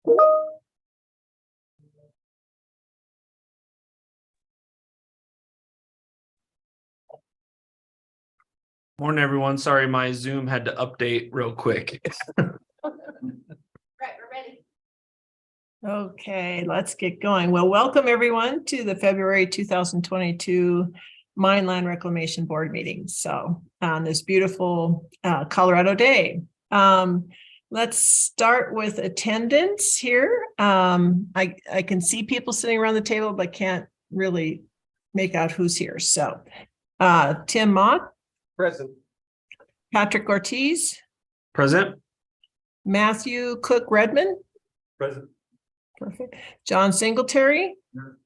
Morning, everyone. Sorry, my Zoom had to update real quick. Right, we're ready. Okay, let's get going. Well, welcome everyone to the February 2022 Mine Land Reclamation Board meeting. So on this beautiful Colorado day. Let's start with attendance here. I can see people sitting around the table, but can't really make out who's here. So Tim Mott. Present. Patrick Ortiz. Present. Matthew Cook Redmond. Present. Perfect. John Singletary. Here.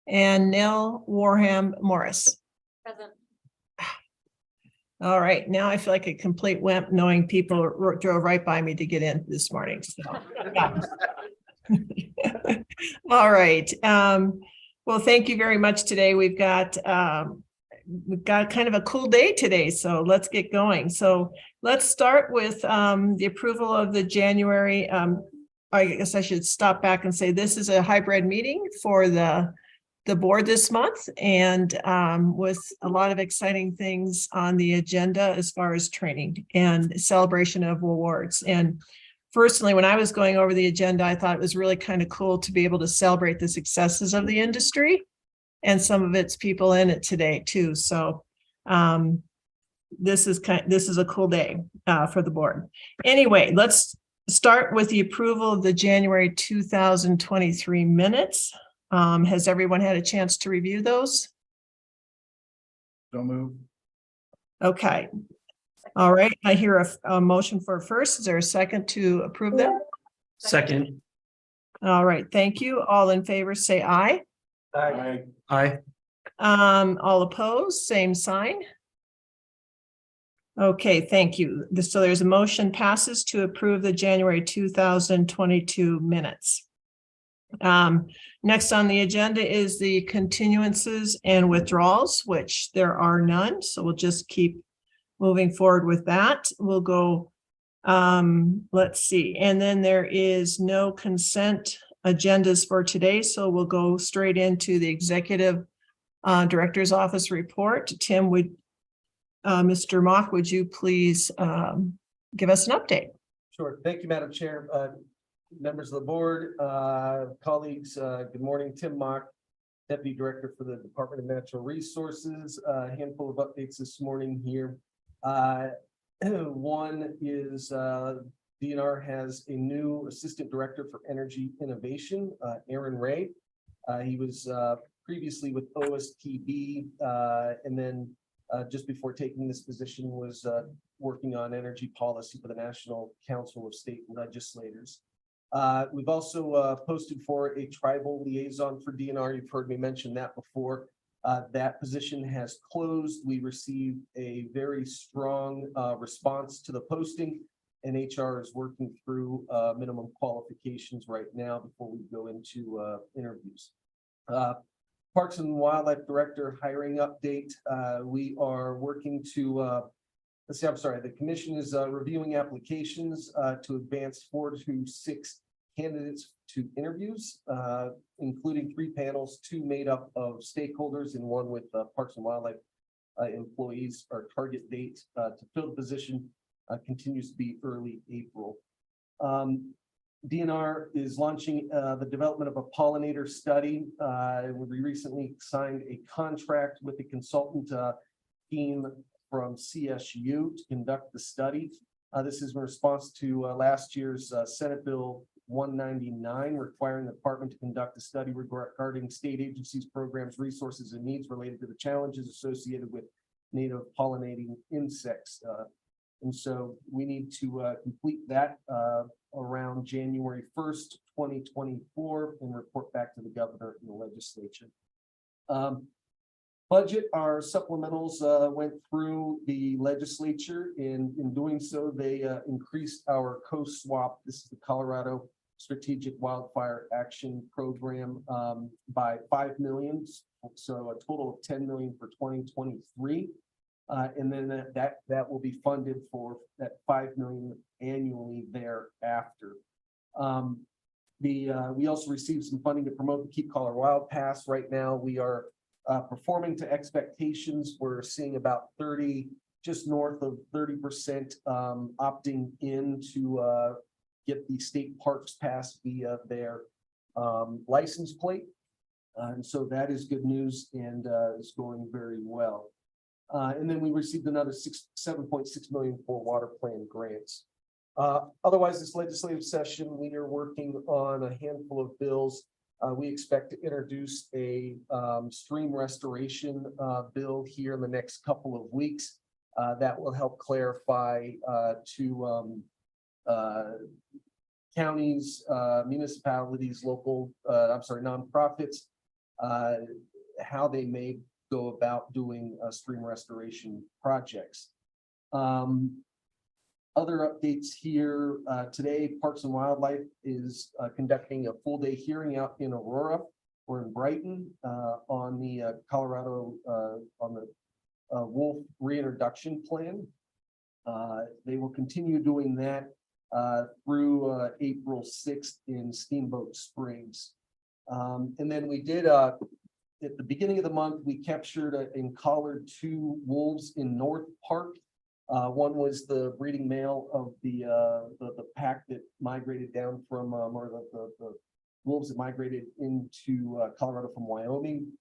And Nell Warham Morris. Present. All right, now I feel like a complete wimp knowing people drove right by me to get in this morning. So. All right. Well, thank you very much today. We've got kind of a cool day today, so let's get going. So let's start with the approval of the January. I guess I should stop back and say this is a hybrid meeting for the board this month, and with a lot of exciting things on the agenda as far as training and celebration of awards. And personally, when I was going over the agenda, I thought it was really kind of cool to be able to celebrate the successes of the industry and some of its people in it today too. So this is a cool day for the board. Anyway, let's start with the approval of the January 2023 minutes. Has everyone had a chance to review those? Don't move. Okay. All right. I hear a motion for first. Is there a second to approve them? Second. All right. Thank you. All in favor, say aye. Aye. Aye. All opposed, same sign. Okay, thank you. So there's a motion passes to approve the January 2022 minutes. Next on the agenda is the continuances and withdrawals, which there are none. So we'll just keep moving forward with that. We'll go, let's see. And then there is no consent agendas for today. So we'll go straight into the executive director's office report. Tim, Mr. Mock, would you please give us an update? Sure. Thank you, Madam Chair. Members of the board, colleagues, good morning. Tim Mock, Deputy Director for the Department of Natural Resources. A handful of updates this morning here. One is DNR has a new Assistant Director for Energy Innovation, Aaron Ray. He was previously with OSTB, and then just before taking this position was working on energy policy for the National Council of State Legislators. We've also posted for a tribal liaison for DNR. You've heard me mention that before. That position has closed. We received a very strong response to the posting, and HR is working through minimum qualifications right now before we go into interviews. Parks and Wildlife Director hiring update. We are working to the commission is reviewing applications to advance 4 to 6 candidates to interviews, including 3 panels, 2 made up of stakeholders and 1 with Parks and Wildlife employees. Our target date to fill the position continues to be early April. DNR is launching the development of a pollinator study. We recently signed a contract with a consultant team from CSU to conduct the study. This is in response to last year's Senate Bill 199, requiring the department to conduct a study regarding state agencies, programs, resources, and needs related to the challenges associated with native pollinating insects. And so we need to complete that around January 1st, 2024, and report back to the governor and the legislature. Budget, our supplementals went through the legislature. In doing so, they increased our co-swap. This is the Colorado Strategic Wildfire Action Program by $5 million. So a total of $10 million for 2023. And then that will be funded for that $5 million annually thereafter. We also received some funding to promote the Keep Colorado Wild Pass. Right now, we are performing to expectations. We're seeing about 30, just north of 30% opting in to get the state parks pass via their license plate. And so that is good news and is going very well. And then we received another $7.6 million for water plan grants. Otherwise, this legislative session, we are working on a handful of bills. We expect to introduce a stream restoration bill here in the next couple of weeks. That will help clarify to counties, municipalities, local, nonprofits, how they may go about doing stream restoration projects. Other updates here today, Parks and Wildlife is conducting a full day hearing out in Aurora or in Brighton on the Colorado on the wolf reintroduction plan. They will continue doing that through April 6th in Steamboat Springs. And then we did at the beginning of the month, we captured and collared 2 wolves in North Park. One was the breeding male of the pack that migrated down from, or the wolves that migrated into Colorado from Wyoming,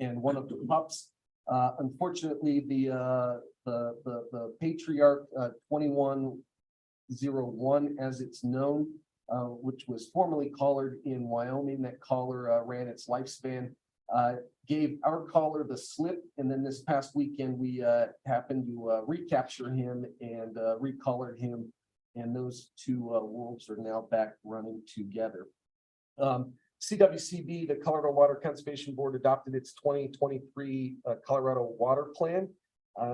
and one of the pups. Unfortunately, the patriarch 2101, as it's known, which was formerly collared in Wyoming, that collar ran its lifespan. Gave our caller the slip, and then this past weekend we happened to recapture him and recollared him, and those 2 wolves are now back running together. CWCB, the Colorado Water Conservation Board, adopted its 2023 Colorado Water Plan.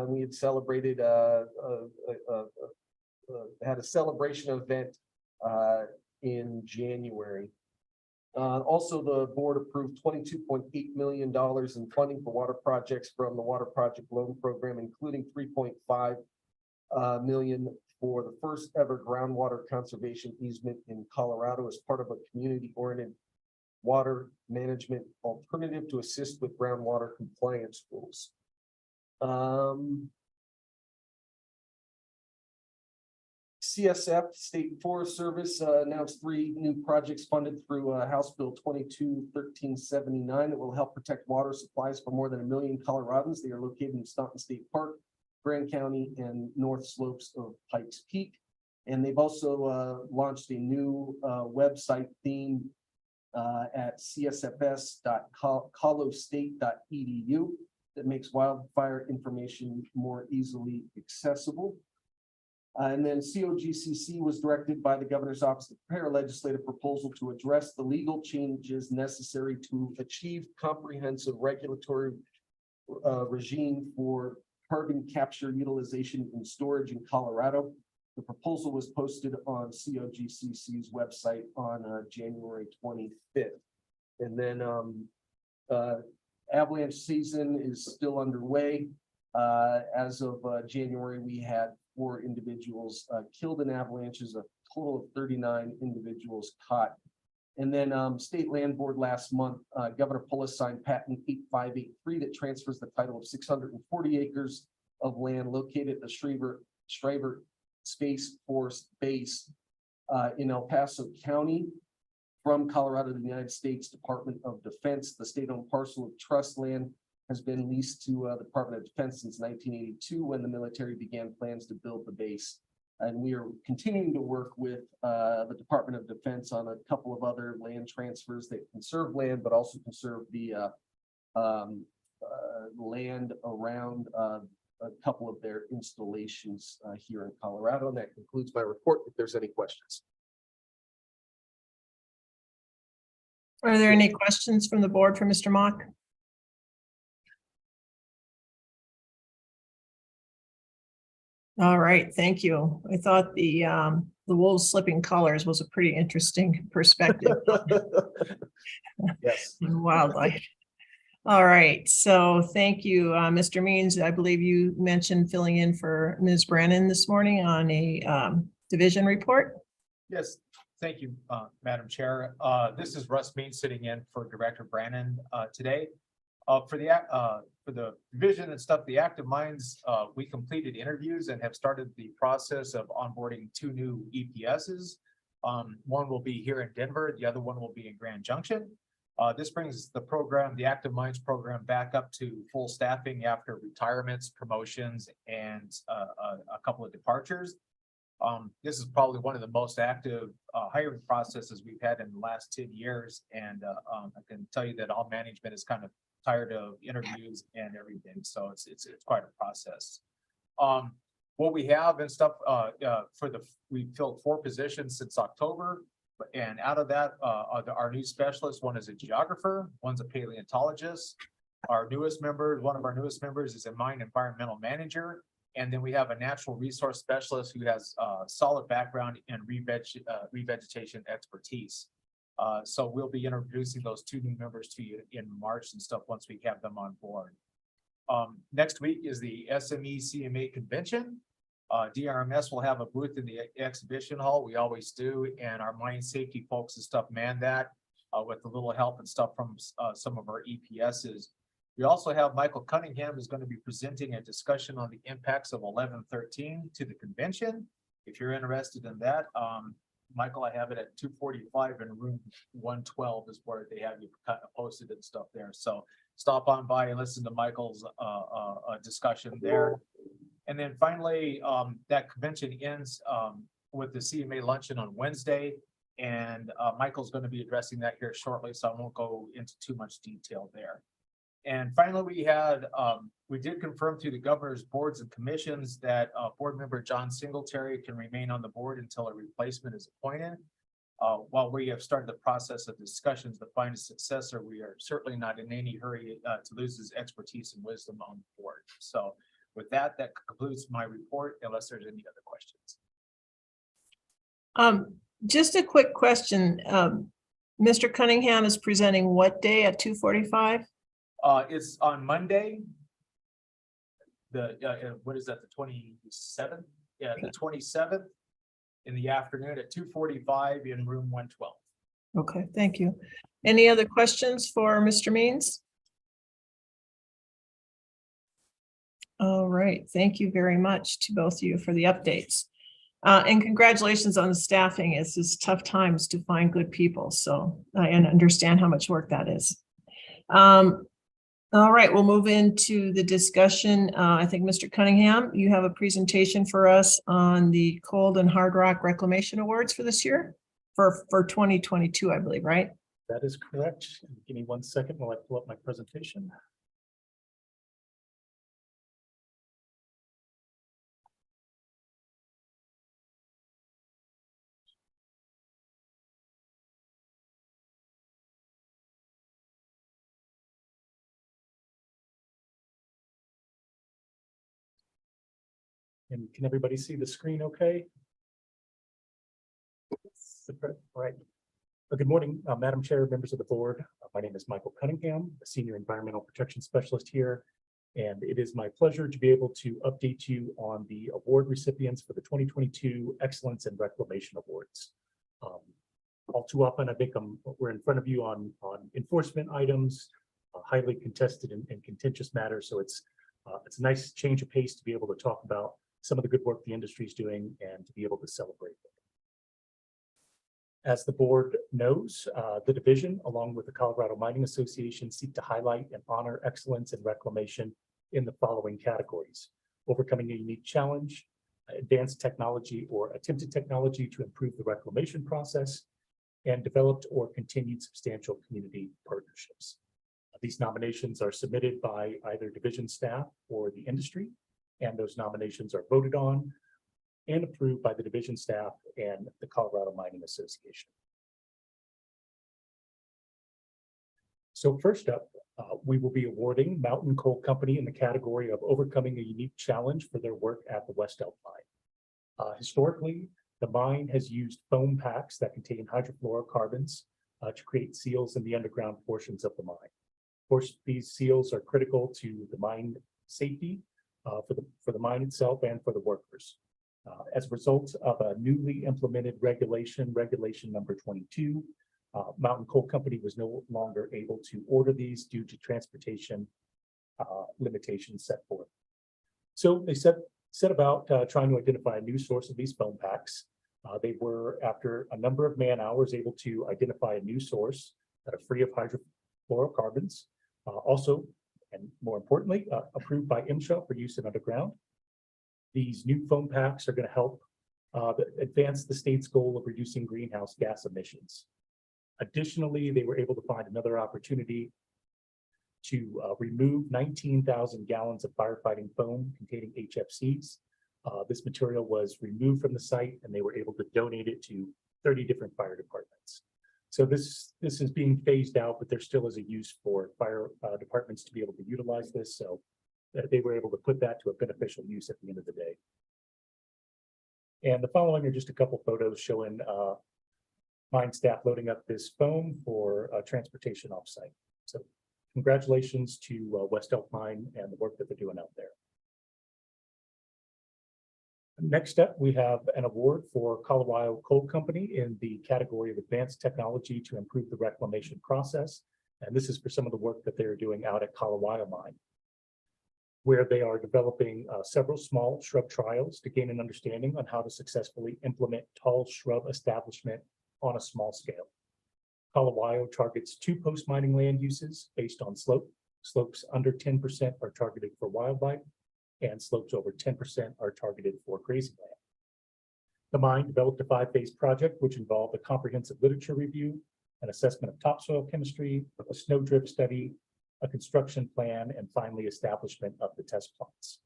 We had celebrated had a celebration event in January. Also, the board approved $22.8 million in funding for water projects from the Water Project Loan Program, including $3.5 million for the first ever groundwater conservation easement in Colorado as part of a community-oriented water management alternative to assist with groundwater compliance rules. CSF, State Forest Service, announced 3 new projects funded through House Bill 22-1379 that will help protect water supplies for more than 1 million Coloradans. They are located in Staunton State Park, Grand County, and north slopes of Pikes Peak. And they've also launched a new website theme at csfs.colostate.edu that makes wildfire information more easily accessible. And then COGCC was directed by the governor's office to prepare a legislative proposal to address the legal changes necessary to achieve comprehensive regulatory regime for carbon capture, utilization, and storage in Colorado. The proposal was posted on COGCC's website on January 25th. And then avalanche season is still underway. As of January, we had 4 individuals killed in avalanches, a total of 39 individuals caught. And then State Land Board last month, Governor Polis signed Patent 8583 that transfers the title of 640 acres of land located at the Shriver Space Force Base in El Paso County from Colorado to the United States Department of Defense. The state-owned parcel of trust land has been leased to the Department of Defense since 1982, when the military began plans to build the base. And we are continuing to work with the Department of Defense on a couple of other land transfers that conserve land, but also conserve the land around a couple of their installations here in Colorado. And that concludes my report. If there's any questions. Are there any questions from the board for Mr. Mock? All right, thank you. I thought the wolves slipping collars was a pretty interesting perspective. Yes. On wildlife. All right, so thank you, Mr. Means. I believe you mentioned filling in for Ms. Brennan this morning on a division report. Yes, Thank you, Madam Chair. This is Russ Means sitting in for Director Brannon today. For the division and stuff, the Active Minds, we completed interviews and have started the process of onboarding 2 new EPSs. One will be here in Denver, the other one will be in Grand Junction. This brings the program, the Active Minds program, back up to full staffing after retirements, promotions, and a couple of departures. This is probably one of the most active hiring processes we've had in the last 10 years. And I can tell you that all management is kind of tired of interviews and everything. So it's quite a process. What we have and stuff we filled 4 positions since October. And out of that, our new specialists, one is a geographer, one's a paleontologist. One of our newest members is a mine environmental manager. And then we have a natural resource specialist who has a solid background in revegetation expertise. So we'll be introducing those 2 new members to you in March and stuff once we have them on board. Next week is the SME CMA convention. DRMS will have a booth in the exhibition hall. We always do. And our mine safety folks and stuff man that with a little help and stuff from some of our EPSs. We also have Michael Cunningham is going to be presenting a discussion on the impacts of 1113 to the convention. If you're interested in that, Michael, I have it at 245 in room 112 is where they have you kind of posted and stuff there. So stop on by and listen to Michael's discussion there. And then finally, that convention ends with the CMA luncheon on Wednesday. And Michael's going to be addressing that here shortly, so I won't go into too much detail there. And finally, we did confirm through the governor's boards and commissions that board member John Singletary can remain on the board until a replacement is appointed. While we have started the process of discussions to find a successor, we are certainly not in any hurry to lose his expertise and wisdom on the board. So with that, that concludes my report, unless there's any other questions. Just a quick question. Mr. Cunningham is presenting what day at 2:45? It's on Monday. What is that? The 27th? Yeah, the 27th in the afternoon at 2:45 in room 112. Okay, thank you. Any other questions for Mr. Means? All right, thank you very much to both of you for the updates. And congratulations on the staffing. It's just tough times to find good people. So I understand how much work that is. All right, we'll move into the discussion. I think Mr. Cunningham, you have a presentation for us on the Cold and Hard Rock Reclamation Awards for this year, for 2022, I believe, right? That is correct. Give me 1 second while I pull up my presentation. And can everybody see the screen okay? All right. Good morning, Madam Chair, members of the board. My name is Michael Cunningham, a Senior Environmental Protection Specialist here. And it is my pleasure to be able to update you on the award recipients for the 2022 Excellence in Reclamation Awards. All too often, I think we're in front of you on enforcement items, highly contested and contentious matters. So it's a nice change of pace to be able to talk about some of the good work the industry is doing and to be able to celebrate them. As the board knows, the division, along with the Colorado Mining Association, seek to highlight and honor excellence in reclamation in the following categories: overcoming a unique challenge, advanced technology or attempted technology to improve the reclamation process, and developed or continued substantial community partnerships. These nominations are submitted by either division staff or the industry, and those nominations are voted on and approved by the division staff and the Colorado Mining Association. So first up, we will be awarding Mountain Coal Company in the category of overcoming a unique challenge for their work at the West Elk Mine. Historically, the mine has used foam packs that contain hydrofluorocarbons to create seals in the underground portions of the mine. Of course, these seals are critical to the mine safety for the mine itself and for the workers. As a result of a newly implemented regulation number 22, Mountain Coal Company was no longer able to order these due to transportation limitations set forth. So they set about trying to identify a new source of these foam packs. They were, after a number of man hours, able to identify a new source that are free of hydrofluorocarbons. Also, and more importantly, approved by MSHA for use in underground. These new foam packs are going to help advance the state's goal of reducing greenhouse gas emissions. Additionally, they were able to find another opportunity to remove 19,000 gallons of firefighting foam containing HFCs. This material was removed from the site and they were able to donate it to 30 different fire departments. So this is being phased out, but there still is a use for fire departments to be able to utilize this. So they were able to put that to a beneficial use at the end of the day. And the following are just a couple photos showing mine staff loading up this foam for transportation offsite. So congratulations to West Elk Mine and the work that they're doing out there. Next up, we have an award for Colorado Coal Company in the category of advanced technology to improve the reclamation process. And this is for some of the work that they're doing out at Colorado Mine, where they are developing several small shrub trials to gain an understanding on how to successfully implement tall shrub establishment on a small scale. Colorado targets 2 post-mining land uses based on slope. Slopes under 10% are targeted for wildlife, and slopes over 10% are targeted for grazing land. The mine developed a 5-phase project, which involved a comprehensive literature review, an assessment of topsoil chemistry, a snow drift study, a construction plan, and finally establishment of the test plots.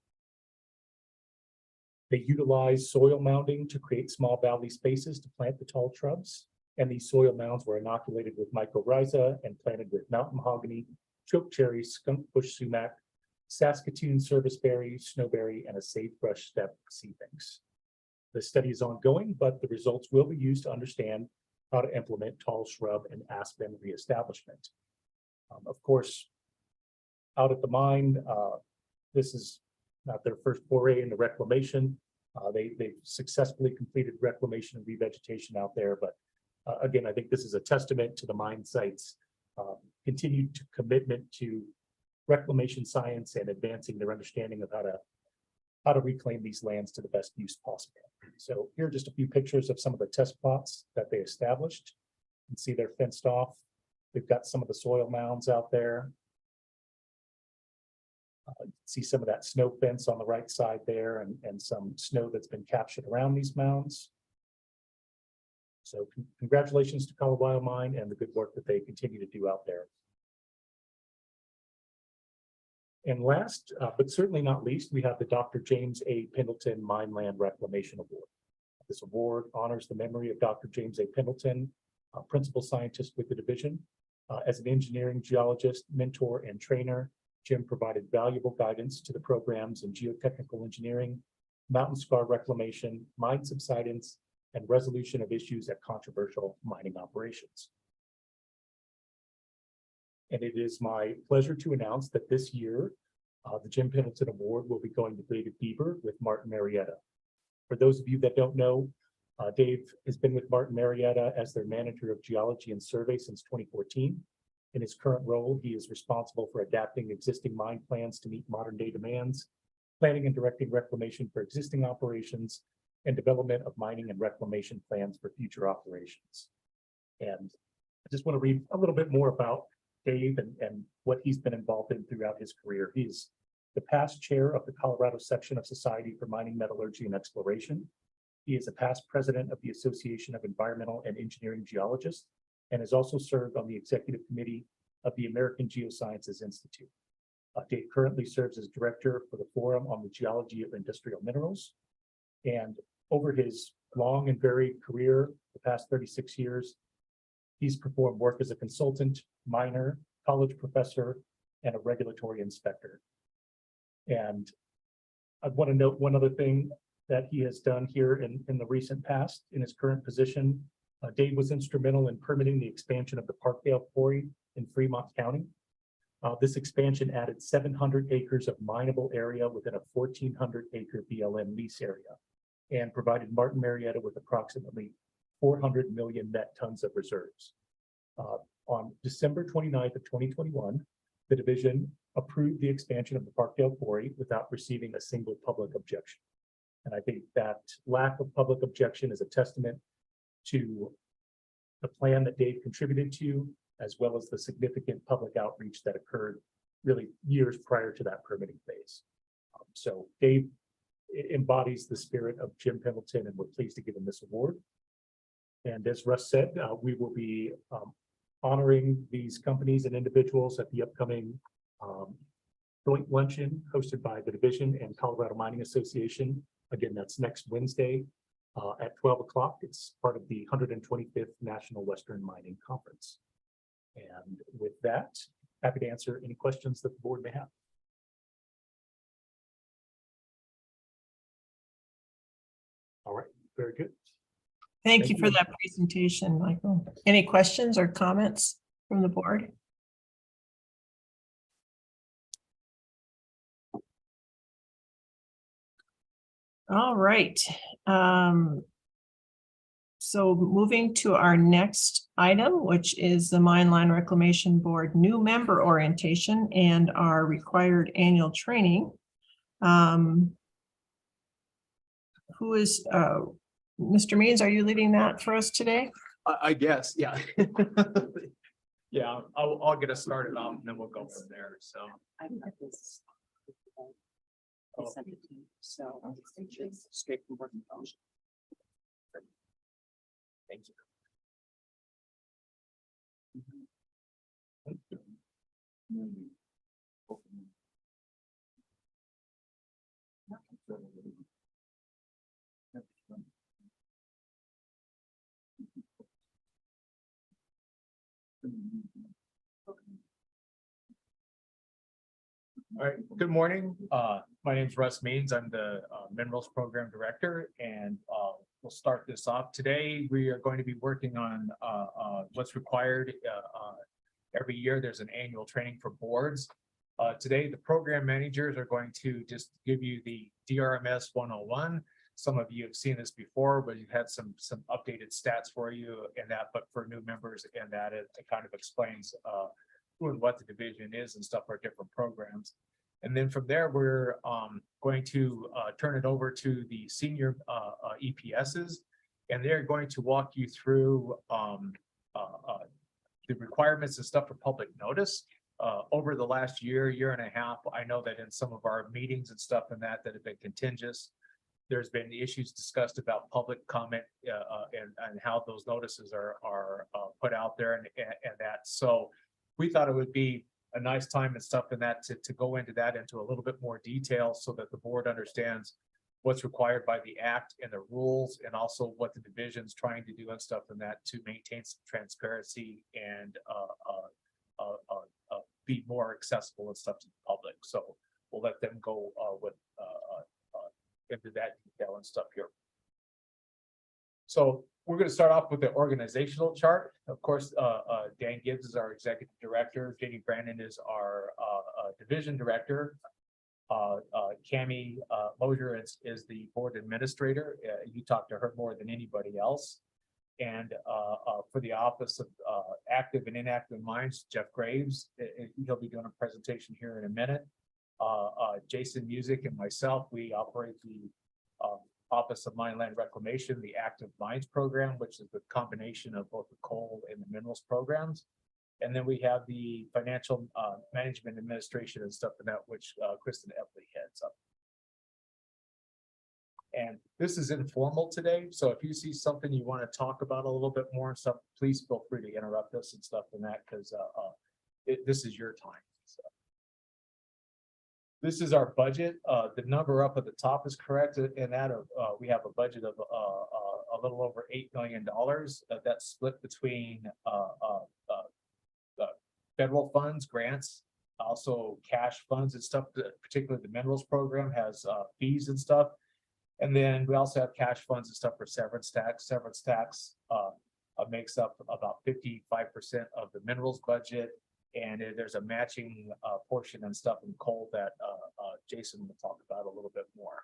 They utilize soil mounding to create small valley spaces to plant the tall shrubs, and these soil mounds were inoculated with mycorrhiza and planted with mountain mahogany, choke cherry, skunk bush sumac, Saskatoon serviceberry, snowberry, and a sagebrush steppe seedlings. The study is ongoing, but the results will be used to understand how to implement tall shrub and aspen reestablishment. Of course, out at the mine, this is not their first foray into reclamation. They've successfully completed reclamation and revegetation out there, but again, I think this is a testament to the mine site's continued commitment to reclamation science and advancing their understanding of how to reclaim these lands to the best use possible. So here are just a few pictures of some of the test plots that they established. You can see they're fenced off. They've got some of the soil mounds out there. See some of that snow fence on the right side there, and some snow that's been captured around these mounds. So congratulations to Colorado Mine and the good work that they continue to do out there. And last, but certainly not least, we have the Dr. James A. Pendleton Mine Land Reclamation Award. This award honors the memory of Dr. James A. Pendleton, principal scientist with the division. As an engineering geologist, mentor, and trainer, Jim provided valuable guidance to the programs in geotechnical engineering, mountain scar reclamation, mine subsidence, and resolution of issues at controversial mining operations. And it is my pleasure to announce that this year, the Jim Pendleton Award will be going to David Bieber with Martin Marietta. For those of you that don't know, Dave has been with Martin Marietta as their manager of geology and survey since 2014. In his current role, he is responsible for adapting existing mine plans to meet modern day demands, planning and directing reclamation for existing operations, and development of mining and reclamation plans for future operations. And I just want to read a little bit more about Dave and what he's been involved in throughout his career. He's the past chair of the Colorado section of Society for Mining, Metallurgy, and Exploration. He is a past president of the Association of Environmental and Engineering Geologists, and has also served on the executive committee of the American Geosciences Institute. Dave currently serves as director for the Forum on the Geology of Industrial Minerals. And over his long and varied career, the past 36 years, he's performed work as a consultant, miner, college professor, and a regulatory inspector. And I want to note one other thing that he has done here in the recent past in his current position. Dave was instrumental in permitting the expansion of the Parkdale Quarry in Fremont County. This expansion added 700 acres of mineable area within a 1,400 acre BLM lease area. and provided Martin Marietta with approximately 400 million net tons of reserves. On December 29th of 2021, the division approved the expansion of the Parkdale Quarry without receiving a single public objection. And I think that lack of public objection is a testament to the plan that Dave contributed to, as well as the significant public outreach that occurred really years prior to that permitting phase. So Dave embodies the spirit of Jim Pendleton, and we're pleased to give him this award. And as Russ said, we will be honoring these companies and individuals at the upcoming joint luncheon hosted by the division and Colorado Mining Association. Again, that's next Wednesday at 12 o'clock. It's part of the 125th National Western Mining Conference. And with that, happy to answer any questions that the board may have. All right, very good. Thank you for that presentation, Michael. Any questions or comments from the board? All right. So moving to our next item, which is the Mine Line Reclamation Board new member orientation and our required annual training. Who is, Mr. Means, are you leading that for us today? I guess, yeah. Yeah, I'll get us started off and then we'll go from there, so. I got this. I sent it to you, so it's straight from working phone. Thank you. All right, good morning. My name is Russ Means. I'm the Minerals Program Director, and we'll start this off. Today, we are going to be working on what's required. Every year, there's an annual training for boards. Today, the program managers are going to just give you the DRMS 101. Some of you have seen this before, but you've had some updated stats for you and that, but for new members, and that it kind of explains who and what the division is and stuff, our different programs. And then from there, we're going to turn it over to the senior EPSs, and they're going to walk you through the requirements and stuff for public notice. Over the last year and a half, I know that in some of our meetings and stuff and that have been contentious, there's been issues discussed about public comment and how those notices are put out there and that. So we thought it would be a nice time and stuff in that to go into that into a little bit more detail so that the board understands what's required by the act and the rules, and also what the division's trying to do and stuff in that to maintain some transparency and be more accessible and stuff to the public. So we'll let them go into that detail and stuff here. So we're going to start off with the organizational chart. Of course, Dan Gibbs is our executive director. J.D. Brandon is our division director. Cami Mosier is the board administrator. You talk to her more than anybody else. And for the Office of Active and Inactive Mines, Jeff Graves, he'll be doing a presentation here in a minute. Jason Music and myself, we operate the Office of Mine Land Reclamation, the Active Mines program, which is the combination of both the coal and the minerals programs. And then we have the financial management administration and stuff in that, which Kristen Epley heads up. And this is informal today, so if you see something you want to talk about a little bit more and stuff, please feel free to interrupt us and stuff in that, because this is your time. So. This is our budget. The number up at the top is correct. In that, we have a budget of a little over $8 million. That's split between federal funds, grants, also cash funds and stuff. Particularly the minerals program has fees and stuff. And then we also have cash funds and stuff for severance tax. Severance tax makes up about 55% of the minerals budget. And there's a matching portion and stuff in coal that Jason will talk about a little bit more.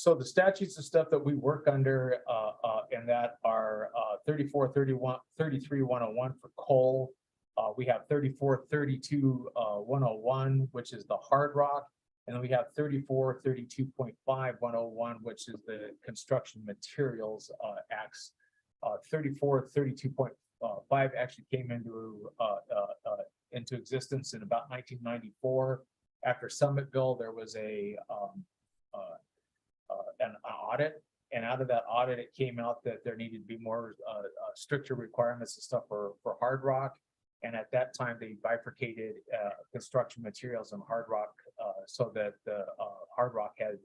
So the statutes and stuff that we work under, and that are 34, 31, 33, 101 for coal. We have 34, 32, 101, which is the hard rock. And then we have 34, 32.5, 101, which is the construction materials acts. 34, 32.5 actually came into existence in about 1994. After Summitville, there was an audit, and out of that audit, it came out that there needed to be more stricter requirements and stuff for hard rock. And at that time, they bifurcated construction materials and hard rock so that the hard rock had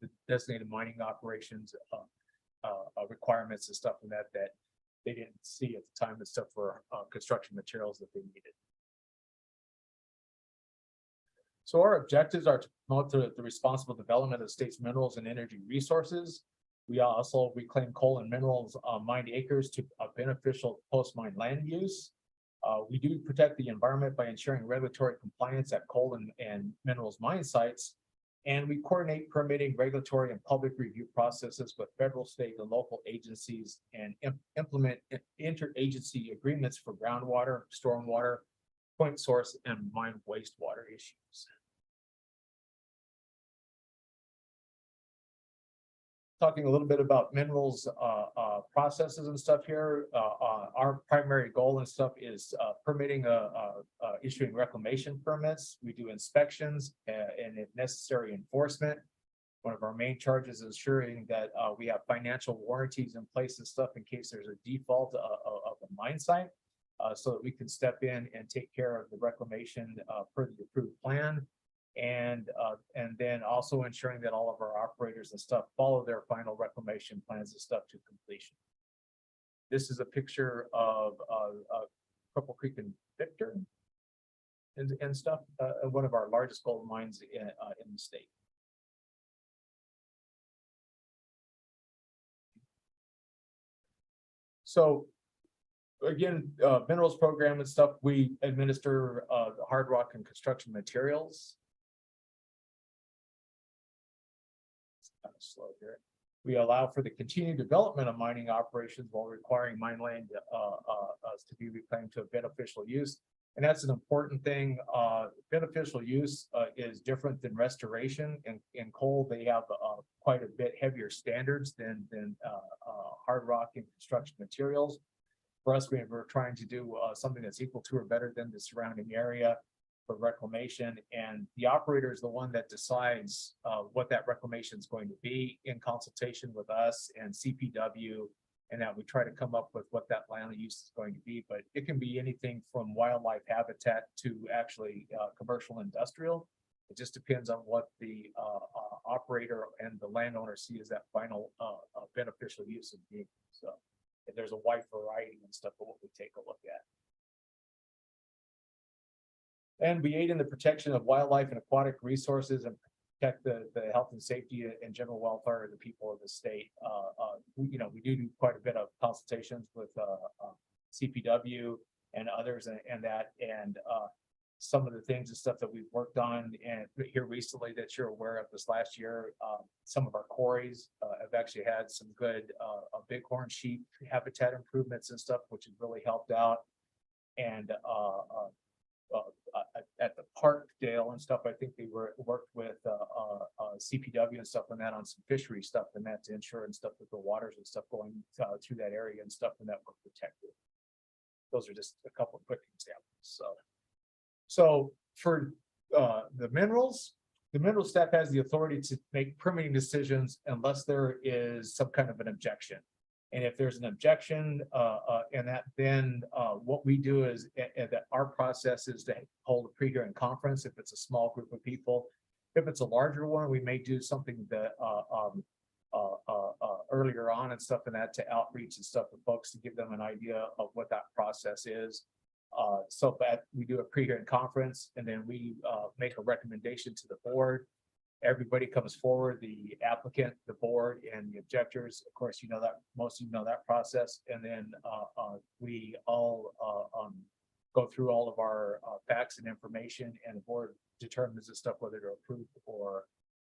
the designated mining operations requirements and stuff and that they didn't see at the time and stuff for construction materials that they needed. So our objectives are to promote the responsible development of the state's minerals and energy resources. We also reclaim coal and minerals mined acres to a beneficial post-mine land use. We do protect the environment by ensuring regulatory compliance at coal and minerals mine sites. And we coordinate permitting, regulatory, and public review processes with federal, state, and local agencies and implement interagency agreements for groundwater, stormwater, point source, and mine wastewater issues. Talking a little bit about minerals processes and stuff here. Our primary goal and stuff is permitting, issuing reclamation permits. We do inspections and if necessary enforcement. One of our main charges is ensuring that we have financial warranties in place and stuff in case there's a default of a mine site, so that we can step in and take care of the reclamation per the approved plan. And then also ensuring that all of our operators and stuff follow their final reclamation plans and stuff to completion. This is a picture of Cripple Creek and Victor and stuff, one of our largest gold mines in the state. So again, minerals program and stuff, we administer hard rock and construction materials. Slow here. We allow for the continued development of mining operations while requiring mine land to be reclaimed to a beneficial use. And that's an important thing. Beneficial use is different than restoration. In coal, they have quite a bit heavier standards than hard rock and construction materials. For us, we're trying to do something that's equal to or better than the surrounding area for reclamation, and the operator is the one that decides what that reclamation is going to be in consultation with us and CPW, and that we try to come up with what that land use is going to be. But it can be anything from wildlife habitat to actually commercial industrial. It just depends on what the operator and the landowner see as that final beneficial use of being. So there's a wide variety and stuff of what we take a look at. And we aid in the protection of wildlife and aquatic resources and protect the health and safety and general welfare of the people of the state. We do quite a bit of consultations with CPW and others and some of the things and stuff that we've worked on and here recently that you're aware of this last year. Some of our quarries have actually had some good bighorn sheep habitat improvements and stuff, which has really helped out. And at the Parkdale and stuff, I think they worked with CPW and stuff on that, on some fishery stuff and that to ensure and stuff that the waters and stuff going through that area and stuff and that were protected. Those are just a couple of quick examples. So for the mineral staff has the authority to make permitting decisions unless there is some kind of an objection. And if there's an objection then what we do is that our process is to hold a pre-hearing conference if it's a small group of people. If it's a larger one, we may do something that earlier on and stuff and that to outreach and stuff to folks to give them an idea of what that process is. So that we do a pre-hearing conference and then we make a recommendation to the board. Everybody comes forward, the applicant, the board, and the objectors. Of course, you know that most of you know that process. And then we all go through all of our facts and information, and the board determines the stuff whether to approve or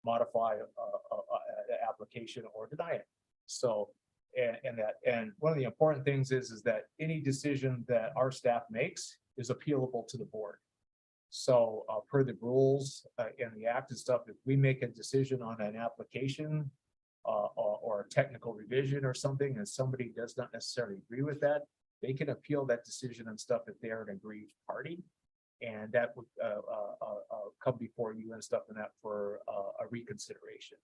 modify the application or deny it. So, and one of the important things is that any decision that our staff makes is appealable to the board. So, per the rules, in the act and stuff, if we make a decision on an application, or a technical revision or something, and somebody does not necessarily agree with that, they can appeal that decision and stuff if they are an aggrieved party. And that would come before you and stuff and that for a reconsideration.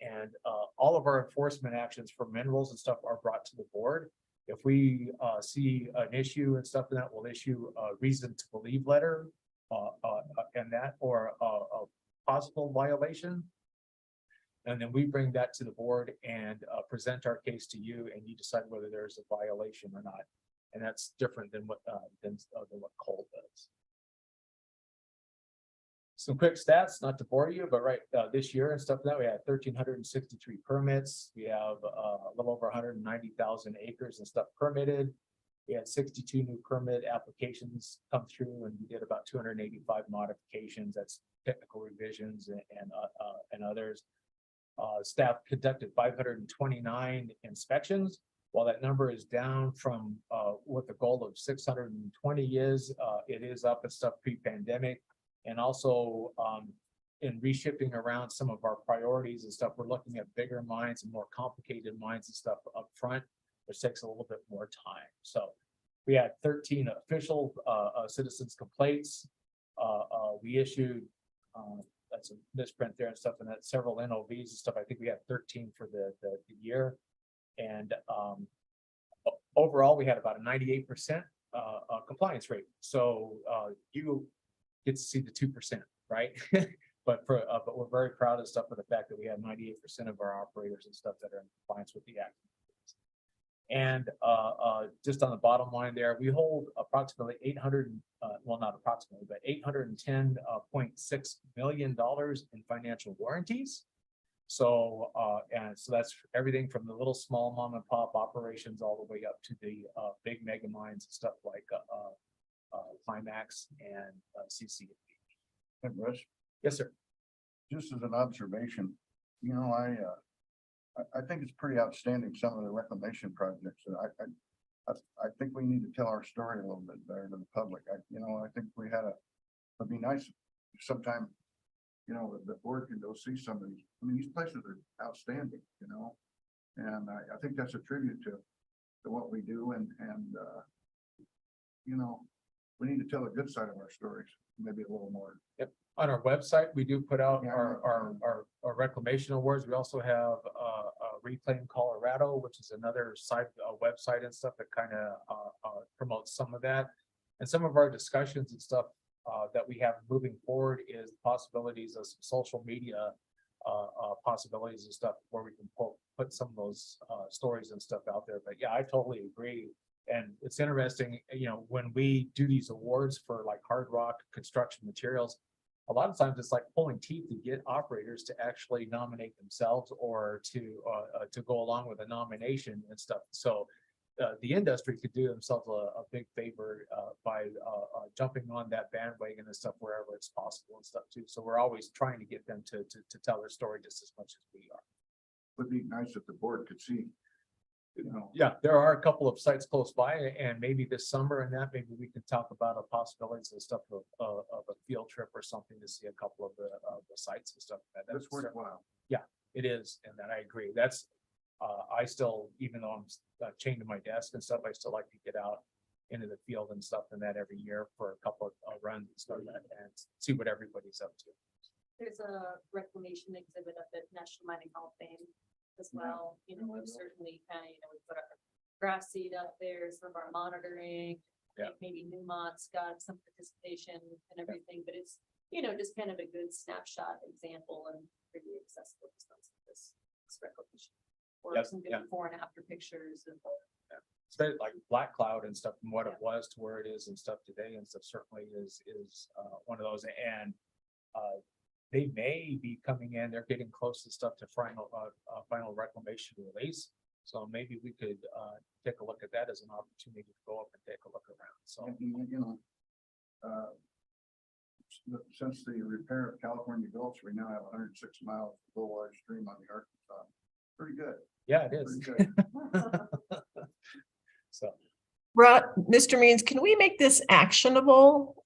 And all of our enforcement actions for minerals and stuff are brought to the board. If we see an issue and stuff, and that will issue a reason to believe letter and that, or a possible violation. And then we bring that to the board and present our case to you, and you decide whether there's a violation or not. And that's different than what Cole does. Some quick stats, not to bore you, but this year and stuff that we had 1,363 permits. We have a little over 190,000 acres and stuff permitted. We had 62 new permit applications come through, and we did about 285 modifications. That's technical revisions and others. Staff conducted 529 inspections. While that number is down from what the goal of 620 is, it is up and stuff pre-pandemic. And also in reshifting around some of our priorities and stuff, we're looking at bigger mines and more complicated mines and stuff up front, which takes a little bit more time. So we had 13 official citizens complaints. We issued that's a misprint there and stuff, and that's several NOVs and stuff. I think we had 13 for the year. And overall, we had about a 98% compliance rate. So you get to see the 2%, right? but we're very proud of stuff for the fact that we have 98% of our operators and stuff that are in compliance with the act. And just on the bottom line there, we hold approximately 800, well, not approximately, but $810.6 million in financial warranties. So, and so that's everything from the little small mom and pop operations all the way up to the big mega mines and stuff like Climax and CC. And Russ, Yes, sir. just as an observation, you know, I think it's pretty outstanding, some of the reclamation projects. And I think we need to tell our story a little bit better to the public. I think we had it'd be nice if sometime, the board can go see some of these. I mean, these places are outstanding, and I think that's a tribute to what we do. And we need to tell the good side of our stories, maybe a little more. Yep. On our website, we do put out Yeah. our reclamation awards. We also have Reclaim Colorado, which is another site, website and stuff that kind of promotes some of that. And some of our discussions and stuff that we have moving forward is possibilities of some social media possibilities and stuff where we can put some of those stories and stuff out there. But yeah, I totally agree. And it's interesting, when we do these awards for like hard rock construction materials, a lot of times it's like pulling teeth to get operators to actually nominate themselves or to go along with a nomination and stuff. So the industry could do themselves a big favor by jumping on that bandwagon and stuff wherever it's possible and stuff too. So we're always trying to get them to tell their story just as much as we are. Would be nice if the board could see, Yeah, there are a couple of sites close by, and maybe this summer and that, maybe we can talk about a possibilities and stuff of a field trip or something to see a couple of the sites and stuff. that's worthwhile. It is, and that I agree. That's, I still, even though I'm chained to my desk and stuff, I still like to get out into the field and stuff and that every year for a couple of runs and stuff like that and see what everybody's up to. There's a reclamation exhibit up at National Mining Hall of Fame as well. We've certainly kind of, we put our grass seed up there, some of our monitoring. Yeah. Maybe Newmont's got some participation and everything, but it's, just kind of a good snapshot example and pretty accessible to this reclamation. Or Yep, some good yeah. before and after pictures and. It's very like Black Cloud and stuff from what it was to where it is and stuff today and stuff certainly is one of those. And they may be coming in, they're getting close to stuff to final reclamation release. So maybe we could take a look at that as an opportunity to go up and take a look around. So And, since the repair of California Gulch, we now have 106 miles of full water stream on the Arkansas. Pretty good, Yeah, it is. pretty good. So, Mr. Means, can we make this actionable?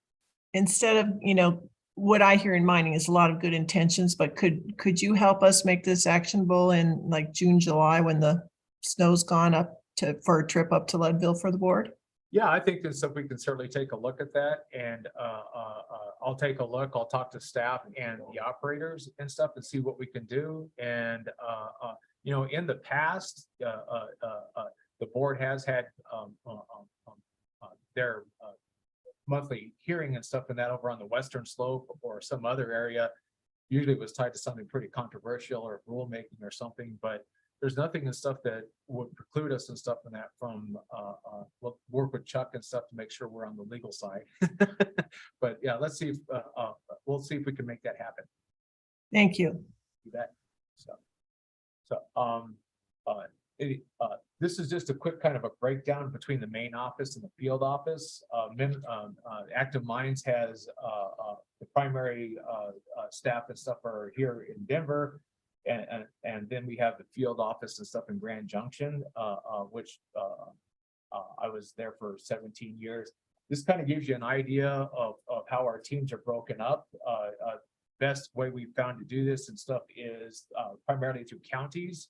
Instead of, what I hear in mining is a lot of good intentions, but could you help us make this actionable in like June, July, when the snow's gone up for a trip up to Leadville for the board? yeah, I think that we can certainly take a look at that and I'll take a look. I'll talk to staff and the operators and stuff and see what we can do. And in the past, the board has had their monthly hearing and stuff and that over on the western slope or some other area. Usually it was tied to something pretty controversial or rulemaking or something, but there's nothing and stuff that would preclude us and stuff in that from, we'll work with Chuck and stuff to make sure we're on the legal side. But yeah, let's see if, we'll see if we can make that happen. Thank you. Do that. This is just a quick kind of a breakdown between the main office and the field office. Active Minds has the primary staff and stuff are here in Denver. And then we have the field office and stuff in Grand Junction, which I was there for 17 years. This kind of gives you an idea of how our teams are broken up. Best way we found to do this and stuff is primarily through counties.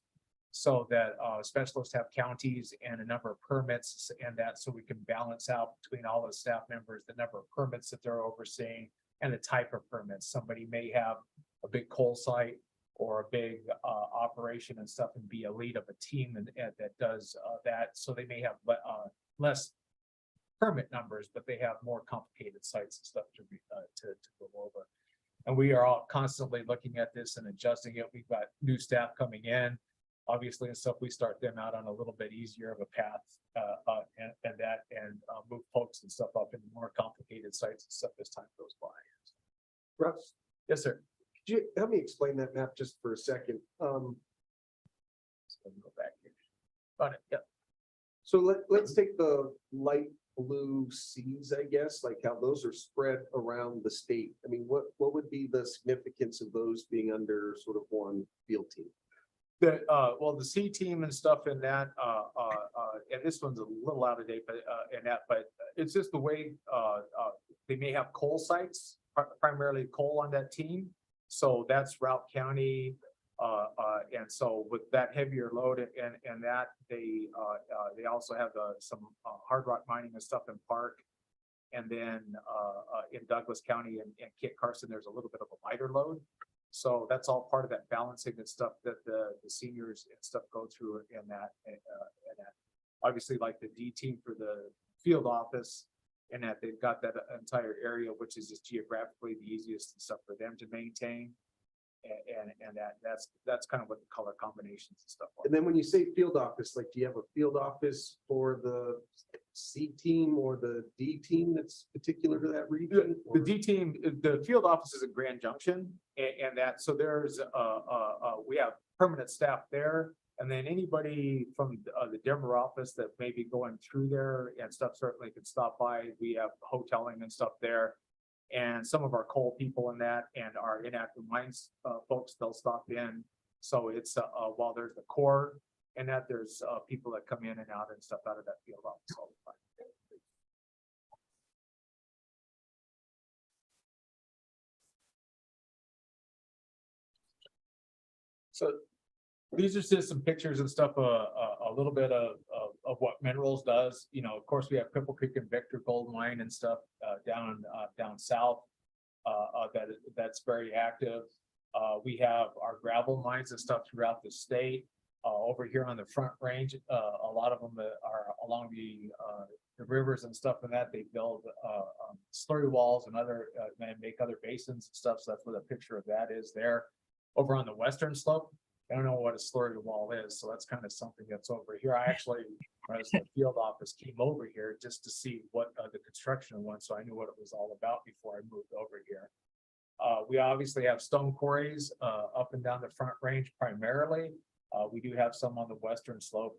So that specialists have counties and a number of permits and that, so we can balance out between all the staff members, the number of permits that they're overseeing and the type of permits. Somebody may have a big coal site or a big operation and stuff and be a lead of a team and that does that. So they may have less permit numbers, but they have more complicated sites and stuff to go over. And we are all constantly looking at this and adjusting it. We've got new staff coming in. Obviously, and stuff, we start them out on a little bit easier of a path and move folks and stuff up into more complicated sites and stuff as time goes by. Russ, Yes, sir. could you help me explain that map just for a second? So let me go back here. Got it. Yeah. So let's take the light blue Cs, I guess, like how those are spread around the state. I mean, what would be the significance of those being under sort of one field team? Well, the C team and stuff in that, and this one's a little out of date, but but it's just the way they may have coal sites, primarily coal on that team. So that's Routt County. And so with that heavier load and that they also have some hard rock mining and stuff in Park. And then in Douglas County and Kit Carson, there's a little bit of a lighter load. So that's all part of that balancing and stuff that the seniors and stuff go through in that. Obviously, like the D team for the field office, and that they've got that entire area, which is just geographically the easiest and stuff for them to maintain. And that's kind of what the color combinations and stuff are. And then when you say field office, like, do you have a field office for the C team or the D team that's particular to that region? The D team, the field office is in Grand Junction and that, so there's we have permanent staff there. And then anybody from the Denver office that may be going through there and stuff certainly can stop by. We have hoteling and stuff there. And some of our coal people in that and our inactive mines folks, they'll stop in. So it's while there's the core and that there's people that come in and out and stuff out of that field office all the time. So these are just some pictures and stuff, a little bit of what Minerals does. You know, of course, we have Cripple Creek and Victor Gold Mine and stuff down south. That's very active. We have our gravel mines and stuff throughout the state. Over here on the Front Range, a lot of them are along the rivers and stuff, and that they build slurry walls and other and make other basins and stuff. So that's what a picture of that is there. Over on the western slope, I don't know what a slurry wall is, so that's kind of something that's over here. I actually, as the field office, came over here just to see what the construction was, so I knew what it was all about before I moved over here. We obviously have stone quarries up and down the Front Range primarily. We do have some on the western slope,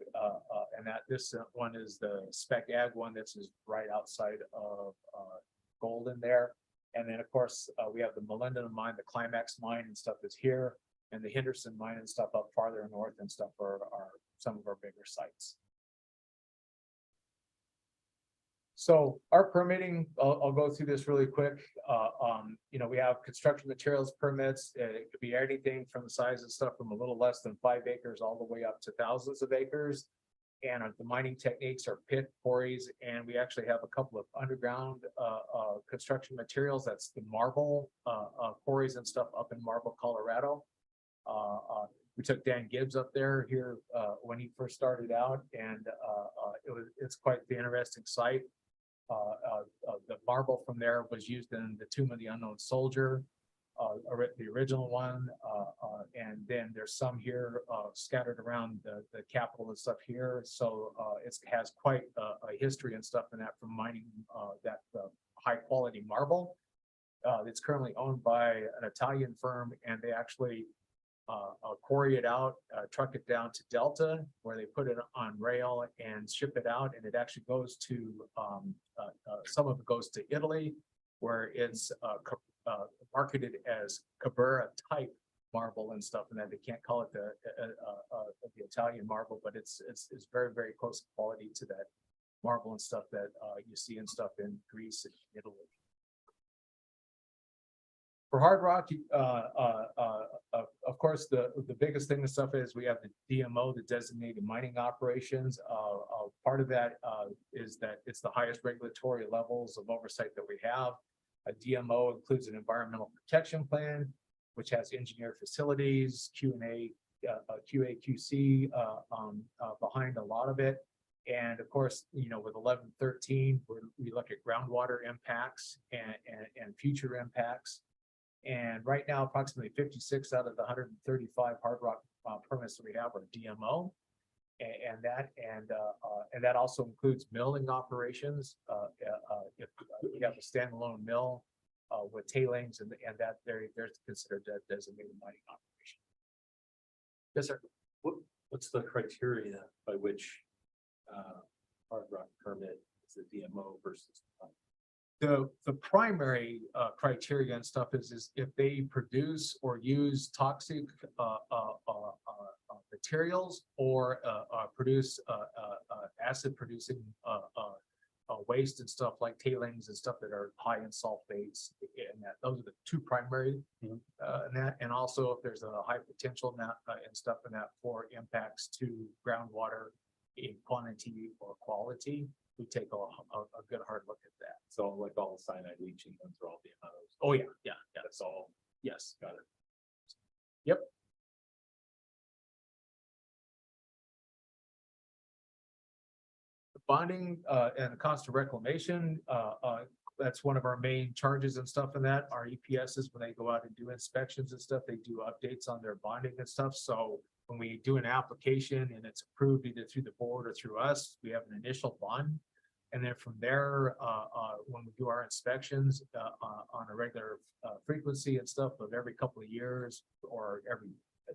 and that this one is the Spec Ag one. This is right outside of Golden there. And then, of course, we have the Melinda mine, the Climax mine and stuff is here, and the Henderson mine and stuff up farther north and stuff are some of our bigger sites. So our permitting, I'll go through this really quick. You know, we have construction materials permits. It could be anything from the size of stuff from a little less than 5 acres all the way up to thousands of acres. And the mining techniques are pit quarries, and we actually have a couple of underground construction materials. That's the marble quarries and stuff up in Marble, Colorado. We took Dan Gibbs up there here when he first started out, and it's quite the interesting site. The marble from there was used in the Tomb of the Unknown Soldier, the original one, and then there's some here scattered around the Capitol and stuff here. So it has quite a history and stuff in that from mining that high quality marble. It's currently owned by an Italian firm, and they actually quarry it out, truck it down to Delta, where they put it on rail and ship it out. And it actually goes to, some of it goes to Italy, where it's marketed as Cabrera type marble and stuff, and that they can't call it the Italian marble, but it's very, very close quality to that marble and stuff that you see and stuff in Greece and Italy. For hard rock, of course, the biggest thing and stuff is we have the DMO, the designated mining operations. Part of that is that it's the highest regulatory levels of oversight that we have. A DMO includes an environmental protection plan, which has engineered facilities, QA, QC behind a lot of it. And of course, you know, with 1113, we look at groundwater impacts and future impacts. And right now, approximately 56 out of the 135 hard rock permits that we have are DMO, and that also includes milling operations. If we have a standalone mill with tailings, and that there's considered a designated mining operation. Yes, sir. What's the criteria by which hard rock permit is a DMO versus? The primary criteria and stuff is if they produce or use toxic materials or produce acid producing waste and stuff like tailings and stuff that are high in sulfates, and that those are the two primary and also if there's a high potential and stuff in that for impacts to groundwater in quantity or quality. We take a good hard look at that. So like all the cyanide leaching, those are all DMOs. Oh yeah. That's all. Yes, got it. Yep. The bonding and the cost of reclamation, that's one of our main charges and stuff in that. Our EPSs, when they go out and do inspections and stuff, they do updates on their bonding and stuff. So when we do an application and it's approved either through the board or through us, we have an initial bond. And then from there, when we do our inspections on a regular frequency and stuff of every couple of years or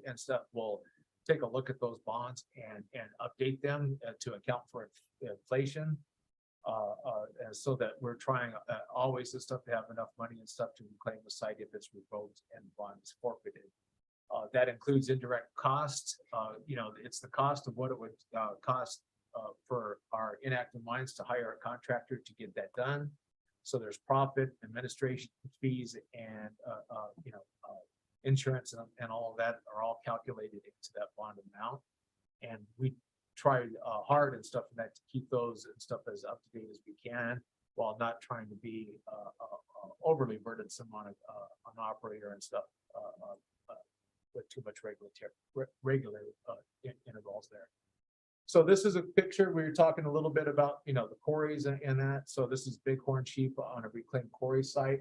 and stuff, we'll take a look at those bonds and update them to account for inflation. So that we're trying always and stuff to have enough money and stuff to reclaim the site if it's revoked and bond is forfeited. That includes indirect costs. You know, it's the cost of what it would cost for our inactive mines to hire a contractor to get that done. So there's profit, administration fees, and insurance and all of that are all calculated into that bond amount. And we tried hard and stuff in that to keep those and stuff as up to date as we can, while not trying to be overly burdensome on an operator and stuff with too much regular intervals there. So this is a picture. We were talking a little bit about, you know, the quarries and that. So this is Bighorn Sheep on a reclaimed quarry site.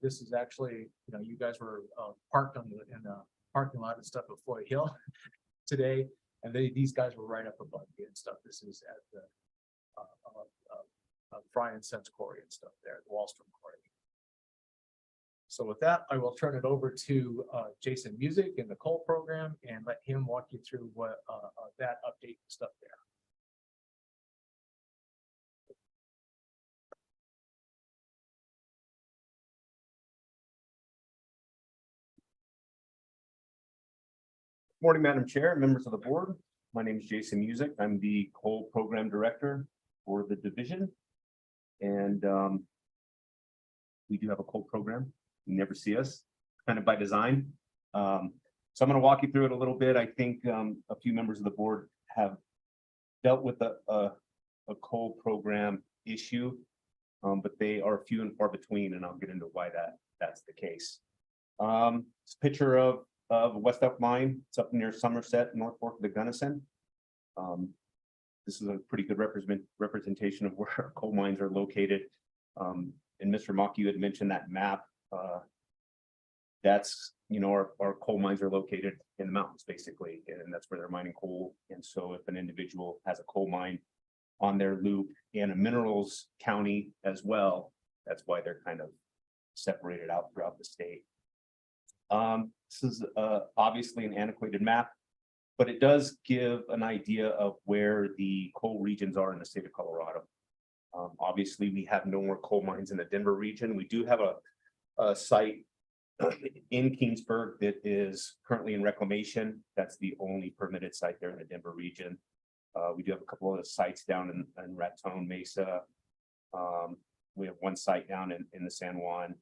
This is actually, you know, you guys were parked in the parking lot and stuff at Floyd Hill today, and these guys were right up above me and stuff. This is at the Fry and Sons Quarry and stuff there, the Wallstrom Quarry. So with that, I will turn it over to Jason Music in the coal program and let him walk you through what that update stuff there. Morning, Madam Chair, members of the board. My name is Jason Music. I'm the coal program director for the division. And we do have a coal program. You never see us, kind of by design. So I'm going to walk you through it a little bit. I think a few members of the board have dealt with a coal program issue, but they are few and far between, and I'll get into why that's the case. It's a picture of West Elk Mine. It's up near Somerset, North Fork of the Gunnison. This is a pretty good representation of where our coal mines are located. And Mr. Mock, you had mentioned that map. That's, you know, our coal mines are located in the mountains, basically, and that's where they're mining coal. And so if an individual has a coal mine on their loop and a minerals county as well, that's why they're kind of separated out throughout the state. This is obviously an antiquated map, but it does give an idea of where the coal regions are in the state of Colorado. Obviously, we have no more coal mines in the Denver region. We do have a site in Kingsburg that is currently in reclamation. That's the only permitted site there in the Denver region. We do have a couple of sites down in Raton Mesa. We have one site down in the San Juan.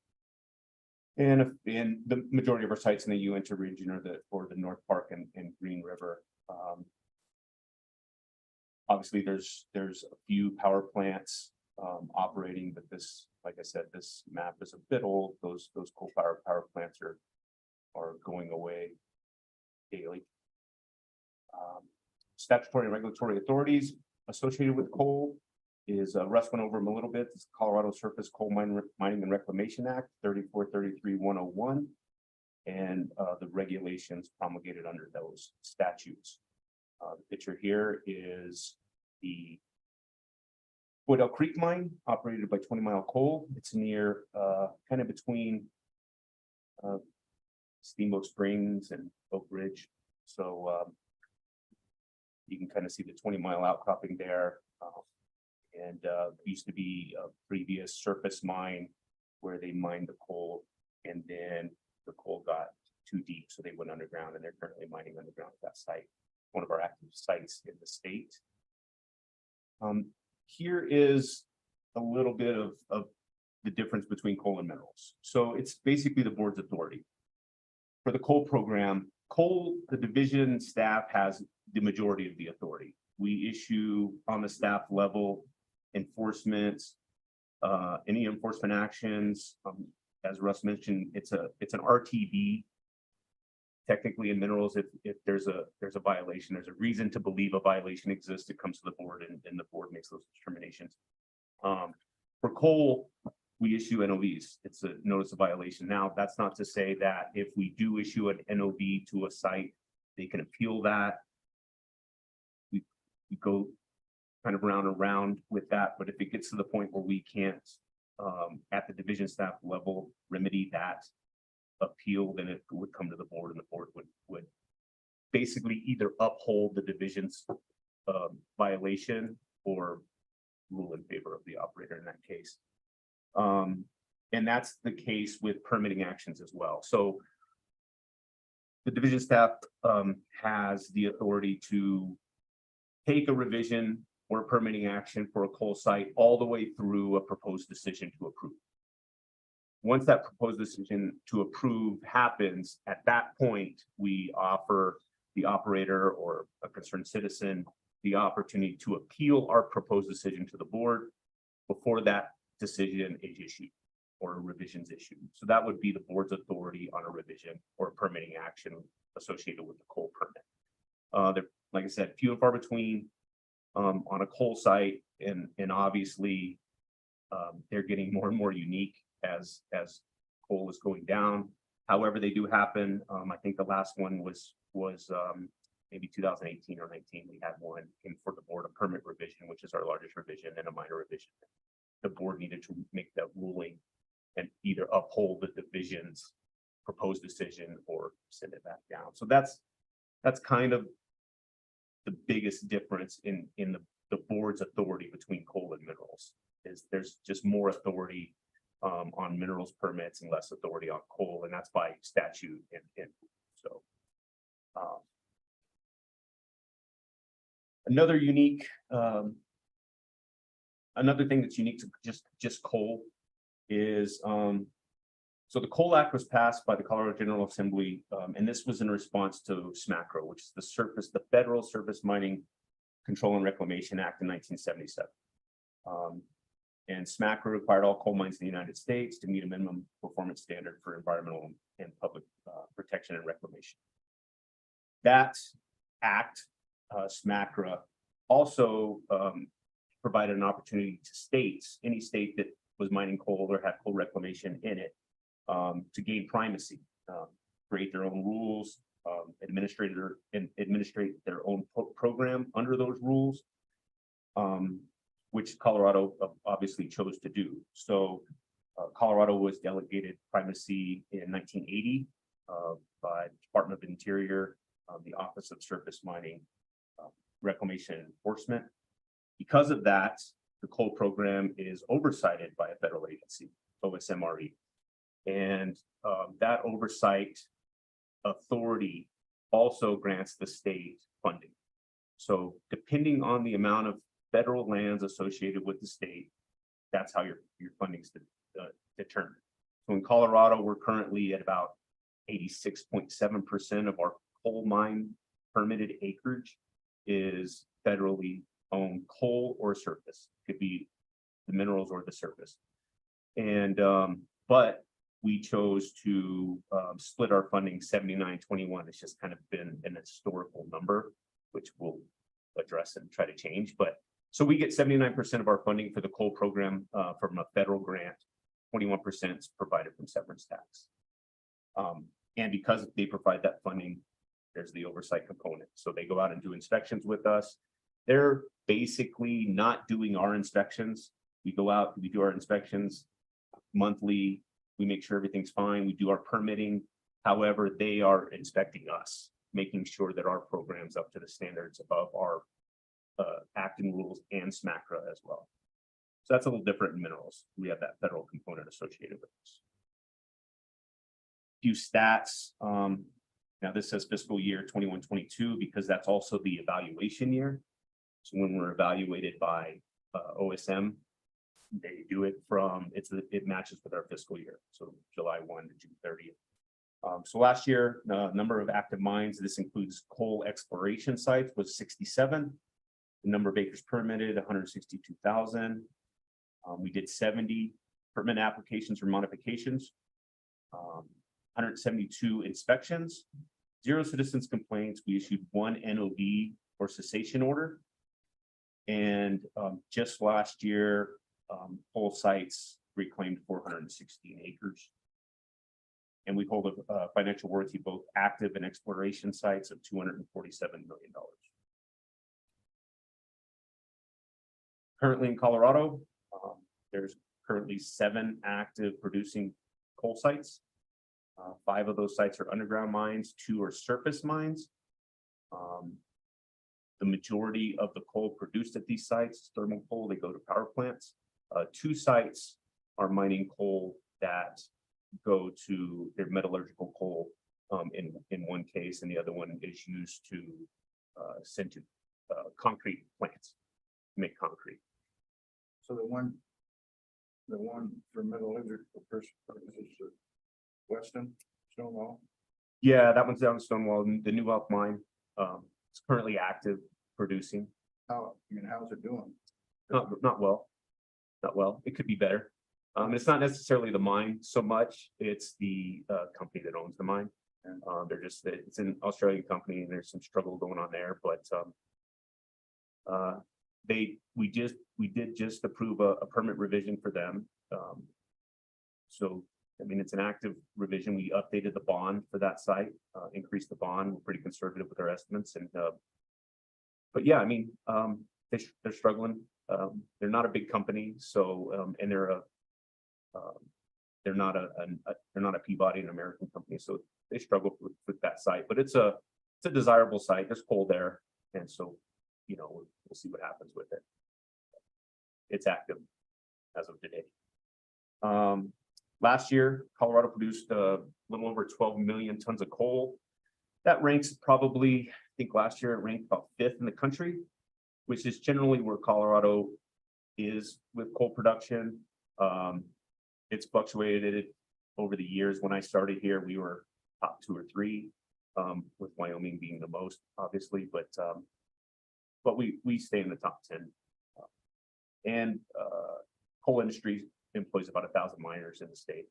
And the majority of our sites in the Uinta region or the North Park and Green River. Obviously, there's a few power plants operating, but this, like I said, this map is a bit old. Those coal power plants are going away daily. Statutory and regulatory authorities associated with coal is Russ went over them a little bit. It's Colorado Surface Coal Mining and Reclamation Act 3433-101 and the regulations promulgated under those statutes. The picture here is the Woodell Creek mine operated by 20 Mile Coal. It's near kind of between Steamboat Springs and Oak Ridge. So you can kind of see the 20 Mile outcropping there. And used to be a previous surface mine where they mined the coal, and then the coal got too deep, so they went underground, and they're currently mining underground at that site, one of our active sites in the state. Here is a little bit of the difference between coal and minerals. So it's basically the board's authority. For the coal program, the division staff has the majority of the authority. We issue on the staff level enforcements, any enforcement actions. As Russ mentioned, it's an RTB. Technically in minerals, if there's a violation, there's a reason to believe a violation exists, it comes to the board and the board makes those determinations. For coal, we issue NOVs. It's a notice of violation. Now, that's not to say that if we do issue an NOV to a site, they can appeal that. We go kind of round and round with that, but if it gets to the point where we can't at the division staff level remedy that appeal, then it would come to the board, and the board would basically either uphold the division's violation or rule in favor of the operator in that case. And that's the case with permitting actions as well. So the division staff has the authority to take a revision or a permitting action for a coal site all the way through a proposed decision to approve. Once that proposed decision to approve happens, at that point, we offer the operator or a concerned citizen the opportunity to appeal our proposed decision to the board before that decision is issued or a revision is issued. So that would be the board's authority on a revision or a permitting action associated with the coal permit. They're, like I said, few and far between on a coal site, and obviously they're getting more and more unique as coal is going down. However, they do happen. I think the last one was maybe 2018 or 19. We had one in for the board, a permit revision, which is our largest revision, and a minor revision. The board needed to make that ruling and either uphold the division's proposed decision or send it back down. So that's kind of the biggest difference in the board's authority between coal and minerals. Is there's just more authority on minerals permits and less authority on coal, and that's by statute. And so Another unique, another thing that's unique to just coal is, so the Coal Act was passed by the Colorado General Assembly, and this was in response to SMACRA, which is the Federal Surface Mining Control and Reclamation Act in 1977. And SMACRA required all coal mines in the United States to meet a minimum performance standard for environmental and public protection and reclamation. That act, SMACRA, also provided an opportunity to states, any state that was mining coal or had coal reclamation in it, to gain primacy, create their own rules, administrate their own program under those rules, which Colorado obviously chose to do. So Colorado was delegated primacy in 1980 by the Department of Interior, the Office of Surface Mining Reclamation and Enforcement. Because of that, the coal program is oversighted by a federal agency, OSMRE. And that oversight authority also grants the state funding. So depending on the amount of federal lands associated with the state, that's how your funding is determined. So in Colorado, we're currently at about 86.7% of our coal mine permitted acreage is federally owned coal or surface. Could be the minerals or the surface. And but we chose to split our funding 79-21. It's just kind of been an historical number, which we'll address and try to change. But so we get 79% of our funding for the coal program from a federal grant, 21% is provided from severance tax. And because they provide that funding, there's the oversight component. So they go out and do inspections with us. They're basically not doing our inspections. We go out, we do our inspections monthly. We make sure everything's fine. We do our permitting. However, they are inspecting us, making sure that our program's up to the standards of our acting rules and SMACRA as well. So that's a little different in minerals. We have that federal component associated with this. Few stats. Now this says fiscal year 21-22 because that's also the evaluation year. So when we're evaluated by OSM, they do it from, it matches with our fiscal year. So July 1 to June 30th. So last year, number of active mines, this includes coal exploration sites, was 67. The number of acres permitted, 162,000. We did 70 permit applications for modifications, 172 inspections, 0 citizens complaints. We issued 1 NOV or cessation order. And just last year, coal sites reclaimed 416 acres. And we hold a financial warranty, both active and exploration sites, of $247 million. Currently in Colorado, there's currently 7 active producing coal sites. 5 of those sites are underground mines, 2 are surface mines. The majority of the coal produced at these sites, thermal coal, they go to power plants. 2 sites are mining coal that go to their metallurgical coal in one case, and the other one is used to send to concrete plants, make concrete. So the one for metallurgical purposes, Weston, Stonewall. Yeah, that one's down in Stonewall. The New Elk mine is currently active, producing. How's it doing? Not well. Not well. It could be better. It's not necessarily the mine so much. It's the company that owns the mine. And it's an Australian company, and there's some struggle going on there. But we did just approve a permit revision for them. So I mean, it's an active revision. We updated the bond for that site, increased the bond. We're pretty conservative with our estimates, and but yeah, I mean, they're struggling. They're not a big company, so and they're not a Peabody, an American company, so they struggle with that site. But it's a desirable site. There's coal there, and so we'll see what happens with it. It's active as of today. Last year, Colorado produced a little over 12 million tons of coal. That ranks probably, I think last year it ranked about 5th in the country. which is generally where Colorado is with coal production. It's fluctuated over the years. When I started here, we were top 2 or 3, with Wyoming being the most, obviously, but we stay in the top 10. And coal industry employs about 1,000 miners in the state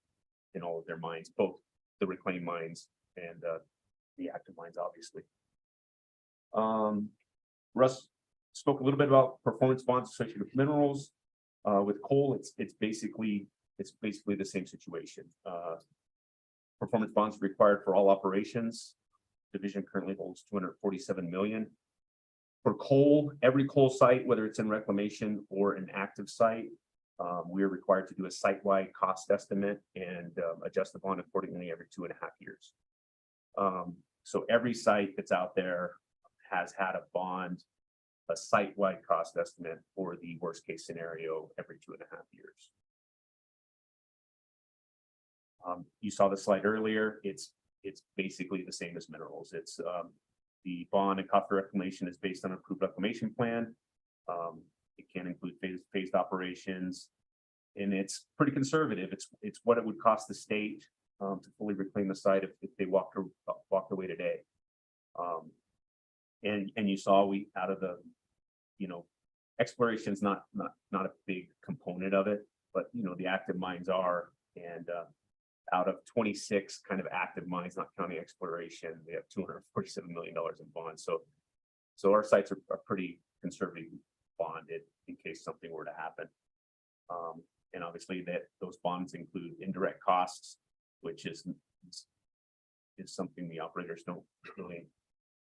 in all of their mines, both the reclaimed mines and the active mines, obviously. Russ spoke a little bit about performance bonds associated with minerals. With coal, it's basically the same situation. Performance bonds required for all operations. Division currently holds 247 million. For coal, every coal site, whether it's in reclamation or an active site, we are required to do a site-wide cost estimate and adjust the bond accordingly every 2.5 years. So every site that's out there has had a bond, a site-wide cost estimate for the worst case scenario every 2.5 years. You saw the slide earlier. It's basically the same as minerals. It's the bond and cost for reclamation is based on an approved reclamation plan. It can include phased operations, and it's pretty conservative. It's what it would cost the state to fully reclaim the site if they walked away today. And you saw we out of the, exploration is not a big component of it, but the active mines are, and out of 26 kind of active mines, not counting exploration, we have $247 million in bonds. So our sites are pretty conservatively bonded in case something were to happen. And obviously those bonds include indirect costs, which is something the operators don't really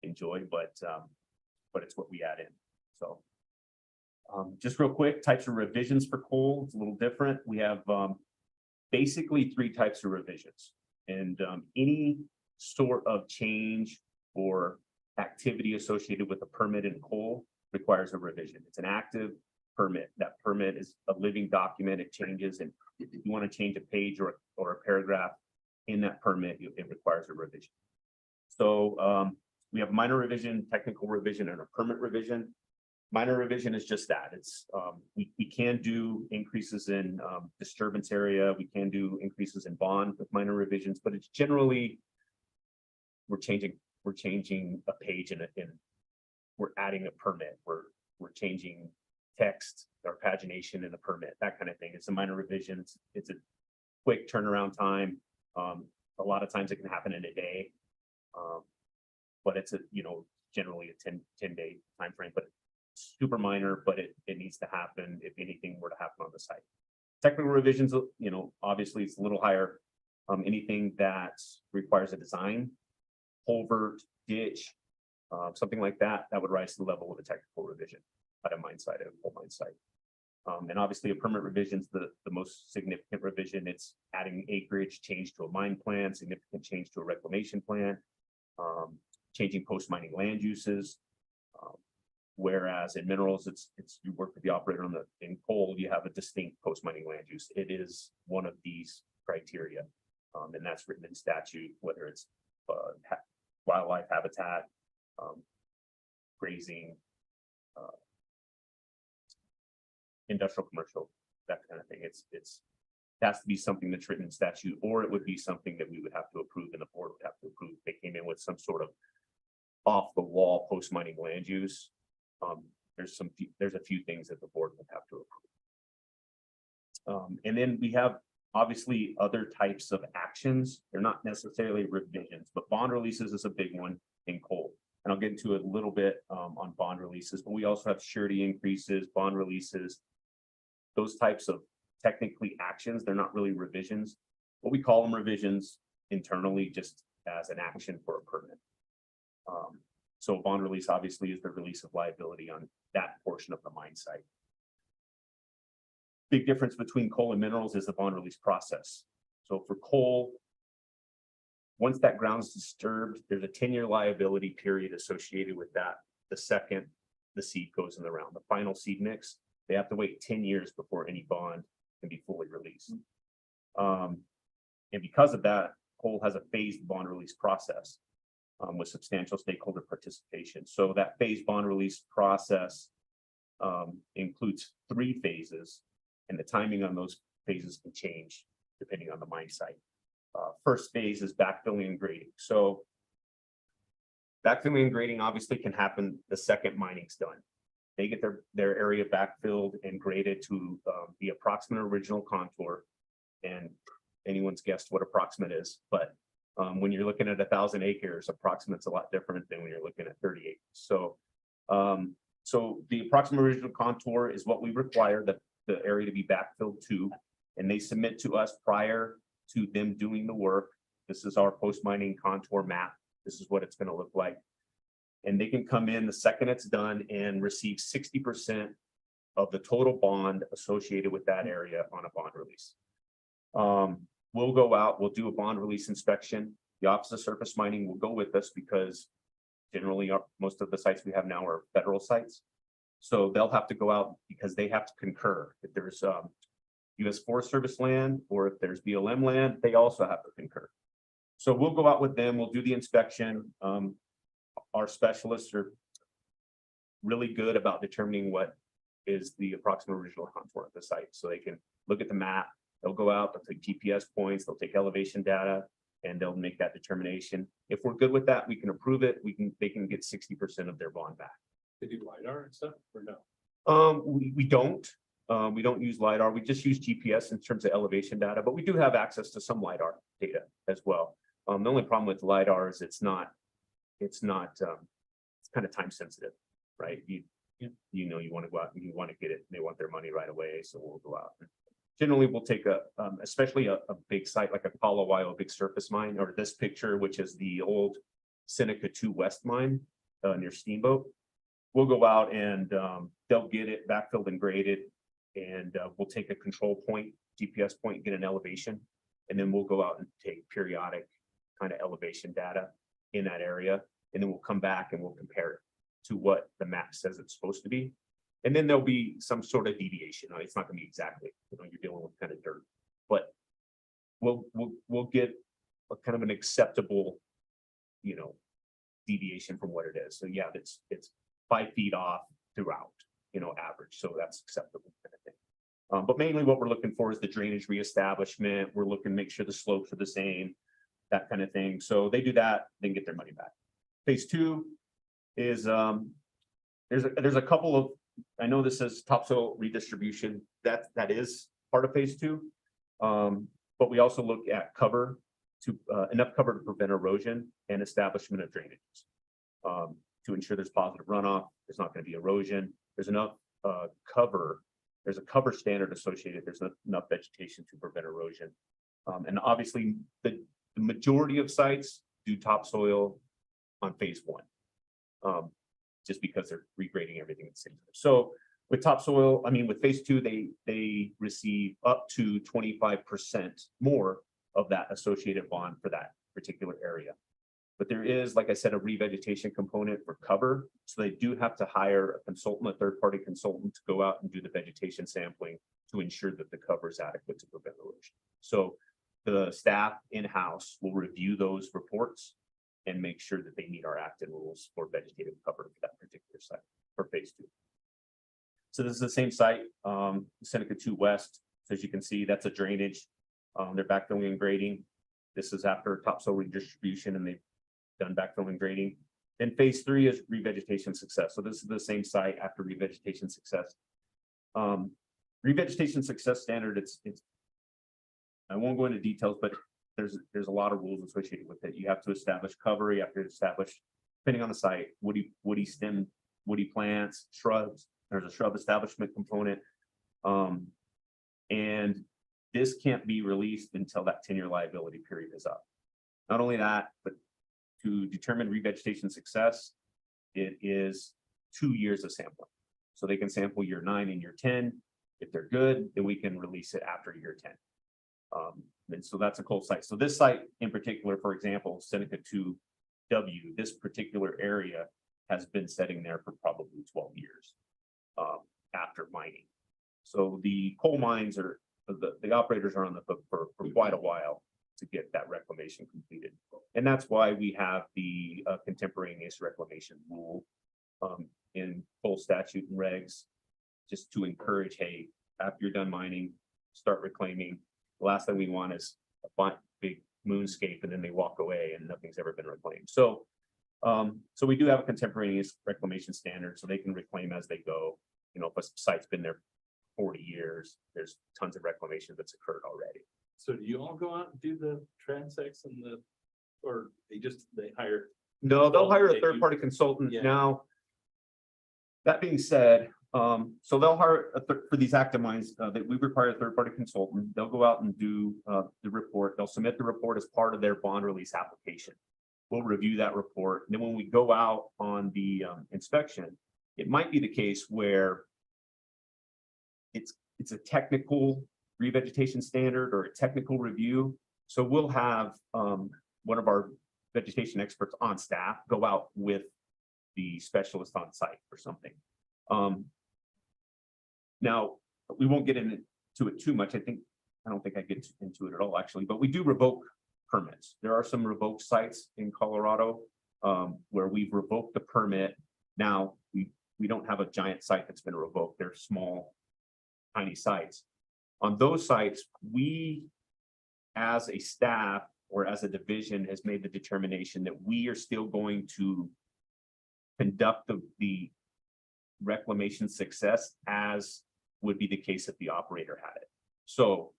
enjoy, but it's what we add in. So just real quick, types of revisions for coal, it's a little different. We have basically 3 types of revisions, and any sort of change or activity associated with a permit in coal requires a revision. It's an active permit. That permit is a living document. It changes, and if you want to change a page or a paragraph in that permit, it requires a revision. So we have minor revision, technical revision, and a permit revision. Minor revision is just that. It's we can do increases in disturbance area. We can do increases in bond with minor revisions, but it's generally we're changing a page in we're adding a permit. We're changing text or pagination in the permit, that kind of thing. It's a minor revision. It's a quick turnaround time. A lot of times it can happen in a day, but it's generally a 10-day time frame. But super minor, but it needs to happen if anything were to happen on the site. Technical revisions, obviously it's a little higher. Anything that requires a design, culvert, ditch, something like that would rise to the level of a technical revision at a mine site, at a coal mine site. And obviously a permit revision is the most significant revision. It's adding acreage, change to a mine plan, significant change to a reclamation plan, changing post-mining land uses. Whereas in minerals, it's you work with the operator in coal, you have a distinct post-mining land use. It is one of these criteria, and that's written in statute, whether it's wildlife habitat, grazing, industrial, commercial, that kind of thing. It has to be something that's written in statute, or it would be something that we would have to approve and the board would have to approve. They came in with some sort of off the wall post-mining land use. There's a few things that the board would have to approve. And then we have obviously other types of actions. They're not necessarily revisions, but bond releases is a big one in coal. And I'll get into a little bit on bond releases, but we also have surety increases, bond releases, those types of technically actions. They're not really revisions, but we call them revisions internally just as an action for a permit. So a bond release obviously is the release of liability on that portion of the mine site. Big difference between coal and minerals is the bond release process. So for coal, once that ground is disturbed, there's a 10-year liability period associated with that. The second the seed goes in the ground, the final seed mix, they have to wait 10 years before any bond can be fully released. And because of that, coal has a phased bond release process. With substantial stakeholder participation. So that phased bond release process includes 3 phases, and the timing on those phases can change depending on the mine site. First phase is backfilling and grading. So backfilling and grading obviously can happen the second mining's done. They get their area backfilled and graded to the approximate original contour. And anyone's guessed what approximate is, but when you're looking at 1,000 acres, approximate's a lot different than when you're looking at 30 acres. So, so the approximate original contour is what we require the area to be backfilled to, and they submit to us prior to them doing the work. This is our post-mining contour map. This is what it's going to look like. And they can come in the second it's done and receive 60% of the total bond associated with that area on a bond release. We'll go out, we'll do a bond release inspection. The Office of Surface Mining will go with us because generally most of the sites we have now are federal sites. So they'll have to go out because they have to concur. If there's US Forest Service land or if there's BLM land, they also have to concur. So we'll go out with them, we'll do the inspection. Our specialists are really good about determining what is the approximate original contour of the site. So they can look at the map, they'll go out, they'll take GPS points, they'll take elevation data, and they'll make that determination. If we're good with that, we can approve it. They can get 60% of their bond back. They do LiDAR and stuff or no? We don't use LiDAR. We just use GPS in terms of elevation data, but we do have access to some LiDAR data as well. The only problem with LiDAR is it's kind of time sensitive, right? You want to go out and you want to get it, and they want their money right away. So we'll go out. Generally, we'll take especially a big site like a Palawaio, a big surface mine, or this picture, which is the old Seneca 2 West mine near Steamboat. We'll go out and they'll get it backfilled and graded, and we'll take a control point, GPS point, get an elevation, and then we'll go out and take periodic kind of elevation data in that area, and then we'll come back and we'll compare it to what the map says it's supposed to be. And then there'll be some sort of deviation. It's not going to be exactly, you're dealing with kind of dirt, but we'll get a kind of an acceptable, deviation from what it is. So yeah, it's 5 feet off throughout, average. So that's acceptable kind of thing. But mainly what we're looking for is the drainage reestablishment. We're looking to make sure the slopes are the same, that kind of thing. So they do that, then get their money back. Phase 2 is there's a couple of, I know this says topsoil redistribution, that is part of phase 2. But we also look at cover enough cover to prevent erosion and establishment of drainages to ensure there's positive runoff. There's not going to be erosion. There's enough cover. There's a cover standard associated. There's enough vegetation to prevent erosion. And obviously the majority of sites do topsoil on phase 1. Just because they're regrading everything at the same time. So with topsoil, with phase 2, they receive up to 25% more of that associated bond for that particular area. But there is, like I said, a revegetation component for cover. So they do have to hire a consultant, a third-party consultant, to go out and do the vegetation sampling to ensure that the cover is adequate to prevent erosion. So the staff in-house will review those reports and make sure that they meet our Acton rules for vegetative cover for that particular site for phase 2. So this is the same site, Seneca 2 West. So as you can see, that's a drainage. They're backfilling and grading. This is after topsoil redistribution, and they've done backfilling and grading. Then phase 3 is revegetation success. So this is the same site after revegetation success. Revegetation success standard, it's I won't go into details, but there's a lot of rules associated with it. You have to establish cover, you have to establish, depending on the site, woody stem, woody plants, shrubs. There's a shrub establishment component. And this can't be released until that 10-year liability period is up. Not only that, but to determine revegetation success, it is 2 years of sampling. So they can sample year 9 and year 10. If they're good, then we can release it after year 10. And so that's a cold site. So this site in particular, for example, Seneca 2W, this particular area has been sitting there for probably 12 years after mining. So the coal mines are, the operators are on the hook for quite a while to get that reclamation completed. And that's why we have the contemporaneous reclamation rule in full statute and regs just to encourage, hey, after you're done mining, start reclaiming. The last thing we want is a big moonscape and then they walk away and nothing's ever been reclaimed. So so we do have a contemporaneous reclamation standard, so they can reclaim as they go. You know, if a site's been there 40 years, there's tons of reclamation that's occurred already. So do you all go out and do the transects and or they hire? No, they'll hire a They do- third-party consultant Yeah. now. That being said, so they'll hire for these active mines that we require a third-party consultant. They'll go out and do the report. They'll submit the report as part of their bond release application. We'll review that report. And then when we go out on the inspection, it might be the case where it's a technical revegetation standard or a technical review. So we'll have one of our vegetation experts on staff go out with the specialist on site or something. Now, we won't get into it too much. I don't think I get into it at all, actually, but we do revoke permits. There are some revoked sites in Colorado where we've revoked the permit. Now, we don't have a giant site that's been revoked. They're small, tiny sites. On those sites, we, as a staff or as a division, has made the determination that we are still going to conduct the reclamation success as would be the case if the operator had it. So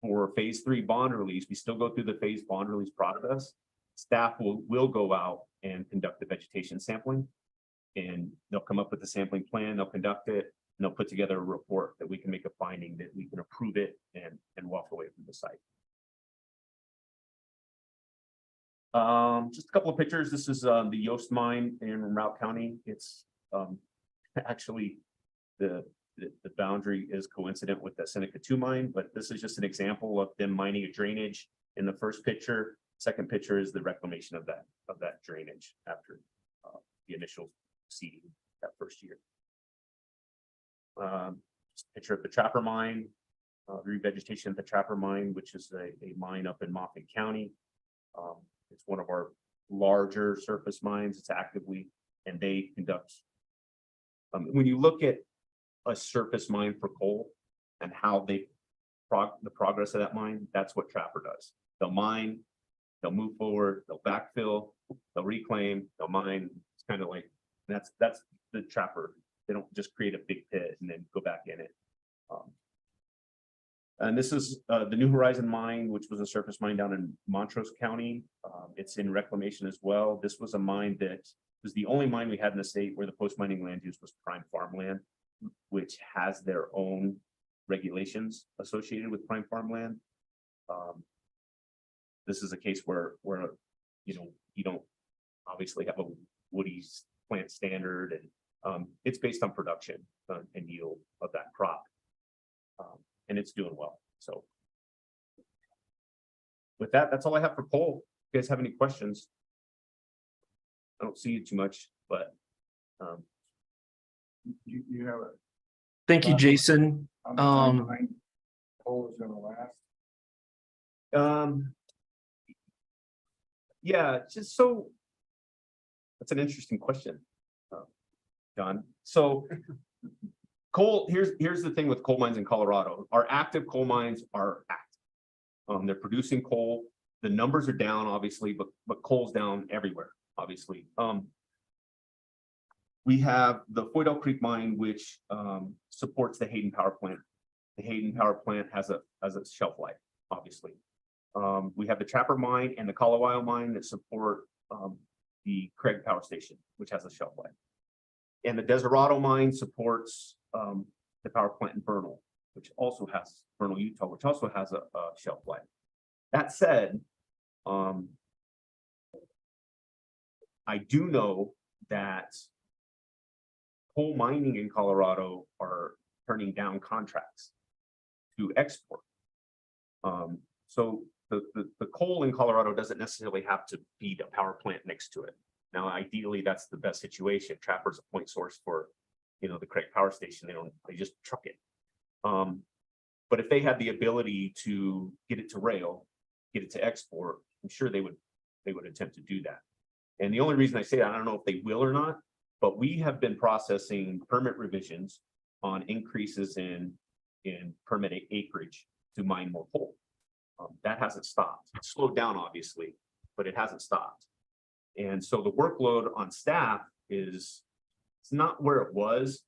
for phase 3 bond release, we still go through the phase bond release process. Staff will go out and conduct the vegetation sampling, and they'll come up with the sampling plan, they'll conduct it, and they'll put together a report that we can make a finding that we can approve it and walk away from the site. Just a couple of pictures. This is the Yost mine in Routt County. It's actually the boundary is coincident with the Seneca 2 mine, but this is just an example of them mining a drainage in the first picture. Second picture is the reclamation of that drainage after the initial seeding that first year. Just a picture of the Trapper mine, revegetation of the Trapper mine, which is a mine up in Moffett County. It's one of our larger surface mines. It's actively, and they conduct. When you look at a surface mine for coal and how the progress of that mine, that's what Trapper does. They'll mine, they'll move forward, they'll backfill, they'll reclaim, they'll mine. It's kind of like that's the Trapper. They don't just create a big pit and then go back in it. And this is the New Horizon mine, which was a surface mine down in Montrose County. It's in reclamation as well. This was a mine that was the only mine we had in the state where the post-mining land use was prime farmland, which has their own regulations associated with prime farmland. This is a case where you don't obviously have a woody plant standard, and it's based on production and yield of that crop. And it's doing well. So with that, that's all I have for coal. If you guys have any questions? I don't see you too much, but You have a. Thank you, Jason. Coal is gonna last. Yeah, just so that's an interesting question, John. So coal, here's the thing with coal mines in Colorado. Our active coal mines are active. They're producing coal. The numbers are down, obviously, but coal's down everywhere, obviously. We have the Foydell Creek mine, which supports the Hayden Power Plant. The Hayden Power Plant has a shelf life, obviously. We have the Trapper mine and the Colorado mine that support the Craig Power Station, which has a shelf life. And the Desirado mine supports the power plant in Vernal, which also has Vernal, Utah, which also has a shelf life. That said, I do know that coal mining in Colorado are turning down contracts to export. So the coal in Colorado doesn't necessarily have to feed a power plant next to it. Now, ideally, that's the best situation. Trapper's a point source for, the Craig Power Station. They just truck it. But if they had the ability to get it to rail, get it to export, I'm sure they would attempt to do that. And the only reason I say that, I don't know if they will or not, but we have been processing permit revisions on increases in permitted acreage to mine more coal. That hasn't stopped. It's slowed down, obviously, but it hasn't stopped. And so the workload on staff it's not where it was,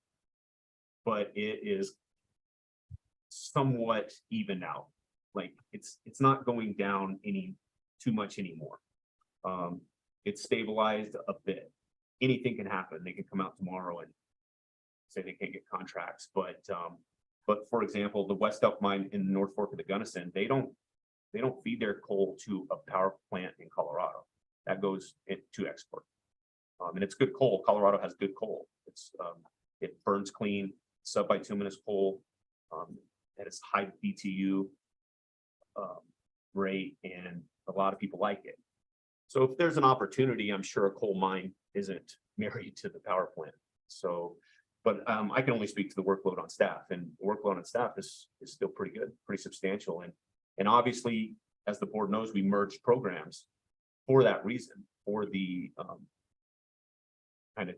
but it is somewhat evened out. Like it's not going down too much anymore. It's stabilized a bit. Anything can happen. They can come out tomorrow and say they can't get contracts, but for example, the West Elk mine in the North Fork of the Gunnison, they don't feed their coal to a power plant in Colorado. That goes to export. And it's good coal. Colorado has good coal. It burns clean, sub-bituminous coal, at its high BTU rate, and a lot of people like it. So if there's an opportunity, I'm sure a coal mine isn't married to the power plant. So, but I can only speak to the workload on staff, and the workload on staff is still pretty good, pretty substantial. And obviously, as the board knows, we merged programs for that reason, for the kind of,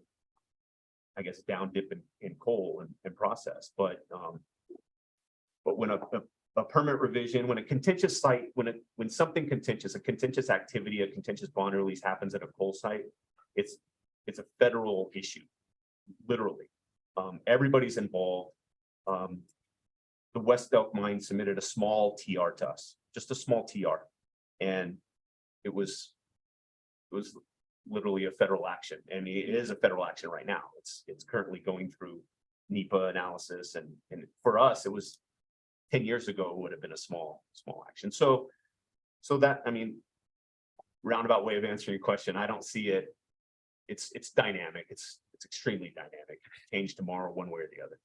I guess, down dip in coal and process. But when a permit revision, when a contentious site, when something contentious, a contentious activity, a contentious bond release happens at a coal site, it's a federal issue, literally. Everybody's involved. The West Elk mine submitted a small TR to us, just a small TR, and it was literally a federal action, and it is a federal action right now. It's currently going through NEPA analysis, and for us, it was 10 years ago, it would have been a small action. So that, I mean, roundabout way of answering your question, I don't see it. It's dynamic. It's extremely dynamic. Change tomorrow, one way or the other.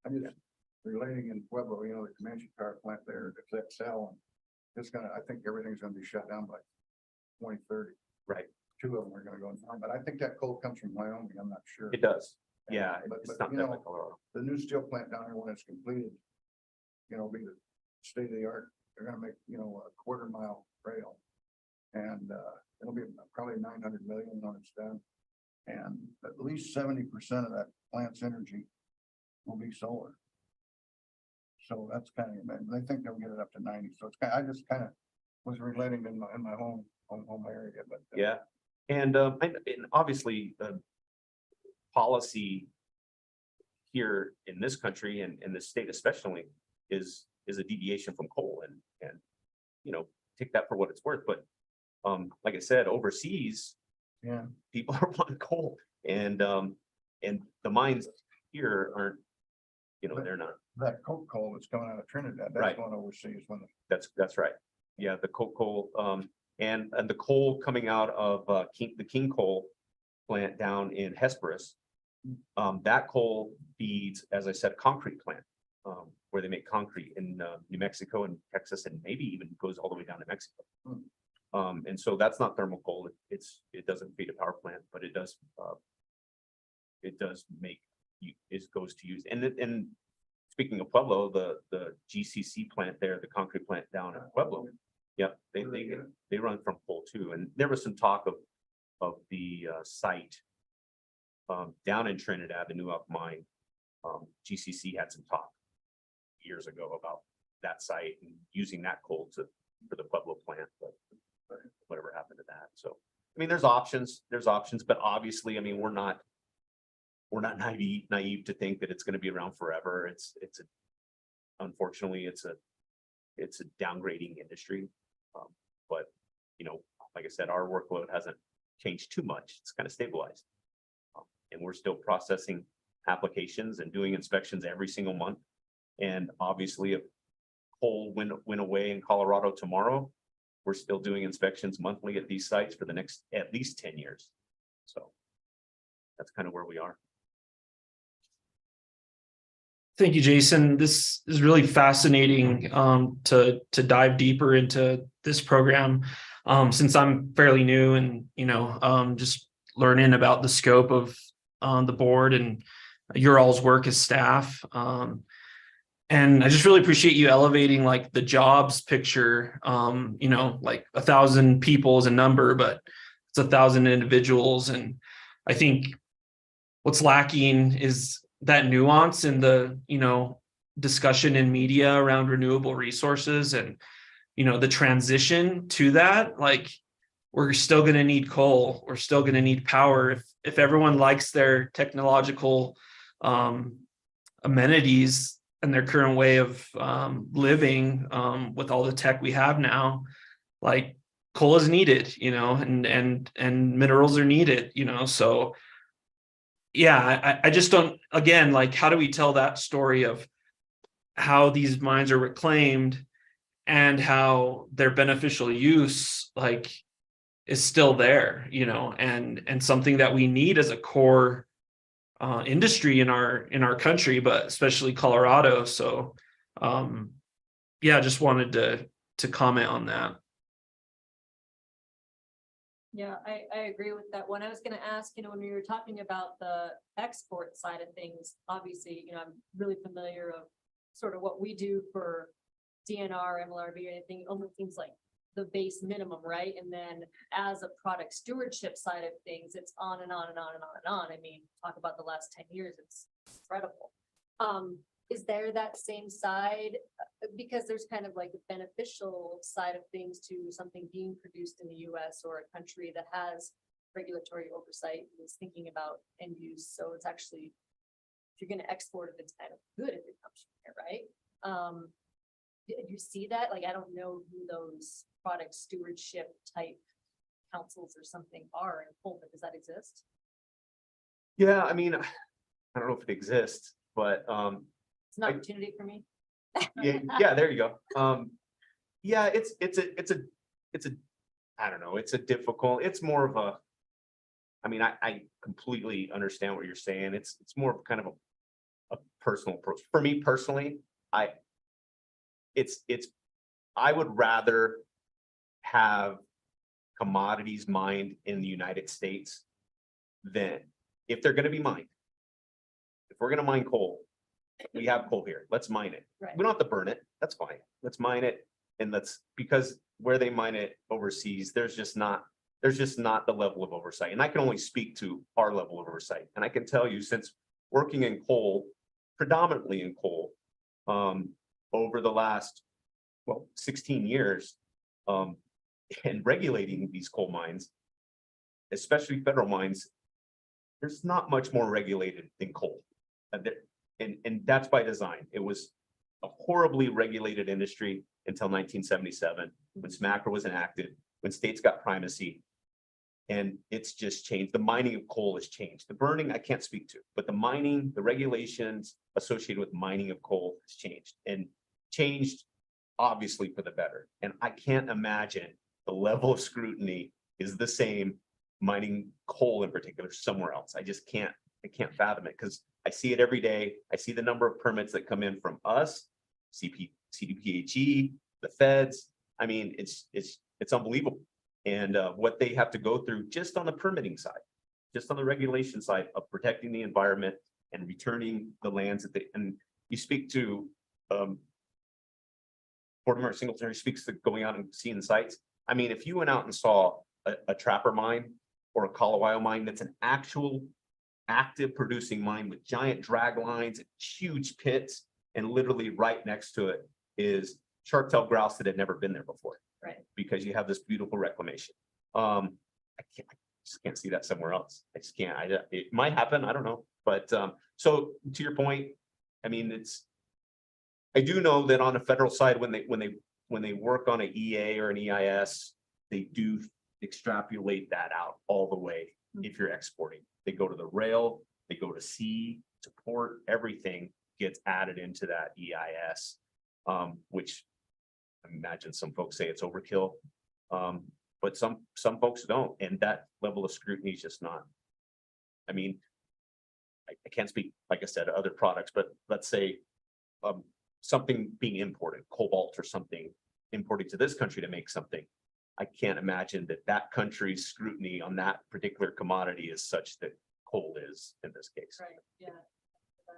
I'm just relating in Pueblo, the Comanche power plant there, it's XL, and it's I think everything's gonna be shut down by 2030. Right. 2 of them are gonna go down, but I think that coal comes from Wyoming, I'm not sure. It does. Yeah, But it's not that like Colorado. the new steel plant down there, when it's completed, be the state of the art. They're gonna make, a 1/4-mile rail. And it'll be probably 900 million when it's done. And at least 70% of that plant's energy will be solar. So that's kind of, they think they'll get it up to 90. So it's I just kind of was relating in my home area, but. Yeah, and obviously policy here in this country and in this state especially is a deviation from coal, and take that for what it's worth. But like I said, overseas, Yeah. people are wanting coal, and the mines here aren't, they're not. That coke coal that's coming out of Trinidad, that's Right. going overseas when That's right. Yeah, the coal, and the coal coming out of the King coal plant down in Hesperus. That coal feeds, as I said, a concrete plant, where they make concrete in New Mexico and Texas, and maybe even goes all the way down to Mexico. And so that's not thermal coal. It doesn't feed a power plant, but it does make it goes to use. And speaking of Pueblo, the GCC plant there, the concrete plant down in Pueblo, yep, they run from coal too. And there was some talk of the site down in Trinidad, the New Elk mine. GCC had some talk years ago about that site and using that coal for the Pueblo plant, but whatever happened to that. So, I mean, there's options, but obviously, I mean, we're not naive to think that it's going to be around forever. Unfortunately, it's a downgrading industry. But, like I said, our workload hasn't changed too much. It's kind of stabilized. And we're still processing applications and doing inspections every single month. And obviously, if coal went away in Colorado tomorrow, we're still doing inspections monthly at these sites for the next at least 10 years. So that's kind of where we are. Thank you, Jason. This is really fascinating to dive deeper into this program, since I'm fairly new and just learning about the scope of the board and your all's work as staff. And I just really appreciate you elevating like the jobs picture. Like 1,000 people is a number, but it's 1,000 individuals. And I think what's lacking is that nuance in the, discussion in media around renewable resources and, the transition to that, like, we're still going to need coal. We're still going to need power. If everyone likes their technological amenities and their current way of living with all the tech we have now, like, coal is needed, and minerals are needed, so yeah, I just don't, again, like, how do we tell that story of how these mines are reclaimed and how their beneficial use, like, is still there, and something that we need as a core industry in our country, but especially Colorado. So yeah, just wanted to comment on that. Yeah, I agree with that one. I was gonna ask, when we were talking about the export side of things, obviously, I'm really familiar of sort of what we do for DNR, MLRB, or anything, almost seems like the base minimum, right? And then as a product stewardship side of things, it's on and on and on and on and on. I mean, talk about the last 10 years, it's incredible. Is there that same side? Because there's kind of like a beneficial side of things to something being produced in the US or a country that has regulatory oversight and is thinking about end use. So it's actually, if you're going to export it, it's kind of good if it comes from here, right? Do you see that? Like, I don't know who those product stewardship type councils or something are in Pullman. Does that exist? Yeah, I mean, I don't know if it exists, but It's an opportunity for me. yeah, there you go. Yeah, it's a I don't know, it's a difficult, it's more of a, I mean, I completely understand what you're saying. It's more of kind of a personal approach. For me personally, I would rather have commodities mined in the United States than, if they're going to be mined. If we're going to mine coal, we have coal here. Let's mine it. Right. We don't have to burn it. That's fine. Let's mine it. And because where they mine it overseas, there's just not the level of oversight. And I can only speak to our level of oversight. And I can tell you, since working in coal, predominantly in coal, over the last, 16 years, and regulating these coal mines, especially federal mines, there's not much more regulated than coal. And that's by design. It was a horribly regulated industry until 1977, when SMACRA was enacted, when states got primacy. And it's just changed. The mining of coal has changed. The burning, I can't speak to, but the mining, the regulations associated with mining of coal has changed, and changed obviously for the better. And I can't imagine the level of scrutiny is the same mining coal in particular somewhere else. I can't fathom it, because I see it every day. I see the number of permits that come in from us, CDPHE, the feds. I mean, it's unbelievable. And what they have to go through just on the permitting side, just on the regulation side of protecting the environment and returning the lands that and you speak to Mortimer Singletary speaks to going out and seeing the sites. I mean, if you went out and saw a Trapper mine or a Colawile mine that's an actual active producing mine with giant drag lines and huge pits, and literally right next to it is shark-tailed grouse that had never been there before. Right. Because you have this beautiful reclamation. I just can't see that somewhere else. I just can't. It might happen. I don't know. But so to your point, I mean, I do know that on a federal side, when they work on an EA or an EIS, they do extrapolate that out all the way. If you're exporting, they go to the rail, they go to sea, to port, everything gets added into that EIS, which I imagine some folks say it's overkill, but some folks don't, and that level of scrutiny is just not. I mean, I can't speak, like I said, other products, but let's say something being imported, cobalt or something imported to this country to make something. I can't imagine that country's scrutiny on that particular commodity is such that coal is in this case. Right, yeah.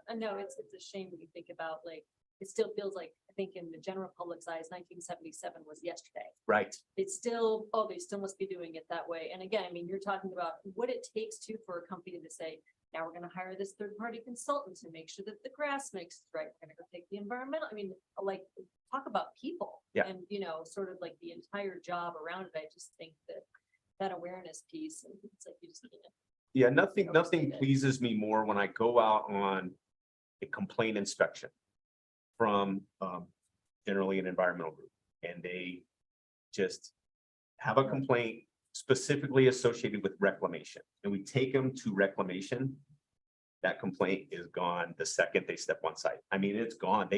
I know it's a shame when you think about, like, it still feels like, I think in the general public's eyes, 1977 was yesterday. Right. It's still, they still must be doing it that way. And again, I mean, you're talking about what it takes for a company to say, now we're gonna hire this third-party consultant to make sure that the grass mix is right. We're gonna go take the environmental, I mean, like, talk about people. Yeah. And, sort of like the entire job around it. I just think that that awareness piece, and it's like, you just can't. Yeah, nothing Overstate it. pleases me more when I go out on a complaint inspection from generally an environmental group, and they just have a complaint specifically associated with reclamation, and we take them to reclamation. That complaint is gone the second they step on site. I mean, it's gone.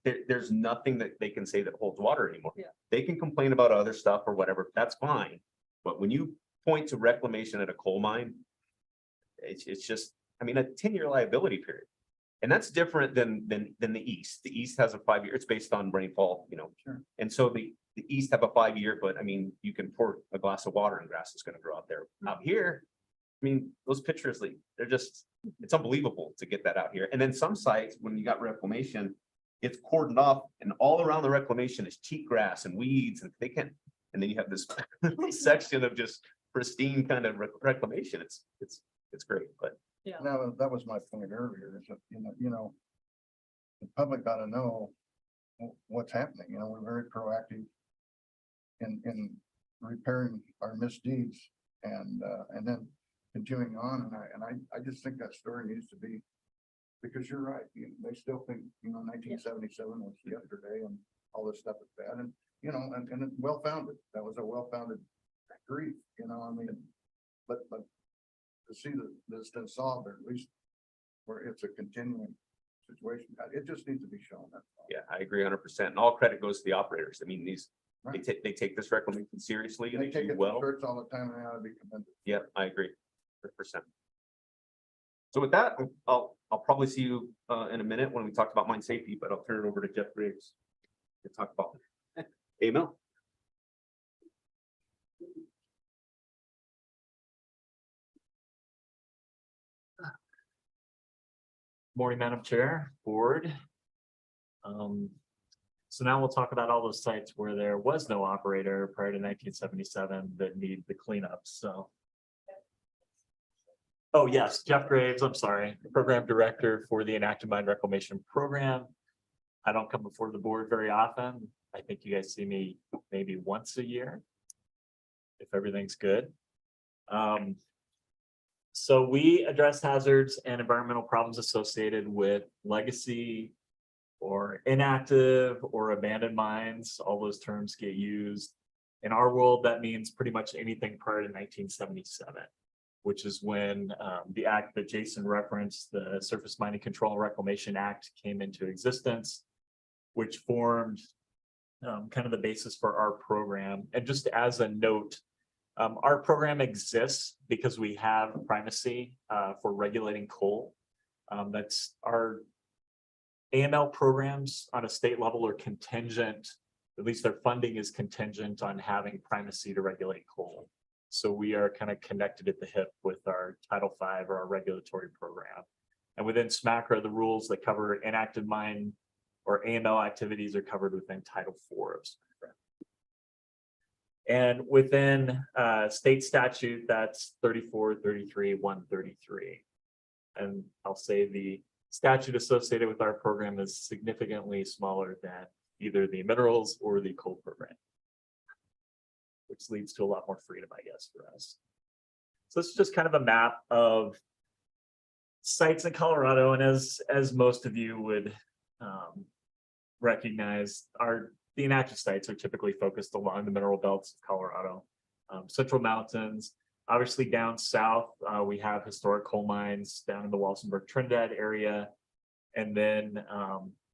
There's nothing that they can say that holds water anymore. Yeah. They can complain about other stuff or whatever, that's fine. But when you point to reclamation at a coal mine, it's just, I mean, a 10-year liability period. And that's different than the east. The east has a 5-year, it's based on rainfall, Sure. And so the east have a 5-year, but I mean, you can pour a glass of water and grass is gonna grow out there. Out here, I mean, those pictures, they're just, it's unbelievable to get that out here. And then some sites, when you got reclamation, it's cordoned off, and all around the reclamation is cheat grass and weeds, and they can't, and then you have this section of just pristine kind of reclamation. It's great, but Now, that was my point earlier, is that, the public got to know what's happening, we're very proactive in repairing our misdeeds and then continuing on, and I just think that story needs to be, because you're right, they still think, 1977 was yesterday and all this stuff is bad, and, and it's well-founded, that was a well-founded grief, I mean, but to see that this been solved, or at least where it's a continuing situation, it just needs to be shown. That's all. yeah, I agree 100%. And all credit goes to the operators. I mean, Right. they take this reclamation seriously and They they take do it to well. church all the time, and they ought to be commended. Yeah, I agree, 100%. So with that, I'll probably see you in a minute when we talk about mine safety, but I'll turn it over to Jeff Graves to talk about AML. Morning, Madam Chair, Board. So now we'll talk about all those sites where there was no operator prior to 1977 that need the cleanup, so. Oh, yes, Jeff Graves, I'm sorry, Program Director for the Inactive Mine Reclamation Program. I don't come before the board very often. I think you guys see me maybe once a year, if everything's good. So we address hazards and environmental problems associated with legacy or inactive or abandoned mines. All those terms get used. In our world, that means pretty much anything prior to 1977, which is when the act that Jason referenced, the Surface Mining Control and Reclamation Act, came into existence, which formed kind of the basis for our program. And just as a note, our program exists because we have primacy for regulating coal. That's our AML programs on a state level are contingent, at least their funding is contingent on having primacy to regulate coal. So we are kind of connected at the hip with our Title V or our regulatory program. And within SMACRA, the rules that cover inactive mine or AML activities are covered within Title IV of SMACRA. And within state statute, that's 34, 33, 133. And I'll say the statute associated with our program is significantly smaller than either the minerals or the coal program, which leads to a lot more freedom, I guess, for us. So this is just kind of a map of sites in Colorado. And as most of you would recognize, the inactive sites are typically focused along the mineral belts of Colorado, Central Mountains. Obviously down south, we have historic coal mines down in the Walsenburg Trinidad area. And then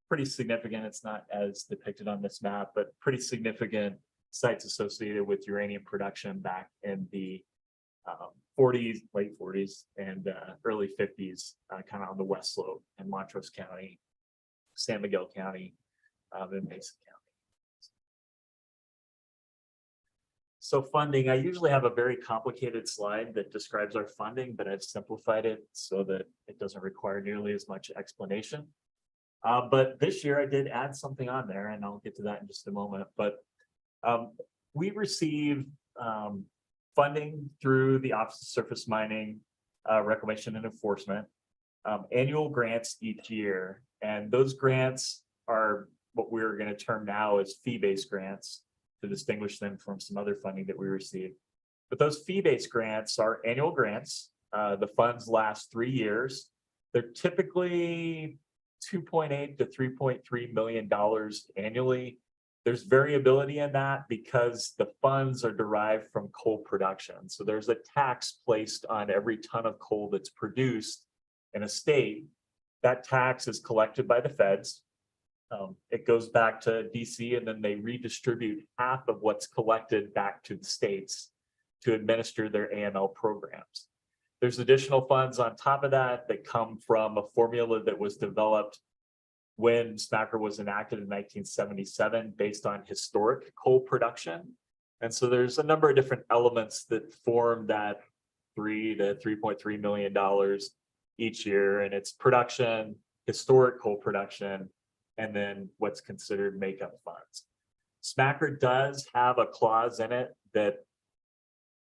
pretty significant, it's not as depicted on this map, but pretty significant sites associated with uranium production back in the 40s, late 40s and early 50s, kind of on the west slope in Montrose County, San Miguel County, and Mason County. So funding, I usually have a very complicated slide that describes our funding, but I've simplified it so that it doesn't require nearly as much explanation. But this year I did add something on there, and I'll get to that in just a moment. But we receive funding through the Office of Surface Mining reclamation and enforcement, annual grants each year. And those grants are what we're going to term now as fee-based grants to distinguish them from some other funding that we receive. But those fee-based grants are annual grants. The funds last 3 years. They're typically $2.8 to $3.3 million annually. There's variability in that because the funds are derived from coal production. So there's a tax placed on every ton of coal that's produced in a state. That tax is collected by the feds. It goes back to DC, and then they redistribute half of what's collected back to the states to administer their AML programs. There's additional funds on top of that that come from a formula that was developed when SMACRA was enacted in 1977 based on historic coal production. And so there's a number of different elements that form that $3 to $3.3 million each year. And it's production, historic coal production, and then what's considered makeup funds. SMACRA does have a clause in it that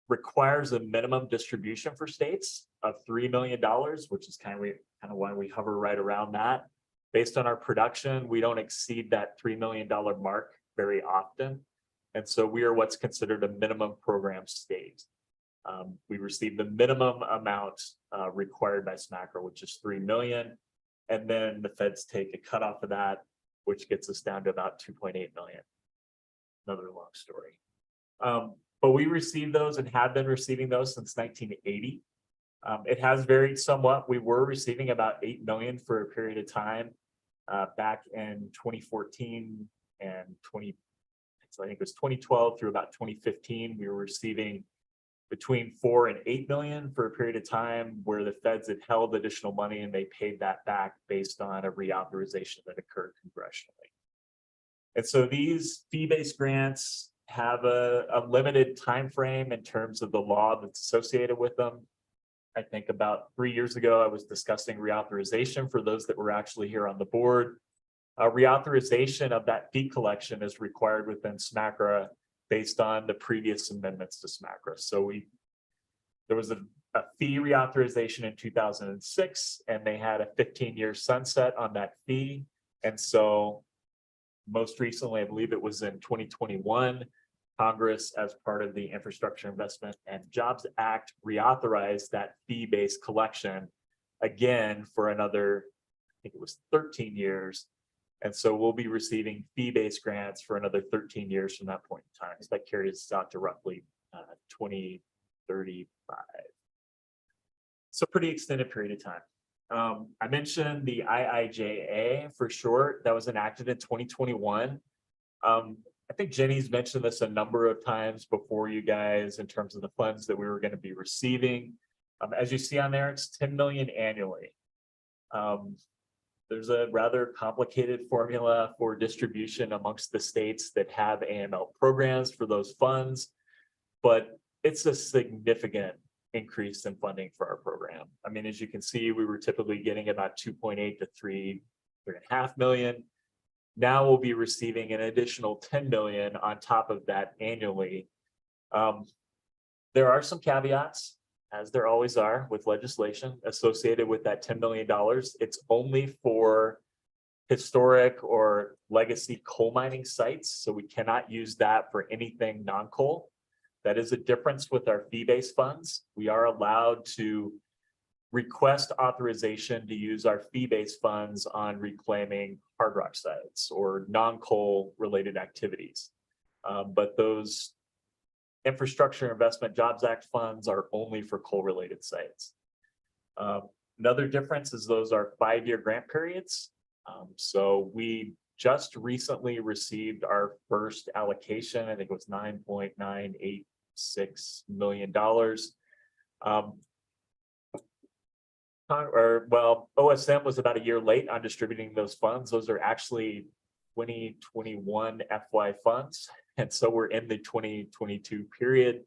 requires a minimum distribution for states of $3 million, which is kind of why we hover right around that. Based on our production, we don't exceed that $3 million mark very often. And so we are what's considered a minimum program state. We receive the minimum amount required by SMACRA, which is $3 million. And then the feds take a cut off of that, which gets us down to about $2.8 million. Another long story. But we received those and have been receiving those since 1980. It has varied somewhat. We were receiving about $8 million for a period of time back in 2014 and I think it was 2012 through about 2015. We were receiving between 4 and 8 million for a period of time where the feds had held additional money and they paid that back based on a reauthorization that occurred congressionally. And so these fee-based grants have a limited time frame in terms of the law that's associated with them. I think about 3 years ago, I was discussing reauthorization for those that were actually here on the board. Reauthorization of that fee collection is required within SMACRA based on the previous amendments to SMACRA. So there was a fee reauthorization in 2006, and they had a 15-year sunset on that fee. And so most recently, I believe it was in 2021, Congress, as part of the Infrastructure Investment and Jobs Act, reauthorized that fee-based collection again for another, I think it was 13 years. And so we'll be receiving fee-based grants for another 13 years from that point in time. So that carries us out to roughly 2035. So pretty extended period of time. I mentioned the IIJA for short, that was enacted in 2021. I think Jenny's mentioned this a number of times before you guys in terms of the funds that we were going to be receiving. As you see on there, it's 10 million annually. There's a rather complicated formula for distribution amongst the states that have AML programs for those funds, but it's a significant increase in funding for our program. I mean, as you can see, we were typically getting about 2.8 to 3.5 million. Now we'll be receiving an additional 10 million on top of that annually. There are some caveats, as there always are with legislation associated with that $10 million. It's only for historic or legacy coal mining sites, so we cannot use that for anything non-coal. That is a difference with our fee-based funds. We are allowed to request authorization to use our fee-based funds on reclaiming hard rock sites or non-coal related activities. But those Infrastructure Investment Jobs Act funds are only for coal related sites. Another difference is those are 5-year grant periods. So we just recently received our first allocation. I think it was $9.986 million. OSM was about a year late on distributing those funds. Those are actually 2021 FY funds. And so we're in the 2022 period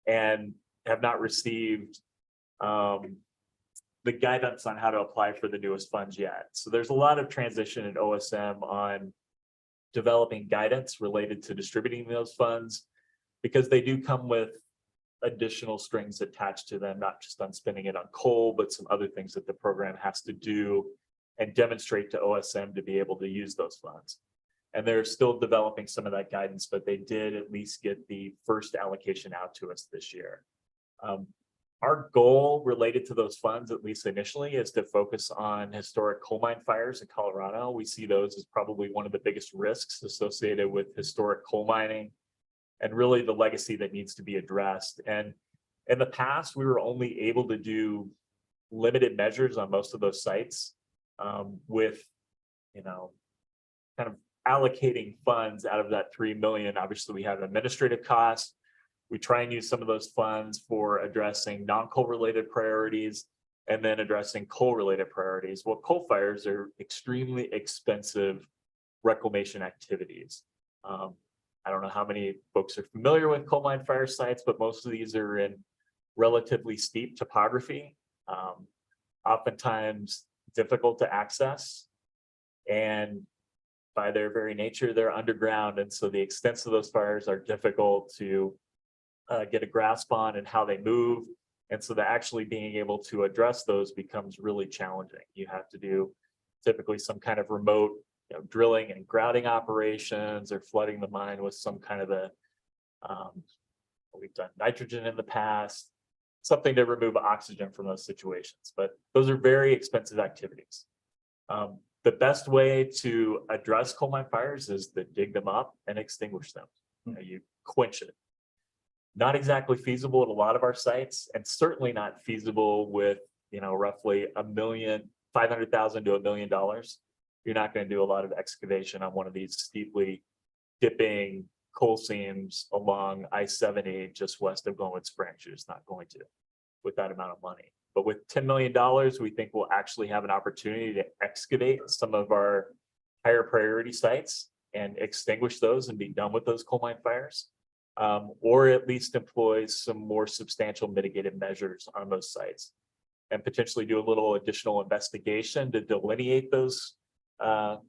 and have not received the guidance on how to apply for the newest funds yet. So there's a lot of transition at OSM on developing guidance related to distributing those funds, because they do come with additional strings attached to them, not just on spending it on coal, but some other things that the program has to do and demonstrate to OSM to be able to use those funds. And they're still developing some of that guidance, but they did at least get the first allocation out to us this year. Our goal related to those funds, at least initially, is to focus on historic coal mine fires in Colorado. We see those as probably one of the biggest risks associated with historic coal mining and really the legacy that needs to be addressed. And in the past, we were only able to do limited measures on most of those sites with, you know, kind of allocating funds out of that 3 million. Obviously, we have administrative costs. We try and use some of those funds for addressing non-coal related priorities and then addressing coal related priorities. Well, coal fires are extremely expensive reclamation activities. I don't know how many folks are familiar with coal mine fire sites, but most of these are in relatively steep topography, oftentimes difficult to access. And by their very nature, they're underground. And so the extents of those fires are difficult to get a grasp on and how they move. And so that actually being able to address those becomes really challenging. You have to do typically some kind of remote, you know, drilling and grouting operations or flooding the mine with some kind of a, we've done nitrogen in the past, something to remove oxygen from those situations. But those are very expensive activities. The best way to address coal mine fires is to dig them up and extinguish them. You know, you quench it. Not exactly feasible at a lot of our sites, and certainly not feasible with, you know, roughly $500,000 to $1 million. You're not going to do a lot of excavation on one of these steeply dipping coal seams along I-70 just west of Glenwood Springs. You're just not going to with that amount of money. But with $10 million, we think we'll actually have an opportunity to excavate some of our higher priority sites and extinguish those and be done with those coal mine fires. Or at least employ some more substantial mitigated measures on those sites and potentially do a little additional investigation to delineate those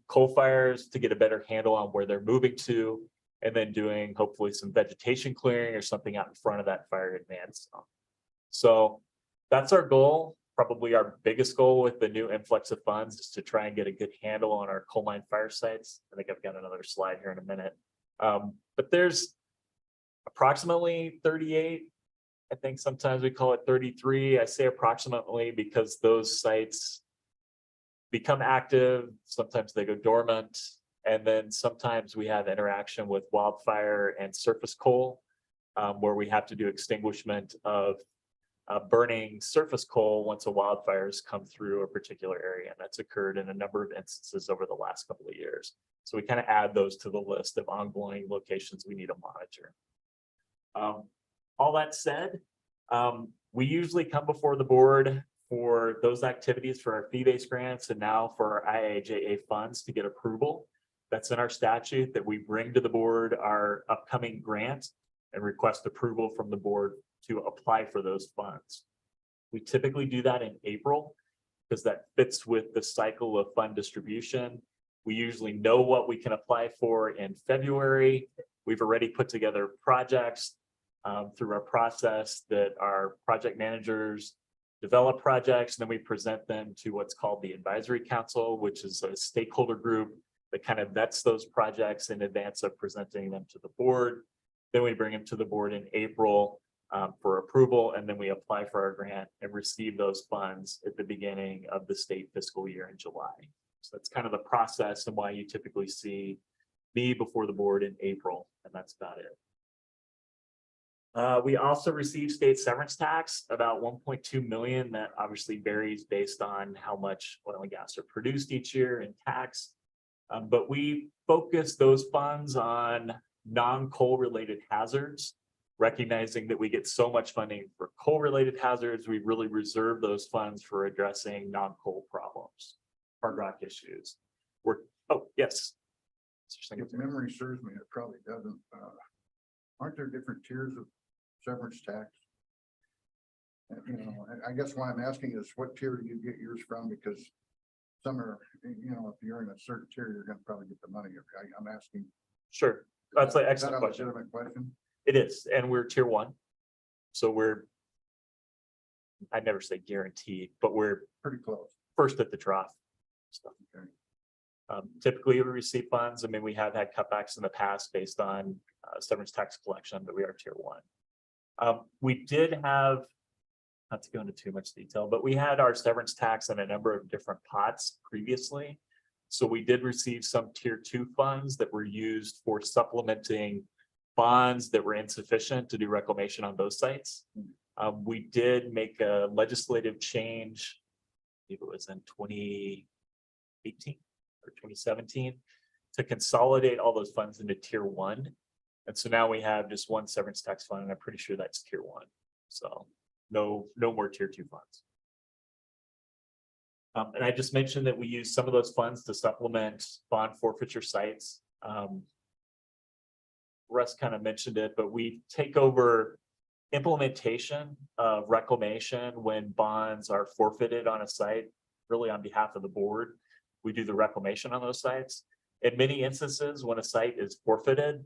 coal fires to get a better handle on where they're moving to, and then doing hopefully some vegetation clearing or something out in front of that fire advance. So that's our goal. Probably our biggest goal with the new influx of funds is to try and get a good handle on our coal mine fire sites. I think I've got another slide here in a minute. But there's approximately 38. I think sometimes we call it 33. I say approximately because those sites become active. Sometimes they go dormant. And then sometimes we have interaction with wildfire and surface coal, where we have to do extinguishment of burning surface coal once a wildfire has come through a particular area. And that's occurred in a number of instances over the last couple of years. So we kind of add those to the list of ongoing locations we need to monitor. All that said, we usually come before the board for those activities for our fee-based grants and now for our IIJA funds to get approval. That's in our statute that we bring to the board our upcoming grant and request approval from the board to apply for those funds. We typically do that in April because that fits with the cycle of fund distribution. We usually know what we can apply for in February. We've already put together projects through our process that our project managers develop projects, and then we present them to what's called the advisory council, which is a stakeholder group that kind of vets those projects in advance of presenting them to the board. Then we bring them to the board in April for approval, and then we apply for our grant and receive those funds at the beginning of the state fiscal year in July. So that's kind of the process and why you typically see me before the board in April, and that's about it. We also receive state severance tax, about 1.2 million. That obviously varies based on how much oil and gas are produced each year in tax. But we focus those funds on non-coal related hazards, recognizing that we get so much funding for coal related hazards. We really reserve those funds for addressing non-coal problems, hard rock issues. Oh, yes. If memory serves me, it probably doesn't. Aren't there different tiers of severance tax? You know, I guess why I'm asking is what tier do you get yours from? Because some are, you know, if you're in a certain tier, you're going to probably get the money. I'm asking. Sure. That's an excellent Is that a question. legitimate question? It is, and we're tier 1. So I never say guaranteed, but we're Pretty close. first at the trough. Typically, we receive funds. I mean, we have had cutbacks in the past based on severance tax collection, but we are tier 1. We did have, not to go into too much detail, but we had our severance tax in a number of different pots previously. So we did receive some tier 2 funds that were used for supplementing bonds that were insufficient to do reclamation on those sites. We did make a legislative change, I think it was in 2018 or 2017, to consolidate all those funds into tier 1. And so now we have just one severance tax fund, and I'm pretty sure that's tier 1. So no more tier 2 funds. And I just mentioned that we use some of those funds to supplement bond forfeiture sites. Russ kind of mentioned it, but we take over implementation of reclamation when bonds are forfeited on a site, really on behalf of the board. We do the reclamation on those sites. In many instances, when a site is forfeited,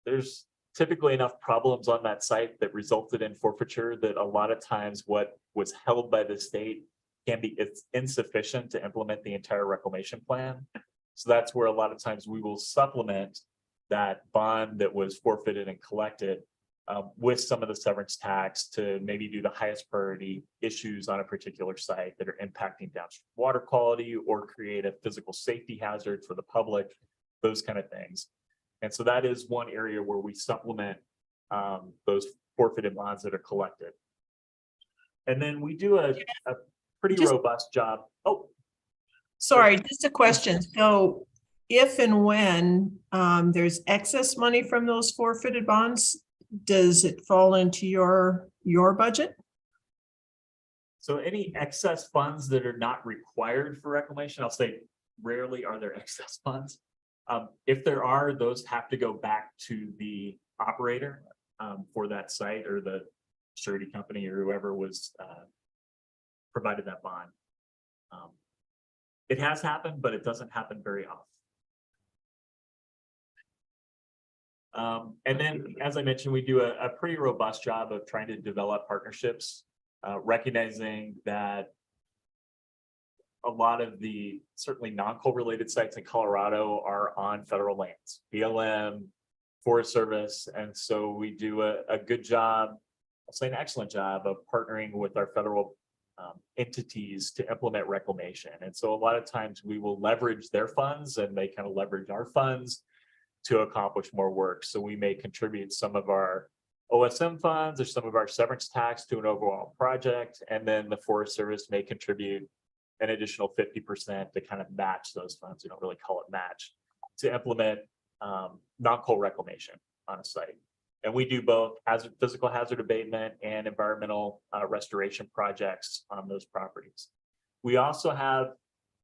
there's typically enough problems on that site that resulted in forfeiture that a lot of times what was held by the state it's insufficient to implement the entire reclamation plan. So that's where a lot of times we will supplement that bond that was forfeited and collected with some of the severance tax to maybe do the highest priority issues on a particular site that are impacting downstream water quality or create a physical safety hazard for the public, those kind of things. And so that is one area where we supplement those forfeited bonds that are collected. And then we do a pretty robust job. Oh, Sorry, just a question. So if and when there's excess money from those forfeited bonds, does it fall into your budget? so any excess funds that are not required for reclamation, I'll say rarely are there excess funds. If there are, those have to go back to the operator for that site or the surety company or whoever was provided that bond. It has happened, but it doesn't happen very often. And then, as I mentioned, we do a pretty robust job of trying to develop partnerships, recognizing that a lot of the certainly non-coal related sites in Colorado are on federal lands, BLM, Forest Service. And so we do a good job, I'll say an excellent job of partnering with our federal entities to implement reclamation. And so a lot of times we will leverage their funds and they kind of leverage our funds to accomplish more work. So we may contribute some of our OSM funds or some of our severance tax to an overall project. And then the Forest Service may contribute an additional 50% to kind of match those funds. We don't really call it match, to implement non-coal reclamation on a site. And we do both physical hazard abatement and environmental restoration projects on those properties. We also have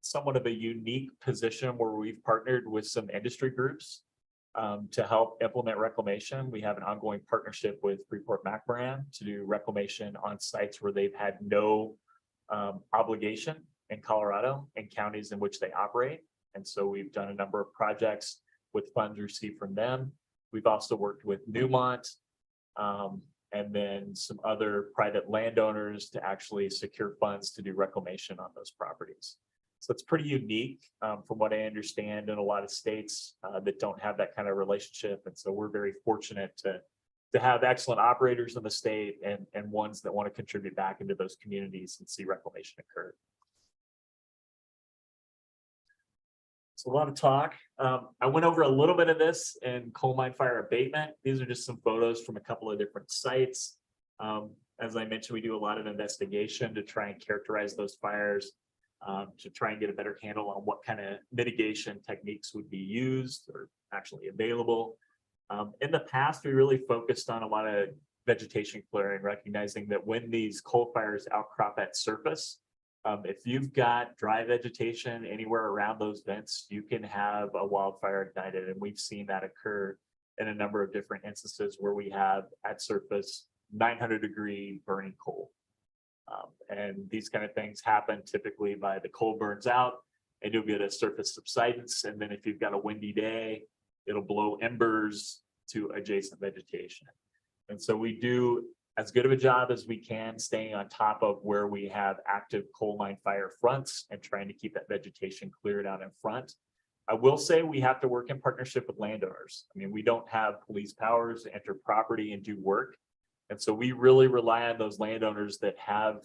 somewhat of a unique position where we've partnered with some industry groups to help implement reclamation. We have an ongoing partnership with Freeport-McMoRan to do reclamation on sites where they've had no obligation in Colorado and counties in which they operate. And so we've done a number of projects with funds received from them. We've also worked with Newmont and then some other private landowners to actually secure funds to do reclamation on those properties. So it's pretty unique from what I understand in a lot of states that don't have that kind of relationship. And so we're very fortunate to have excellent operators in the state and ones that want to contribute back into those communities and see reclamation occur. It's a lot of talk. I went over a little bit of this in coal mine fire abatement. These are just some photos from a couple of different sites. As I mentioned, we do a lot of investigation to try and characterize those fires, to try and get a better handle on what kind of mitigation techniques would be used or actually available. In the past, we really focused on a lot of vegetation clearing, recognizing that when these coal fires outcrop at surface, if you've got dry vegetation anywhere around those vents, you can have a wildfire ignited. And we've seen that occur in a number of different instances where we have at surface 900-degree burning coal. And these kind of things happen typically by the coal burns out and you'll get a surface subsidence. And then if you've got a windy day, it'll blow embers to adjacent vegetation. And so we do as good of a job as we can, staying on top of where we have active coal mine fire fronts and trying to keep that vegetation cleared out in front. I will say we have to work in partnership with landowners. I mean, we don't have police powers to enter property and do work. And so we really rely on those landowners that have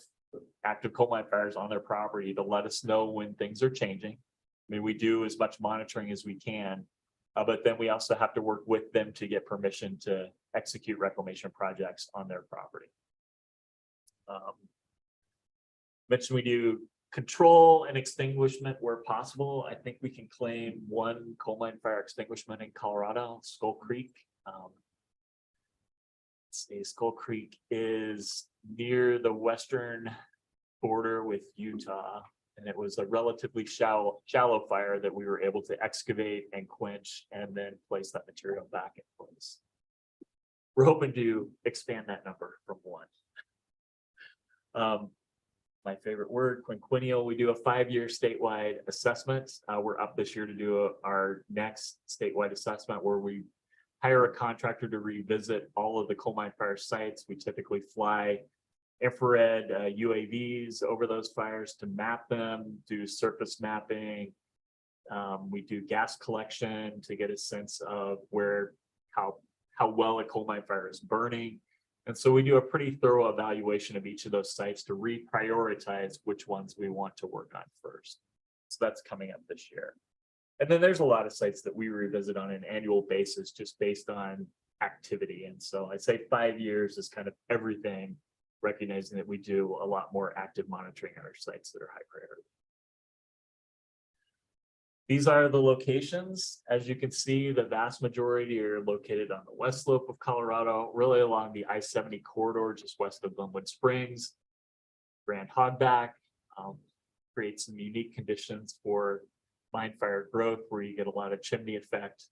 active coal mine fires on their property to let us know when things are changing. I mean, we do as much monitoring as we can, but then we also have to work with them to get permission to execute reclamation projects on their property. Mentioned we do control and extinguishment where possible. I think we can claim one coal mine fire extinguishment in Colorado, Skull Creek. Skull Creek is near the western border with Utah, and it was a relatively shallow fire that we were able to excavate and quench and then place that material back in place. We're hoping to expand that number from one. My favorite word, quinquennial. We do a 5-year statewide assessment. We're up this year to do our next statewide assessment where we hire a contractor to revisit all of the coal mine fire sites. We typically fly infrared UAVs over those fires to map them, do surface mapping. We do gas collection to get a sense of how well a coal mine fire is burning. And so we do a pretty thorough evaluation of each of those sites to reprioritize which ones we want to work on first. So that's coming up this year. And then there's a lot of sites that we revisit on an annual basis just based on activity. And so I'd say 5 years is kind of everything, recognizing that we do a lot more active monitoring at our sites that are high priority. These are the locations. As you can see, the vast majority are located on the west slope of Colorado, really along the I-70 corridor, just west of Glenwood Springs. Grand Hogback creates some unique conditions for mine fire growth, where you get a lot of chimney effect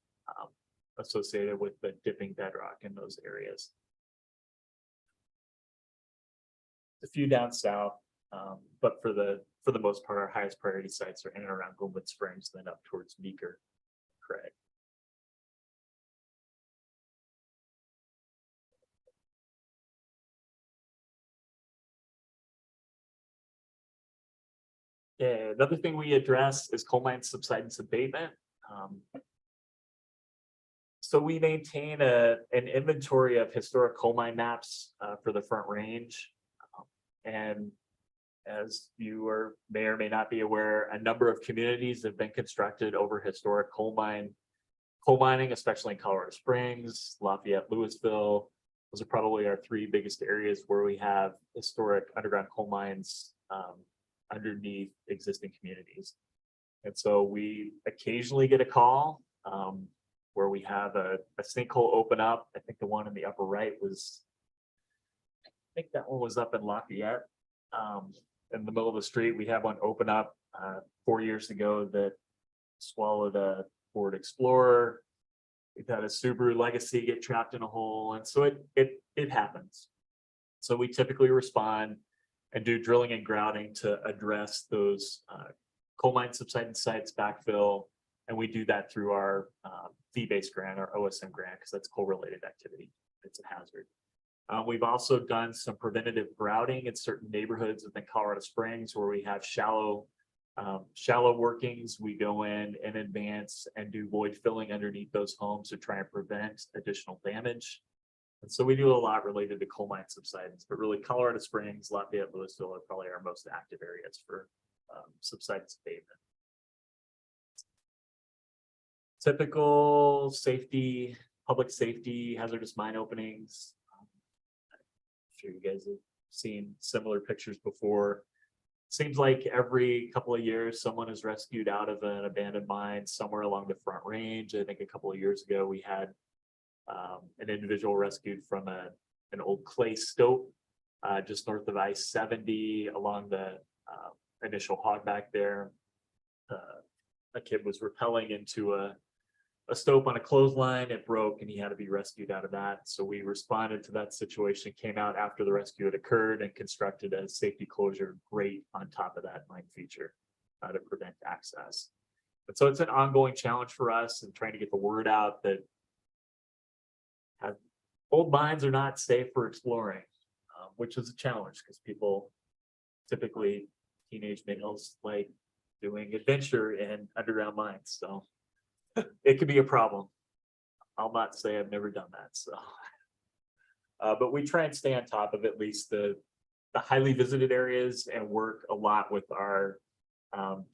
associated with the dipping bedrock in those areas. A few down south, but for the most part, our highest priority sites are in and around Glenwood Springs, then up towards Meeker, Craig. Yeah, another thing we address is coal mine subsidence abatement. So we maintain an inventory of historic coal mine maps for the Front Range. And as you may or may not be aware, a number of communities have been constructed over historic coal mining, especially in Colorado Springs, Lafayette, Louisville. Those are probably our 3 biggest areas where we have historic underground coal mines underneath existing communities. And so we occasionally get a call where we have a sinkhole open up. I think the one in the upper right I think that one was up in Lafayette. In the middle of the street, we have one open up 4 years ago that swallowed a Ford Explorer. We've had a Subaru Legacy get trapped in a hole. And so it happens. So we typically respond and do drilling and grouting to address those coal mine subsidence sites, backfill, and we do that through our fee-based grant, our OSM grant, because that's coal-related activity. It's a hazard. We've also done some preventative grouting in certain neighborhoods within Colorado Springs where we have shallow workings. We go in advance and do void filling underneath those homes to try and prevent additional damage. And so we do a lot related to coal mine subsidence, but really Colorado Springs, Lafayette, Louisville are probably our most active areas for subsidence abatement. Typical safety, public safety, hazardous mine openings. I'm sure you guys have seen similar pictures before. Seems like every couple of years, someone is rescued out of an abandoned mine somewhere along the Front Range. I think a couple of years ago, we had an individual rescued from an old clay stope just north of I-70 along the initial hogback there. A kid was rappelling into a stope on a clothesline. It broke and he had to be rescued out of that. So we responded to that situation, came out after the rescue had occurred and constructed a safety closure grate on top of that mine feature to prevent access. But so it's an ongoing challenge for us and trying to get the word out that old mines are not safe for exploring. which is a challenge because people typically teenage males like doing adventure in underground mines. So it could be a problem. I'll not say I've never done that. So, but we try and stay on top of at least the highly visited areas and work a lot with our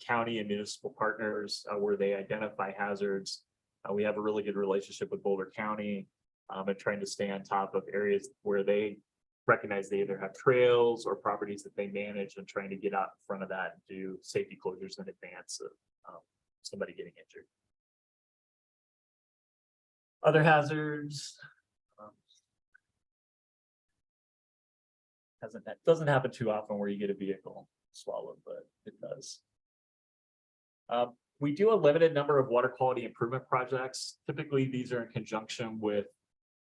county and municipal partners where they identify hazards. We have a really good relationship with Boulder County and trying to stay on top of areas where they recognize they either have trails or properties that they manage and trying to get out in front of that and do safety closures in advance of somebody getting injured. Other hazards. Doesn't happen too often where you get a vehicle swallowed, but it does. We do a limited number of water quality improvement projects. Typically, these are in conjunction with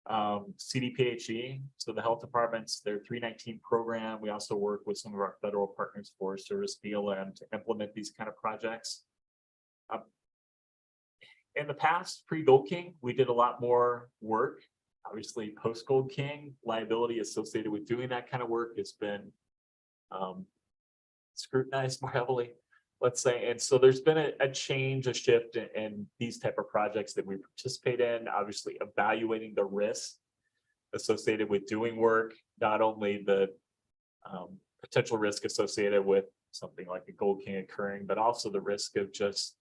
CDPHE, so the health departments, their 319 program. We also work with some of our federal partners, Forest Service, BLM, to implement these kind of projects. In the past, pre-Gold King, we did a lot more work. Obviously, post-Gold King, liability associated with doing that kind of work has been scrutinized more heavily, let's say. And so there's been a change, a shift in these type of projects that we participate in, obviously evaluating the risk associated with doing work, not only the potential risk associated with something like a Gold King occurring, but also the risk of just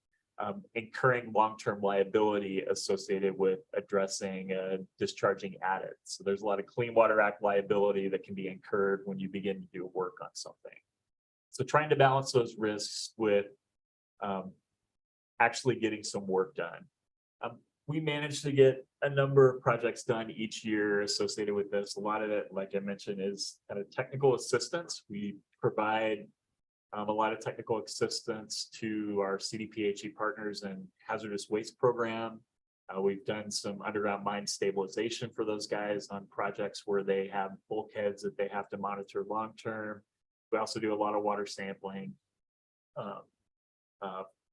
incurring long-term liability associated with addressing discharging adits. So there's a lot of Clean Water Act liability that can be incurred when you begin to do work on something. So trying to balance those risks with actually getting some work done. We managed to get a number of projects done each year associated with this. A lot of it, like I mentioned, is kind of technical assistance. We provide a lot of technical assistance to our CDPHE partners and hazardous waste program. We've done some underground mine stabilization for those guys on projects where they have bulkheads that they have to monitor long-term. We also do a lot of water sampling,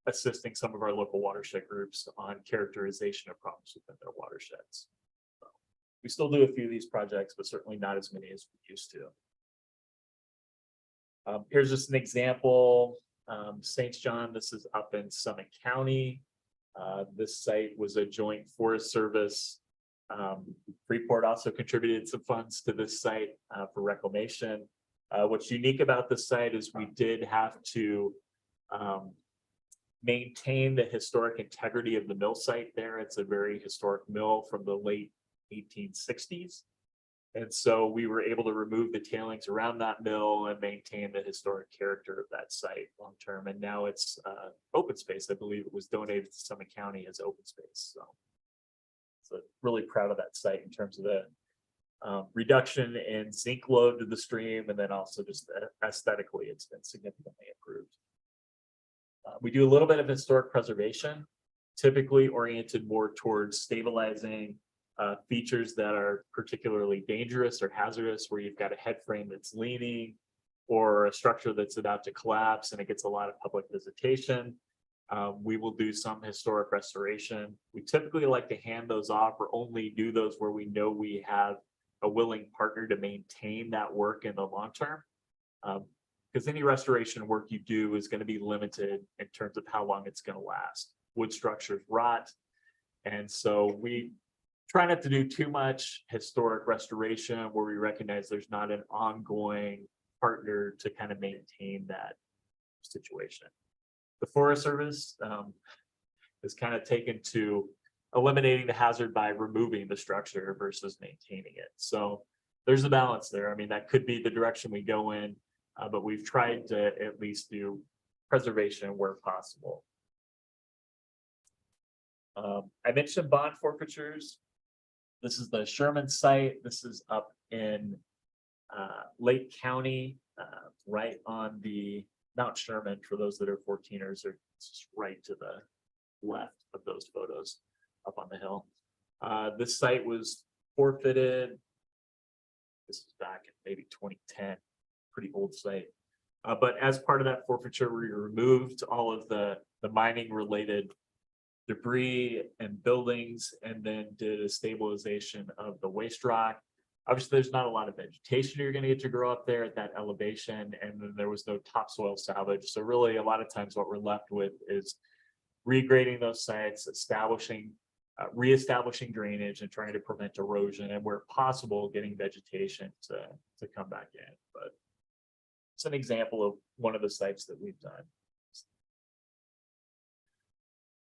assisting some of our local watershed groups on characterization of problems within their watersheds. So we still do a few of these projects, but certainly not as many as we used to. Here's just an example. St. John, this is up in Summit County. This site was a joint Forest Service. Freeport also contributed some funds to this site for reclamation. What's unique about this site is we did have to maintain the historic integrity of the mill site there. It's a very historic mill from the late 1860s. And so we were able to remove the tailings around that mill and maintain the historic character of that site long term. And now it's open space. I believe it was donated to Summit County as open space. So really proud of that site in terms of the reduction in zinc load to the stream, and then also just aesthetically, it's been significantly improved. We do a little bit of historic preservation, typically oriented more towards stabilizing features that are particularly dangerous or hazardous, where you've got a head frame that's leaning or a structure that's about to collapse and it gets a lot of public visitation. We will do some historic restoration. We typically like to hand those off or only do those where we know we have a willing partner to maintain that work in the long term. Because any restoration work you do is going to be limited in terms of how long it's going to last. Wood structures rot. And so we try not to do too much historic restoration where we recognize there's not an ongoing partner to kind of maintain that situation. The Forest Service is kind of taken to eliminating the hazard by removing the structure versus maintaining it. So there's a balance there. I mean, that could be the direction we go in, but we've tried to at least do preservation where possible. I mentioned bond forfeitures. This is the Sherman site. This is up in Lake County, right on the Mount Sherman. For those that are 14ers, or just right to the left of those photos up on the hill. This site was forfeited. This is back in maybe 2010, pretty old site. But as part of that forfeiture, we removed all of the mining related debris and buildings, and then did a stabilization of the waste rock. Obviously, there's not a lot of vegetation you're going to get to grow up there at that elevation, and then there was no topsoil salvage. So really, a lot of times what we're left with is regrading those sites, reestablishing drainage and trying to prevent erosion, and where possible, getting vegetation to come back in. But it's an example of one of the sites that we've done.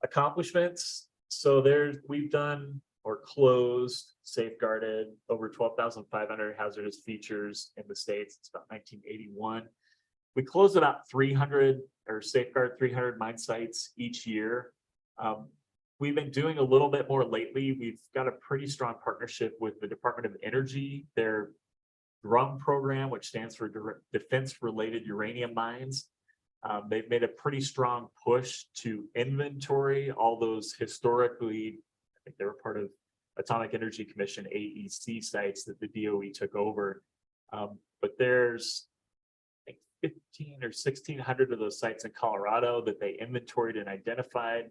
Accomplishments. So we've done or closed, safeguarded over 12,500 hazardous features in the States. It's about 1981. We closed about 300 or safeguard 300 mine sites each year. We've been doing a little bit more lately. We've got a pretty strong partnership with the Department of Energy, their DRUM program, which stands for Defense Related Uranium Mines. They've made a pretty strong push to inventory all those historically, I think they were part of Atomic Energy Commission, AEC sites that the DOE took over. But there's like 15 or 1,600 of those sites in Colorado that they inventoried and identified.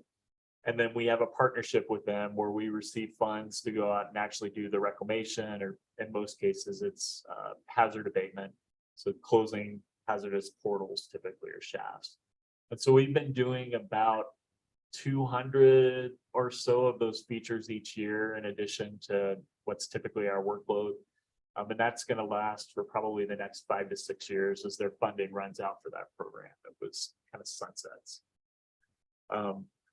And then we have a partnership with them where we receive funds to go out and actually do the reclamation, or in most cases, it's hazard abatement. So closing hazardous portals typically, or shafts. And so we've been doing about 200 or so of those features each year, in addition to what's typically our workload. And that's going to last for probably the next 5 to 6 years as their funding runs out for that program. It was kind of sunsets.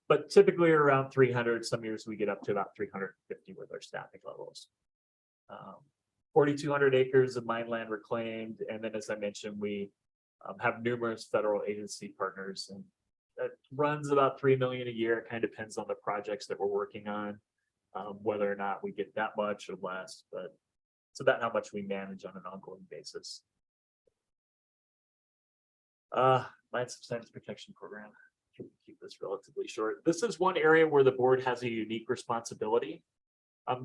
But typically around 300, some years we get up to about 350 with our staffing levels. 4,200 acres of mine land reclaimed. And then, as I mentioned, we have numerous federal agency partners, and that runs about $3 million a year. It kind of depends on the projects that we're working on, whether or not we get that much or less, but it's about how much we manage on an ongoing basis. Mine subsidence protection program. Keep this relatively short. This is one area where the board has a unique responsibility.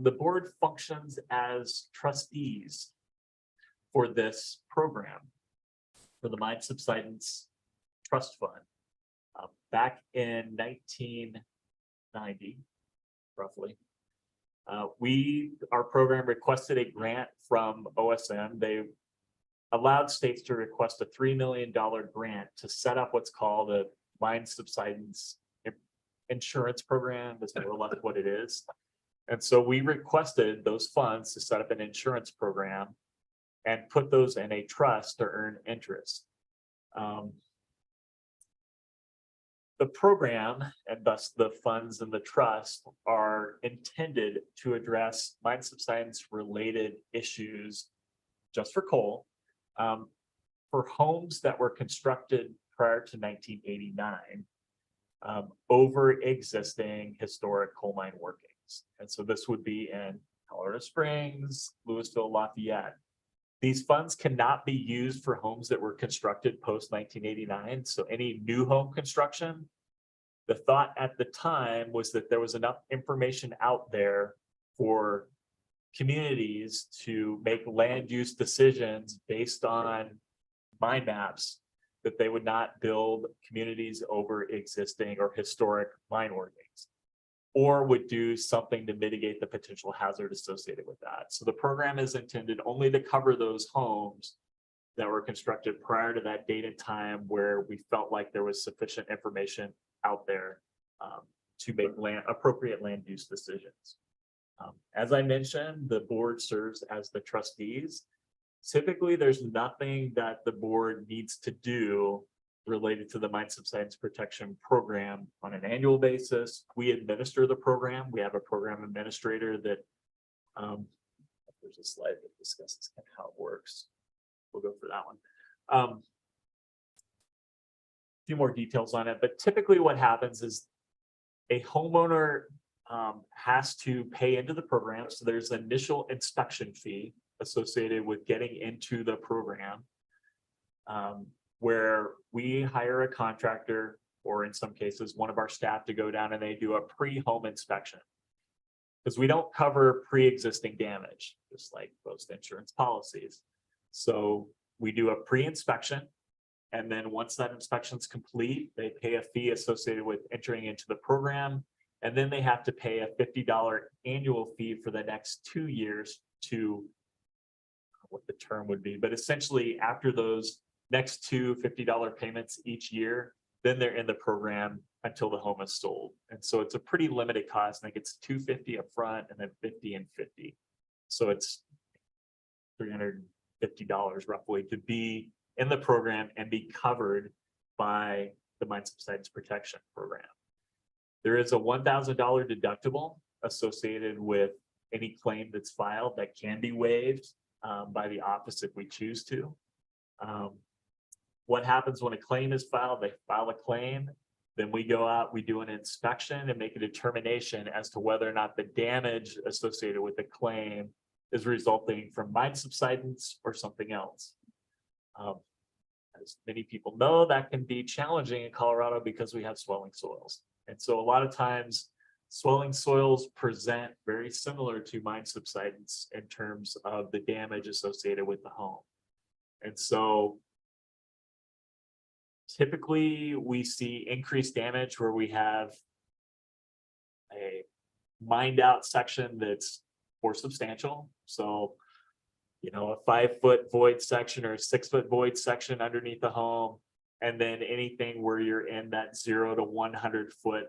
The board functions as trustees for this program, for the Mine Subsidence Trust Fund. Back in 1990, roughly, our program requested a grant from OSM. They allowed states to request a $3 million grant to set up what's called a mine subsidence insurance program. That's more or less what it is. And so we requested those funds to set up an insurance program and put those in a trust to earn interest. The program, and thus the funds in the trust, are intended to address mine subsidence related issues just for coal, for homes that were constructed prior to 1989 over existing historic coal mine workings. And so this would be in Colorado Springs, Louisville, Lafayette. These funds cannot be used for homes that were constructed post 1989. So any new home construction, the thought at the time was that there was enough information out there for communities to make land use decisions based on mine maps, that they would not build communities over existing or historic mine workings, or would do something to mitigate the potential hazard associated with that. So the program is intended only to cover those homes that were constructed prior to that date and time where we felt like there was sufficient information out there to make appropriate land use decisions. As I mentioned, the board serves as the trustees. Typically, there's nothing that the board needs to do related to the Mine Subsidence Protection Program on an annual basis. We administer the program. We have a program administrator that, there's a slide that discusses kind of how it works. We'll go for that one. A few more details on it, but typically what happens is a homeowner has to pay into the program. So there's an initial inspection fee associated with getting into the program, where we hire a contractor, or in some cases, one of our staff, to go down and they do a pre-home inspection. Because we don't cover pre-existing damage, just like most insurance policies. So we do a pre-inspection, and then once that inspection is complete, they pay a fee associated with entering into the program, and then they have to pay a $50 annual fee for the next 2 years to what the term would be, but essentially after those next two $50 payments each year, then they're in the program until the home is sold. And so it's a pretty limited cost. I think it's $250 up front and then 50 and 50. So it's $350 roughly to be in the program and be covered by the mine subsidence protection program. There is a $1,000 deductible associated with any claim that's filed that can be waived by the office if we choose to. What happens when a claim is filed? They file a claim, then we go out, we do an inspection and make a determination as to whether or not the damage associated with the claim is resulting from mine subsidence or something else. As many people know, that can be challenging in Colorado because we have swelling soils. And so a lot of times swelling soils present very similar to mine subsidence in terms of the damage associated with the home. And so typically we see increased damage where we have a mined out section that's more substantial. So, you know, a 5-foot void section or a 6-foot void section underneath the home, and then anything where you're in that 0 to 100 foot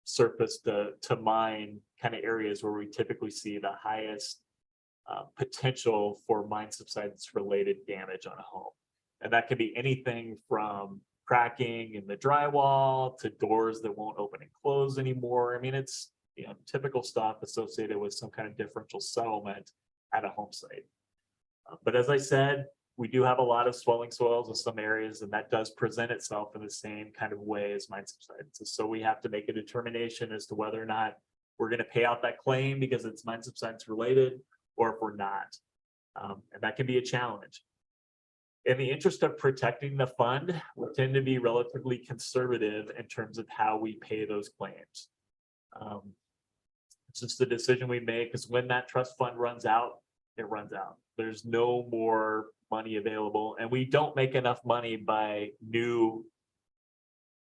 surface to mine kind of areas where we typically see the highest potential for mine subsidence related damage on a home. And that could be anything from cracking in the drywall to doors that won't open and close anymore. I mean, it's, you know, typical stuff associated with some kind of differential settlement at a home site. But as I said, we do have a lot of swelling soils in some areas, and that does present itself in the same kind of way as mine subsidence. So we have to make a determination as to whether or not we're going to pay out that claim because it's mine subsidence related, or if we're not. And that can be a challenge. In the interest of protecting the fund, we tend to be relatively conservative in terms of how we pay those claims. It's just the decision we make, because when that trust fund runs out, it runs out. There's no more money available, and we don't make enough money by new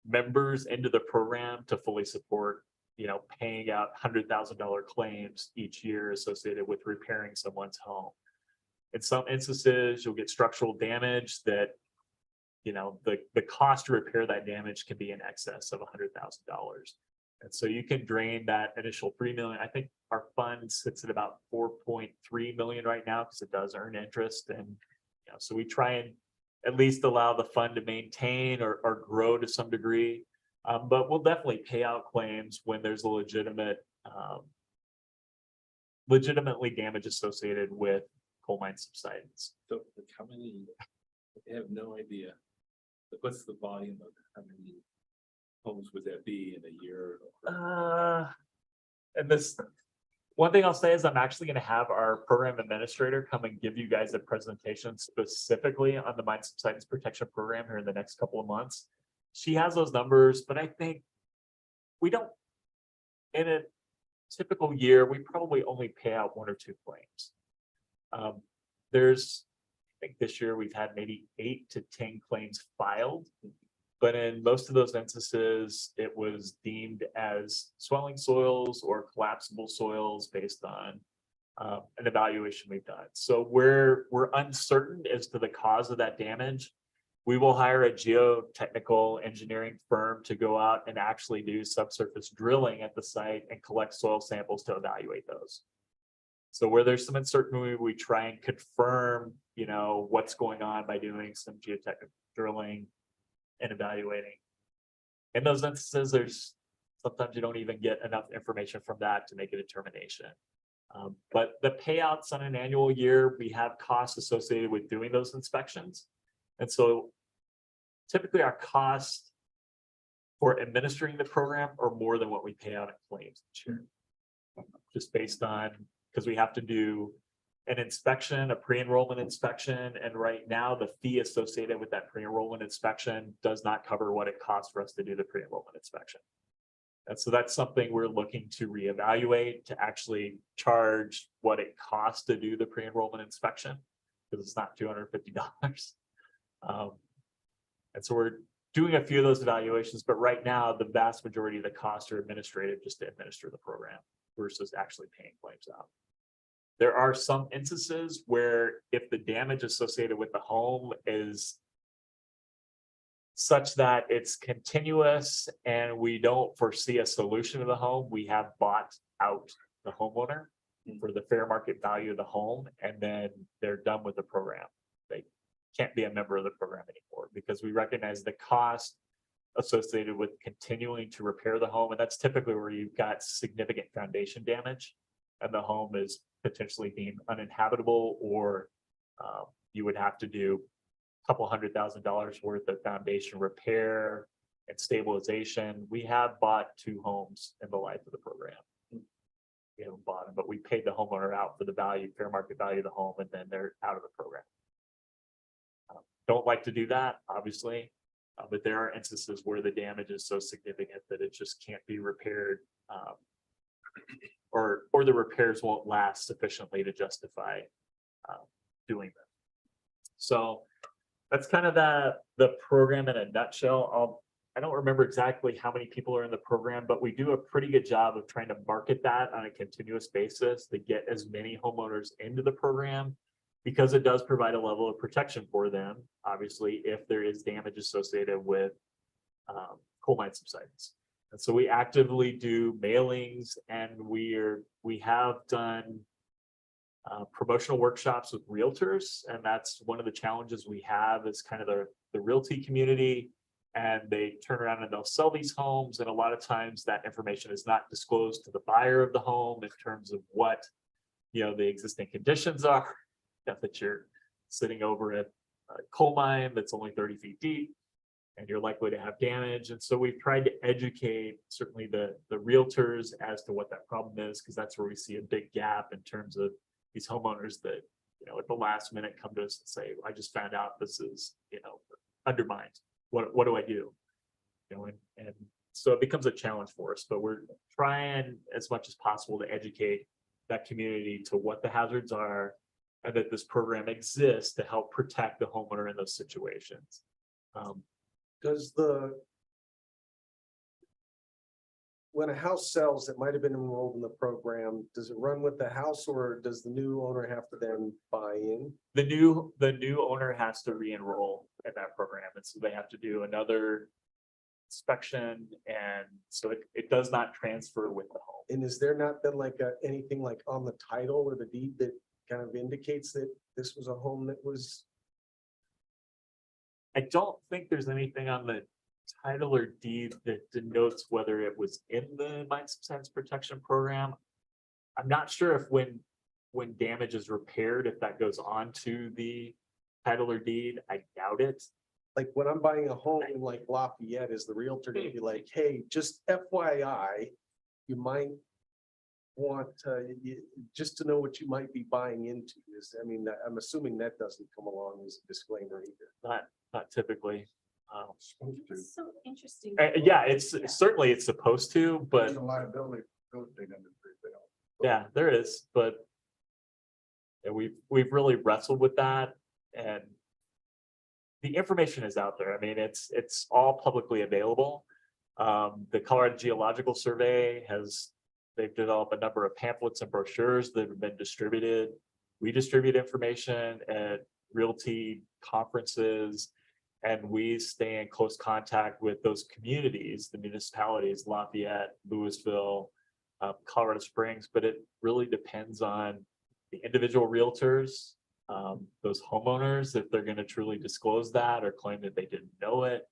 members into the program to fully support, you know, paying out $100,000 claims each year associated with repairing someone's home. In some instances, you'll get structural damage that, you know, the cost to repair that damage can be in excess of $100,000. And so you can drain that initial $3 million. I think our fund sits at about $4.3 million right now because it does earn interest. And, you know, so we try and at least allow the fund to maintain or grow to some degree. But we'll definitely pay out claims when there's a legitimately damage associated with coal mine subsidence. So like how many, I have no idea, like what's the volume of how many homes would that be in a year? And this, one thing I'll say is I'm actually going to have our program administrator come and give you guys a presentation specifically on the mine subsidence protection program here in the next couple of months. She has those numbers, but I think we don't, in a typical year, we probably only pay out 1 or 2 claims. There's, I think this year we've had maybe 8 to 10 claims filed, but in most of those instances, it was deemed as swelling soils or collapsible soils based on an evaluation we've done. So we're uncertain as to the cause of that damage. We will hire a geotechnical engineering firm to go out and actually do subsurface drilling at the site and collect soil samples to evaluate those. So where there's some uncertainty, we try and confirm, you know, what's going on by doing some geotechnical drilling and evaluating. In those instances, there's sometimes you don't even get enough information from that to make a determination. But the payouts on an annual year, we have costs associated with doing those inspections. And so typically our costs for administering the program are more than what we pay out in claims each year. Just based on, because we have to do an inspection, a pre-enrollment inspection. And right now the fee associated with that pre-enrollment inspection does not cover what it costs for us to do the pre-enrollment inspection. And so that's something we're looking to reevaluate, to actually charge what it costs to do the pre-enrollment inspection, because it's not $250. And so we're doing a few of those evaluations, but right now the vast majority of the costs are administrative just to administer the program versus actually paying claims out. There are some instances where if the damage associated with the home is such that it's continuous and we don't foresee a solution to the home, we have bought out the homeowner for the fair market value of the home, and then they're done with the program. They can't be a member of the program anymore because we recognize the cost associated with continuing to repair the home. And that's typically where you've got significant foundation damage and the home is potentially deemed uninhabitable, or you would have to do a couple $100,000 worth of foundation repair and stabilization. We have bought 2 homes in the life of the program. We haven't bought them, but we paid the homeowner out for the value, fair market value of the home, and then they're out of the program. Don't like to do that, obviously, but there are instances where the damage is so significant that it just can't be repaired, or the repairs won't last sufficiently to justify doing them. So that's kind of the program in a nutshell. I don't remember exactly how many people are in the program, but we do a pretty good job of trying to market that on a continuous basis to get as many homeowners into the program, because it does provide a level of protection for them, obviously, if there is damage associated with coal mine subsidence. And so we actively do mailings, and we have done promotional workshops with realtors, and that's one of the challenges we have is kind of the realty community, and they turn around and they'll sell these homes, and a lot of times that information is not disclosed to the buyer of the home in terms of what the existing conditions are. That you're sitting over at a coal mine that's only 30 feet deep and you're likely to have damage. And so we've tried to educate certainly the realtors as to what that problem is, because that's where we see a big gap in terms of these homeowners that at the last minute come to us and say, I just found out this is undermined. What do I do? And so it becomes a challenge for us, but we're trying as much as possible to educate that community to what the hazards are, and that this program exists to help protect the homeowner in those situations. Does when a house sells that might have been enrolled in the program, does it run with the house, or does the new owner have to then buy in? The new owner has to re-enroll in that program, and so they have to do another inspection, and so it does not transfer with the home. And is there not been like anything like on the title or the deed that kind of indicates that this was a home that was? I don't think there's anything on the title or deed that denotes whether it was in the mine subsidence protection program. I'm not sure if when damage is repaired, if that goes on to the title or deed. I doubt it. Like when I'm buying a home in like Lafayette, is the realtor gonna be like, hey, just FYI, you might want just to know what you might be buying into? I'm assuming that doesn't come along as a disclaimer either. Not typically. It's so interesting. Yeah, it's certainly it's supposed to, but There's a liability for real estate industry. yeah, there is, but we've really wrestled with that, and the information is out there. I mean, it's all publicly available. The Colorado Geological Survey they've developed a number of pamphlets and brochures that have been distributed. We distribute information at realty conferences, and we stay in close contact with those communities, the municipalities, Lafayette, Louisville, Colorado Springs, but it really depends on the individual realtors, those homeowners, if they're going to truly disclose that or claim that they didn't know it.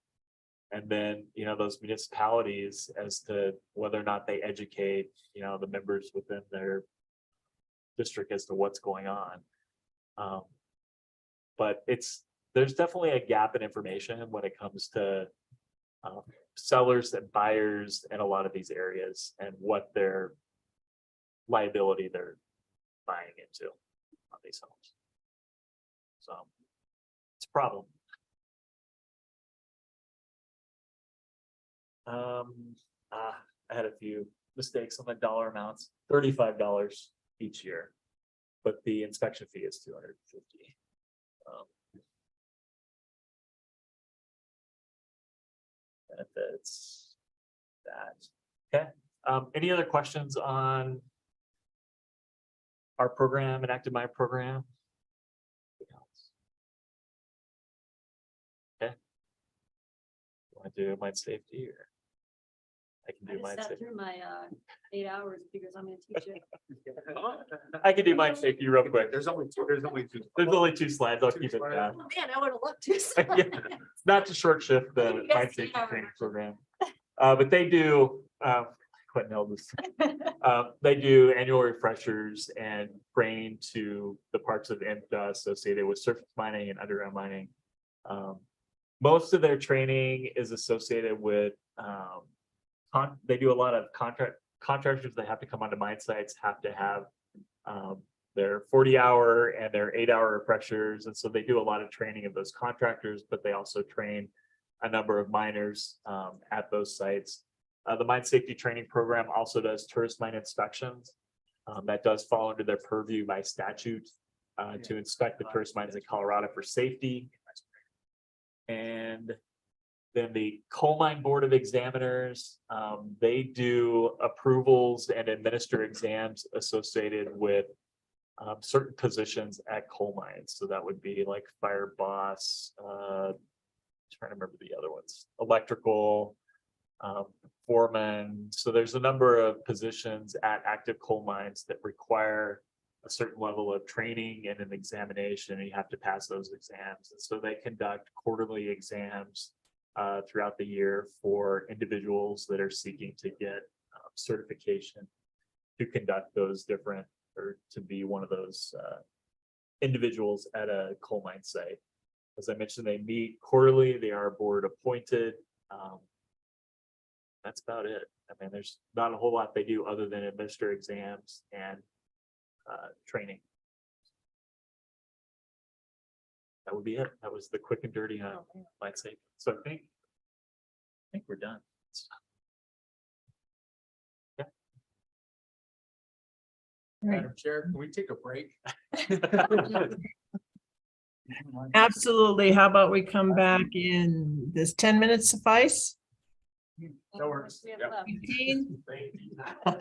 And then, those municipalities as to whether or not they educate, the members within their district as to what's going on. But there's definitely a gap in information when it comes to sellers and buyers in a lot of these areas and what their liability they're buying into on these homes. So it's a problem. I had a few mistakes on the dollar amounts. $35 each year, but the inspection fee is $250. Benefits that. Okay. Any other questions on our program, an active mind program. Okay. Want to do mind safety or? I can I do just mind sat safety. through my 8 hours because I'm gonna teach it. I can do mind safety real quick. There's only two, there's only two. There's only 2 slides. I'll keep it slides. fast. Oh, man, I would have loved to. Yeah, not to short shift the Yes, mind safety yeah. training program. But they do, Quentin held this. They do annual refreshers and train to the parts of IMTA associated with surface mining and underground mining. Most of their training is associated with, they do a lot of contractors that have to come onto mine sites have to have their 40-hour and their 8-hour refreshers. And so they do a lot of training of those contractors, but they also train a number of miners at those sites. The mine safety training program also does tourist mine inspections. That does fall under their purview by statute to inspect the tourist mines in Colorado for safety. And then the Coal Mine Board of Examiners, they do approvals and administer exams associated with certain positions at coal mines. So that would be like fire boss, trying to remember the other ones, electrical, foreman. So there's a number of positions at active coal mines that require a certain level of training and an examination, and you have to pass those exams. And so they conduct quarterly exams throughout the year for individuals that are seeking to get certification to conduct those different, or to be one of those individuals at a coal mine site. As I mentioned, they meet quarterly, they are board appointed. That's about it. I mean, there's not a whole lot they do other than administer exams and training. That would be it. That was the quick and dirty on mine safety. So I think we're done. Yeah. Madam Chair, can we take a break? Absolutely. How about we come back in, does 10 minutes suffice? That works. We have Yep. left. 15?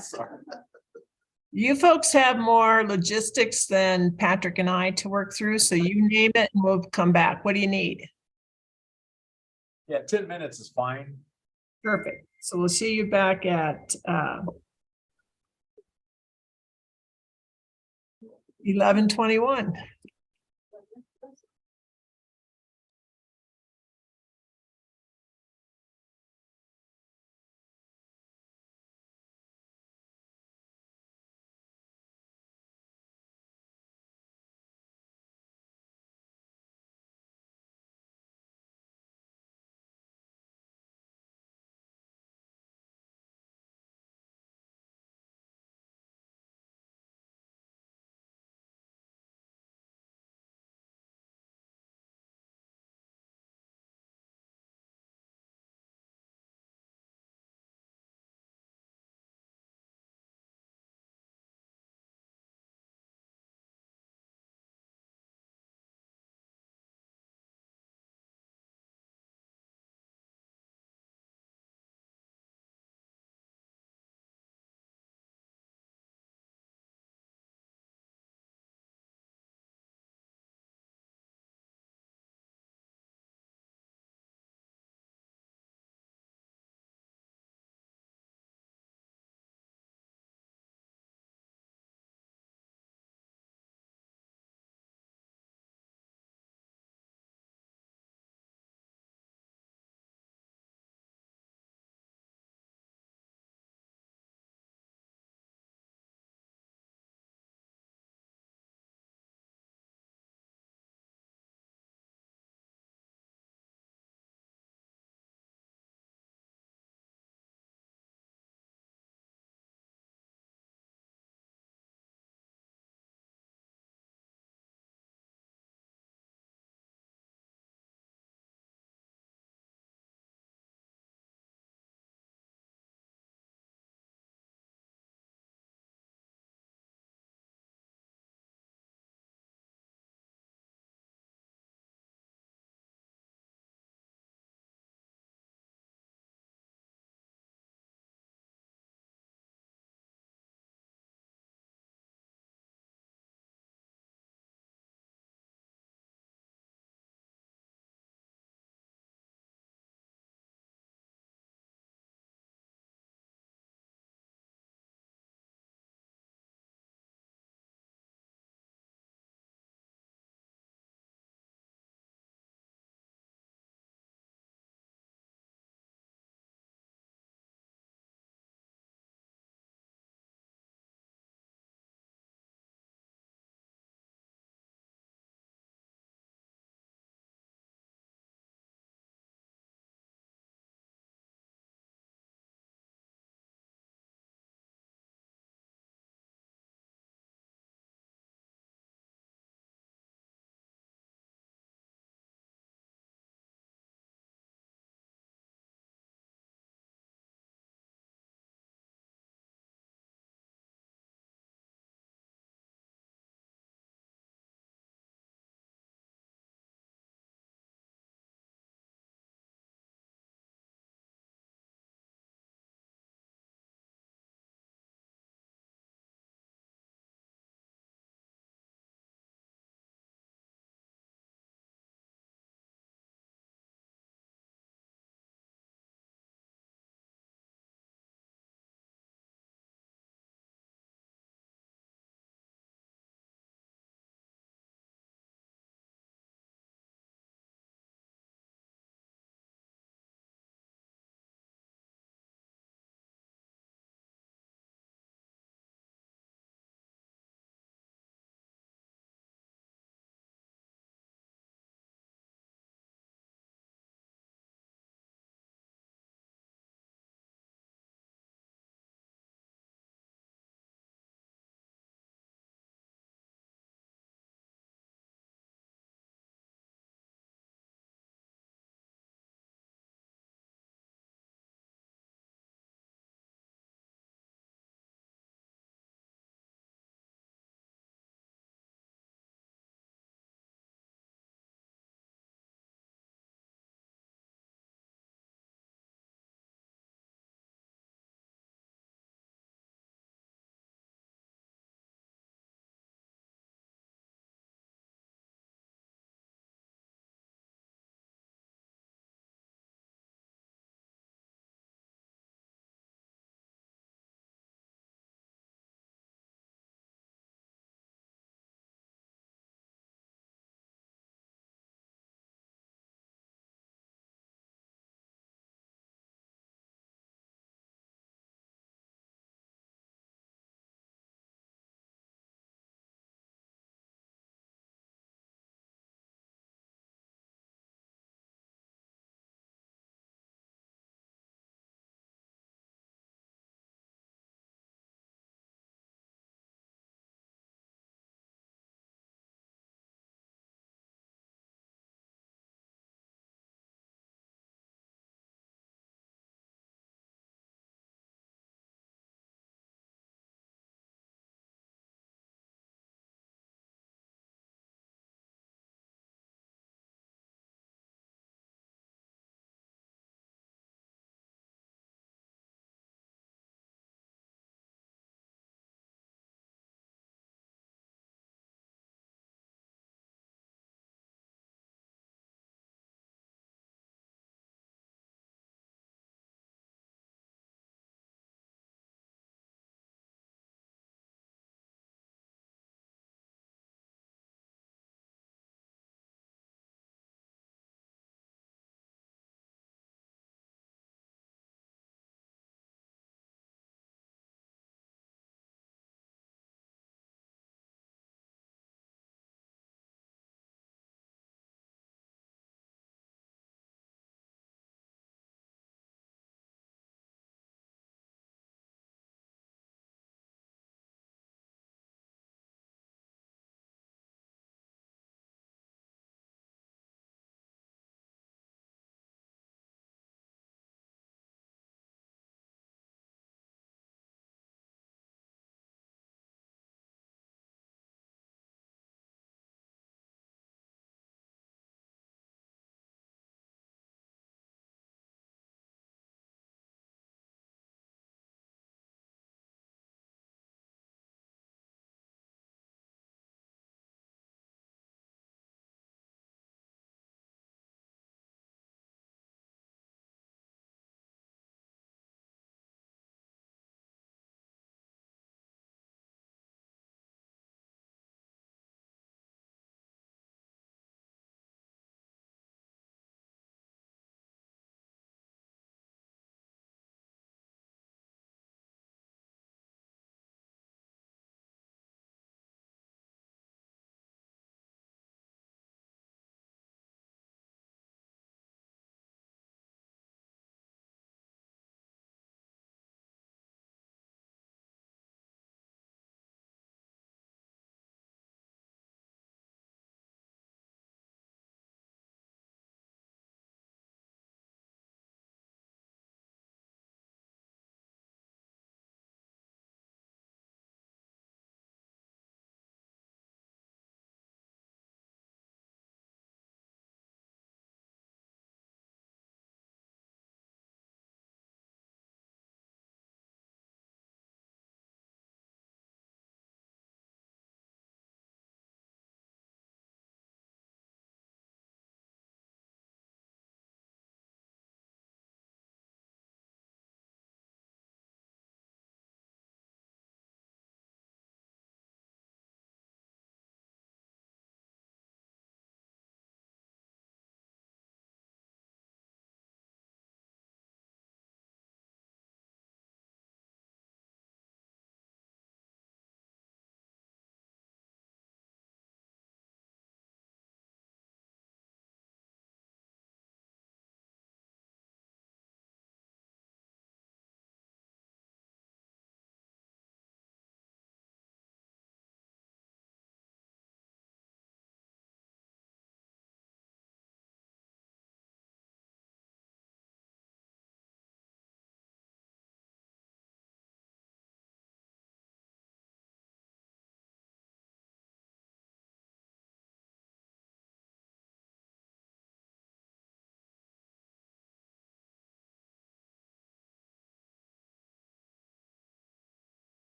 Sorry. You folks have more logistics than Patrick and I to work through, so you name it and we'll come back. What do you need? Yeah, 10 minutes is fine. Perfect. So we'll see you back at 11:21.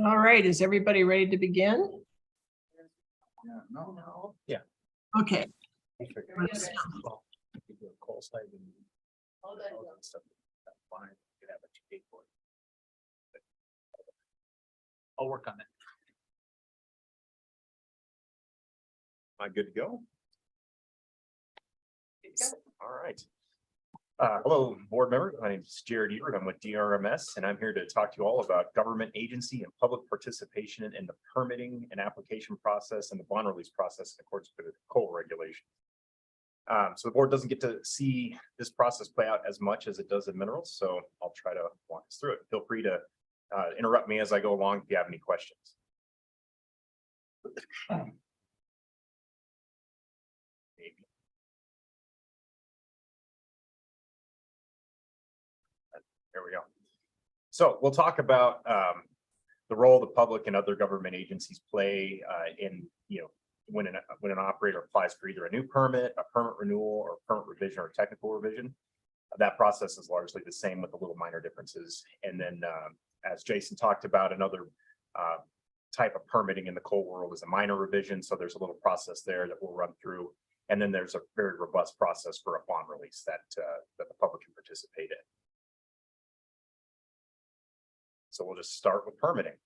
All right, is everybody ready to begin? Yeah, no, No. Okay. Let's- You do a call slide and all that stuff. That's fine. You can have a two-day board. I'll work on it. Am I good to go? All right. Hello, board member. My name is Jared Ebert. I'm with DRMS, and I'm here to talk to you all about government agency and public participation in the permitting and application process and the bond release process in accordance with the coal regulation. So the board doesn't get to see this process play out as much as it does in minerals, so I'll try to walk us through it. Feel free to interrupt me as I go along if you have any questions. Maybe. There we go. So we'll talk about the role the public and other government agencies play in, when an operator applies for either a new permit, a permit renewal, or permit revision or technical revision. That process is largely the same with the little minor differences. And then as Jason talked about, another type of permitting in the coal world is a minor revision. So there's a little process there that we'll run through. And then there's a very robust process for a bond release that the public can participate in. So we'll just start with permitting.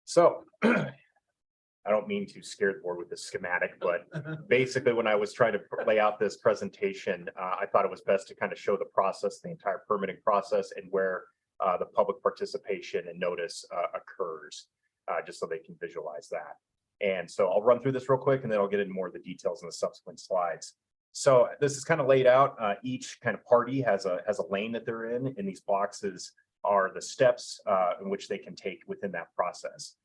So I don't mean to scare the board with this schematic, but basically when I was trying to lay out this presentation, I thought it was best to kind of show the process, the entire permitting process, and where the public participation and notice occurs, just so they can visualize that. And so I'll run through this real quick, and then I'll get into more of the details in the subsequent slides. So this is kind of laid out. Each kind of party has a lane that they're in, and these boxes are the steps in which they can take within that process.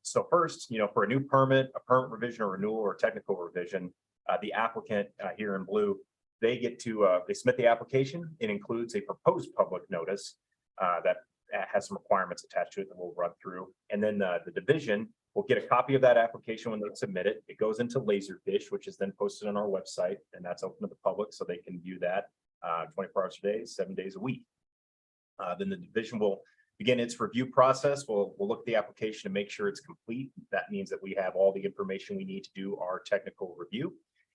So first, for a new permit, a permit revision or renewal or technical revision, the applicant here in blue, they get to, they submit the application. It includes a proposed public notice that has some requirements attached to it that we'll run through. And then the division will get a copy of that application when they submit it. It goes into Laserfish, which is then posted on our website, and that's open to the public so they can view that 24 hours a day, 7 days a week. Then the division will begin its review process. We'll look at the application to make sure it's complete. That means that we have all the information we need to do our technical review.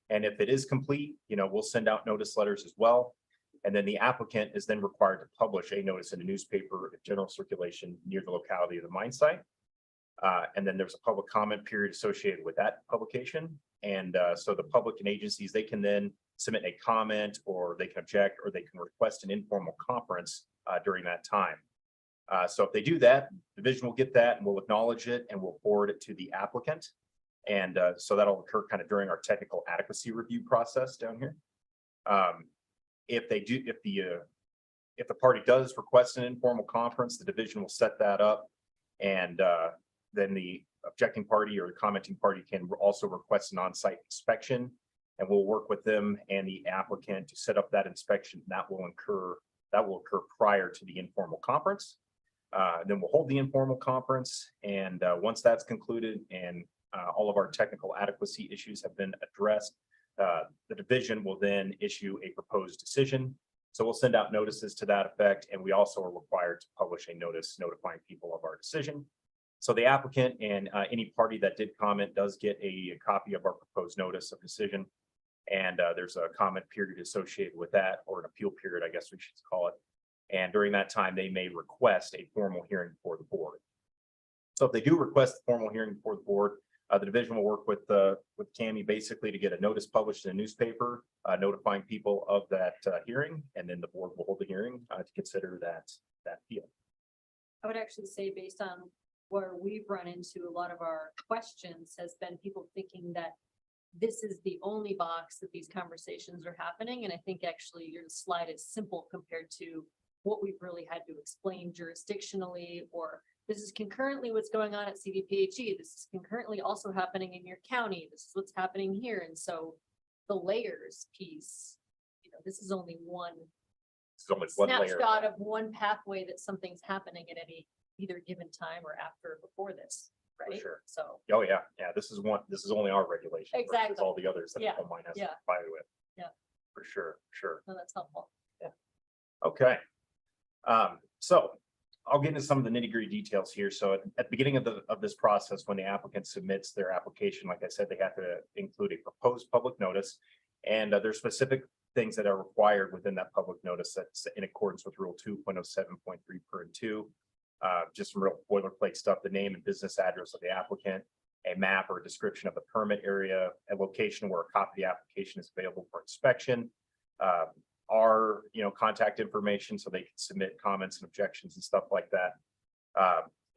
And if it is complete, we'll send out notice letters as well. And then the applicant is then required to publish a notice in a newspaper of general circulation near the locality of the mine site. And then there's a public comment period associated with that publication. And so the public and agencies, they can then submit a comment, or they can object, or they can request an informal conference during that time. So if they do that, the division will get that and we'll acknowledge it and we'll forward it to the applicant. And so that'll occur kind of during our technical adequacy review process down here. If the party does request an informal conference, the division will set that up. And then the objecting party or the commenting party can also request an on-site inspection, and we'll work with them and the applicant to set up that inspection. That will occur prior to the informal conference. Then we'll hold the informal conference, and once that's concluded and all of our technical adequacy issues have been addressed, the division will then issue a proposed decision. So we'll send out notices to that effect, and we also are required to publish a notice notifying people of our decision. So the applicant and any party that did comment does get a copy of our proposed notice of decision. And there's a comment period associated with that, or an appeal period, I guess we should call it. And during that time, they may request a formal hearing before the board. So if they do request a formal hearing before the board, the division will work with Tammy basically to get a notice published in a newspaper, notifying people of that hearing, and then the board will hold the hearing to consider that appeal. I would actually say, based on where we've run into, a lot of our questions has been people thinking that this is the only box that these conversations are happening. And I think actually your slide is simple compared to what we've really had to explain jurisdictionally, or this is concurrently what's going on at CDPHE. This is concurrently also happening in your county. This is what's happening here. And so the layers piece, this is only one snapshot of one pathway that something's happening at any either given time or after or before this, right? For sure. So. Oh yeah, this is only our regulation. Exactly. Versus all the others that Yeah. the mine has to Yeah. comply with. Yeah. For sure. No, that's helpful. Okay. So I'll get into some of the nitty gritty details here. So at the beginning of this process, when the applicant submits their application, like I said, they have to include a proposed public notice. And there's specific things that are required within that public notice that's in accordance with Rule 2.07.3 per and 2. Just some real boilerplate stuff, the name and business address of the applicant, a map or a description of the permit area, a location where a copy of the application is available for inspection, our contact information so they can submit comments and objections and stuff like that.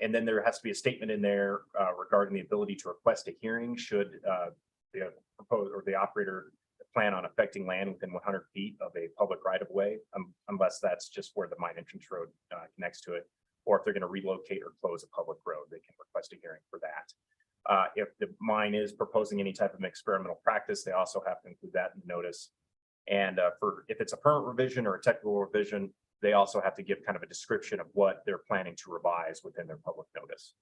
And then there has to be a statement in there regarding the ability to request a hearing should the proposed or the operator plan on affecting land within 100 feet of a public right of way, unless that's just where the mine entrance road connects to it, or if they're going to relocate or close a public road, they can request a hearing for that. If the mine is proposing any type of experimental practice, they also have to include that in the notice. And if it's a permit revision or a technical revision, they also have to give kind of a description of what they're planning to revise within their public notice.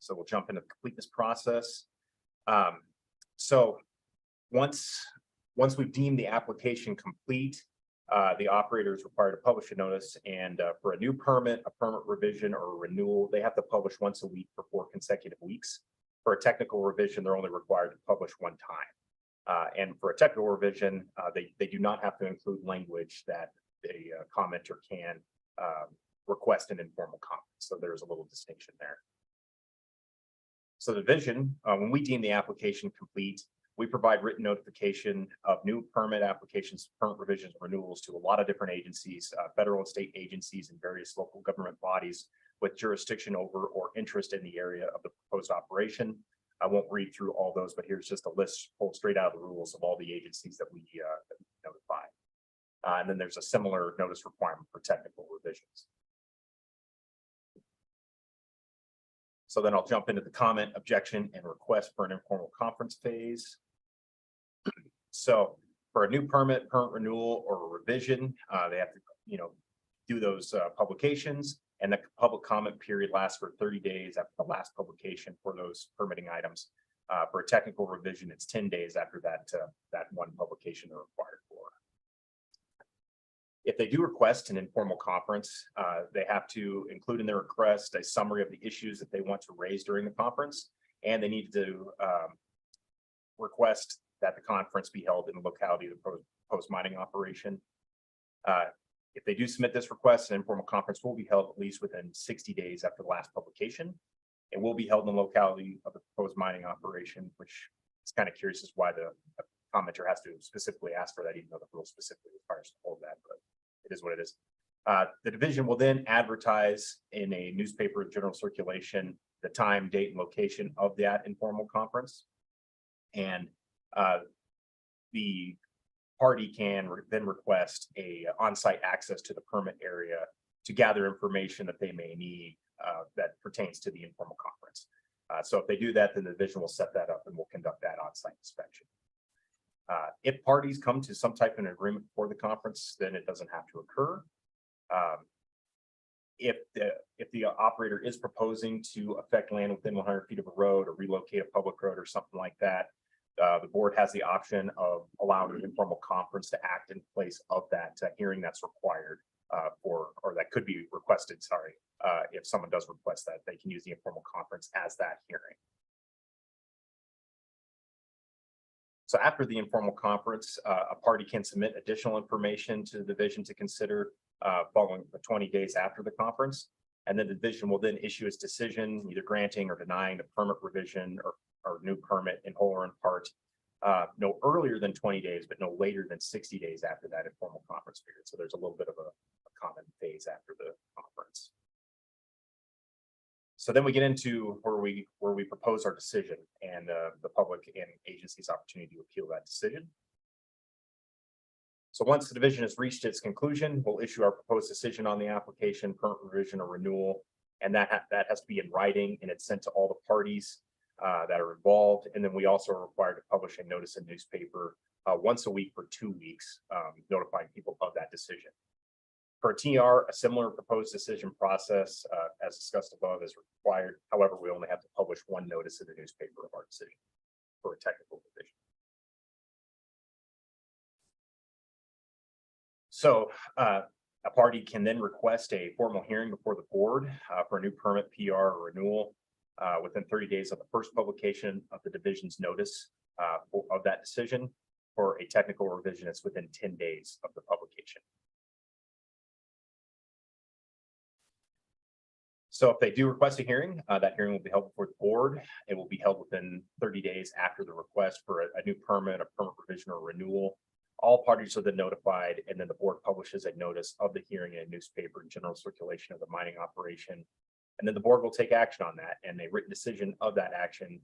So we'll jump into the completeness process. So once we've deemed the application complete, the operator is required to publish a notice, and for a new permit, a permit revision, or a renewal, they have to publish once a week for 4 consecutive weeks. For a technical revision, they're only required to publish 1 time. And for a technical revision, they do not have to include language that a commenter can request an informal comment. So there's a little distinction there. So the division, when we deem the application complete, we provide written notification of new permit applications, permit revisions, renewals to a lot of different agencies, federal and state agencies, and various local government bodies with jurisdiction over or interest in the area of the proposed operation. I won't read through all those, but here's just a list pulled straight out of the rules of all the agencies that we notify. And then there's a similar notice requirement for technical revisions. So then I'll jump into the comment, objection, and request for an informal conference phase. So for a new permit renewal, or a revision, they have to, do those publications, and the public comment period lasts for 30 days after the last publication for those permitting items. For a technical revision, it's 10 days after that one publication they're required for. If they do request an informal conference, they have to include in their request a summary of the issues that they want to raise during the conference, and they need to request that the conference be held in the locality of the proposed mining operation. If they do submit this request, an informal conference will be held at least within 60 days after the last publication. It will be held in the locality of the proposed mining operation, which is kind of curious as why the commenter has to specifically ask for that, even though the rule specifically requires to hold that, but it is what it is. The division will then advertise in a newspaper of general circulation the time, date, and location of that informal conference. And the party can then request a on-site access to the permit area to gather information that they may need that pertains to the informal conference. So if they do that, then the division will set that up and we'll conduct that on-site inspection. If parties come to some type of an agreement for the conference, then it doesn't have to occur. If the operator is proposing to affect land within 100 feet of a road or relocate a public road or something like that, the board has the option of allowing an informal conference to act in place of that hearing that's required or that could be requested, sorry. If someone does request that, they can use the informal conference as that hearing. So after the informal conference, a party can submit additional information to the division to consider following 20 days after the conference. And then the division will then issue its decision, either granting or denying the permit revision or new permit in whole or in part, no earlier than 20 days, but no later than 60 days after that informal conference period. So there's a little bit of a common phase after the conference. So then we get into where we propose our decision and the public and agency's opportunity to appeal that decision. So once the division has reached its conclusion, we'll issue our proposed decision on the application, permit revision or renewal, and that has to be in writing and it's sent to all the parties that are involved. And then we also are required to publish a notice in newspaper once a week for 2 weeks, notifying people of that decision. For TR, a similar proposed decision process, as discussed above, is required. However, we only have to publish one notice in the newspaper of our decision for a technical revision. So a party can then request a formal hearing before the board for a new permit, PR, or renewal within 30 days of the first publication of the division's notice of that decision. For a technical revision, it's within 10 days of the publication. So if they do request a hearing, that hearing will be held before the board. It will be held within 30 days after the request for a new permit, a permit revision, or renewal. All parties are then notified, and then the board publishes a notice of the hearing in a newspaper in general circulation of the mining operation. And then the board will take action on that, and a written decision of that action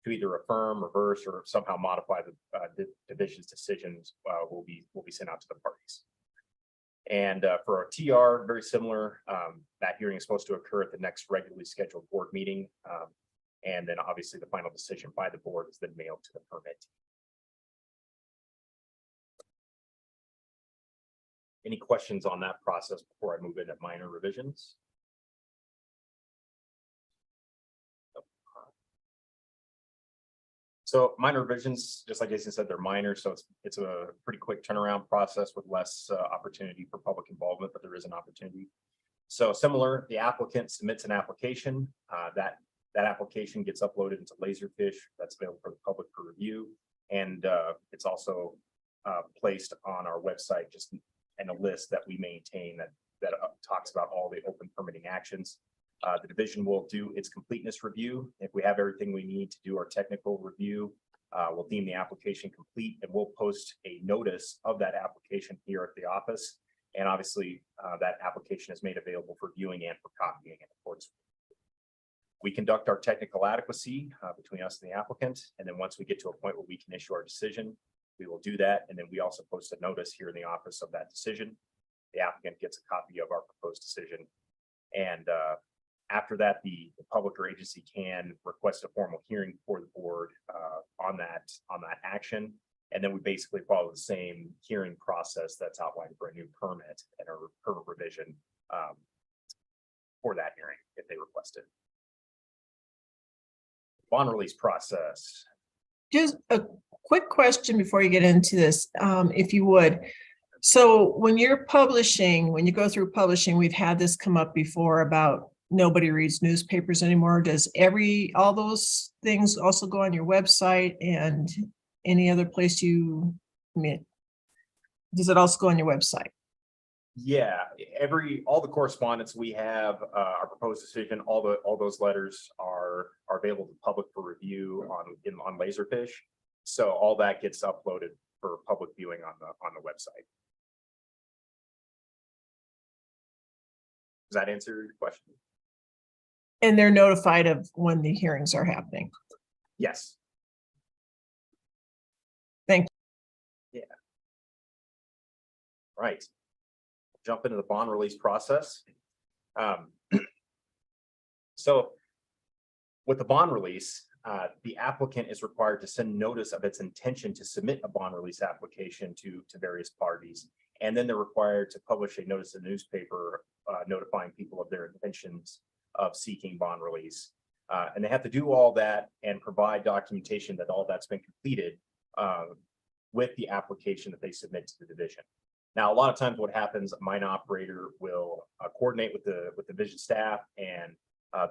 to either affirm, reverse, or somehow modify the division's decisions will be sent out to the parties. And for a TR, very similar, that hearing is supposed to occur at the next regularly scheduled board meeting. And then obviously the final decision by the board is then mailed to the permit. Any questions on that process before I move into minor revisions? So minor revisions, just like Jason said, they're minor, so it's a pretty quick turnaround process with less opportunity for public involvement, but there is an opportunity. So similar, the applicant submits an application. That application gets uploaded into Laserfish. That's available for the public for review, and it's also placed on our website, just in a list that we maintain that talks about all the open permitting actions. The division will do its completeness review. If we have everything we need to do our technical review, we'll deem the application complete, and we'll post a notice of that application here at the office. And obviously that application is made available for viewing and for copying in accordance. We conduct our technical adequacy between us and the applicant. And then once we get to a point where we can issue our decision, we will do that. And then we also post a notice here in the office of that decision. The applicant gets a copy of our proposed decision. And after that, the public or agency can request a formal hearing before the board on that action. And then we basically follow the same hearing process that's outlined for a new permit and a permit revision for that hearing if they request it. Bond release process. Just a quick question before you get into this, if you would. So when you're publishing, when you go through publishing, we've had this come up before about nobody reads newspapers anymore. Does all those things also go on your website and any other place does it also go on your website? Yeah, all the correspondence we have, our proposed decision, all those letters are available to the public for review on Laserfish. So all that gets uploaded for public viewing on the website. Does that answer your question? And they're notified of when the hearings are happening. Yes. Thank you. Yeah. Right. Jump into the bond release process. So with the bond release, the applicant is required to send notice of its intention to submit a bond release application to various parties. And then they're required to publish a notice in the newspaper notifying people of their intentions of seeking bond release. And they have to do all that and provide documentation that all that's been completed with the application that they submit to the division. Now, a lot of times what happens, a mine operator will coordinate with the division staff, and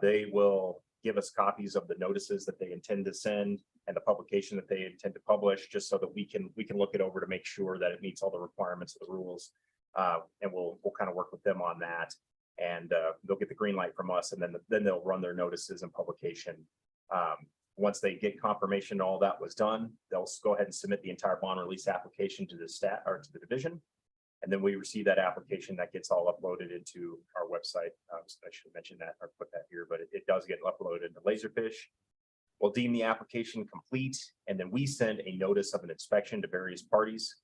they will give us copies of the notices that they intend to send and the publication that they intend to publish, just so that we can look it over to make sure that it meets all the requirements of the rules. And we'll kind of work with them on that, and they'll get the green light from us, and then they'll run their notices and publication. Once they get confirmation all that was done, they'll go ahead and submit the entire bond release application to the staff or to the division. And then we receive that application that gets all uploaded into our website. So I should mention that or put that here, but it does get uploaded to Laserfish. We'll deem the application complete, and then we send a notice of an inspection to various parties.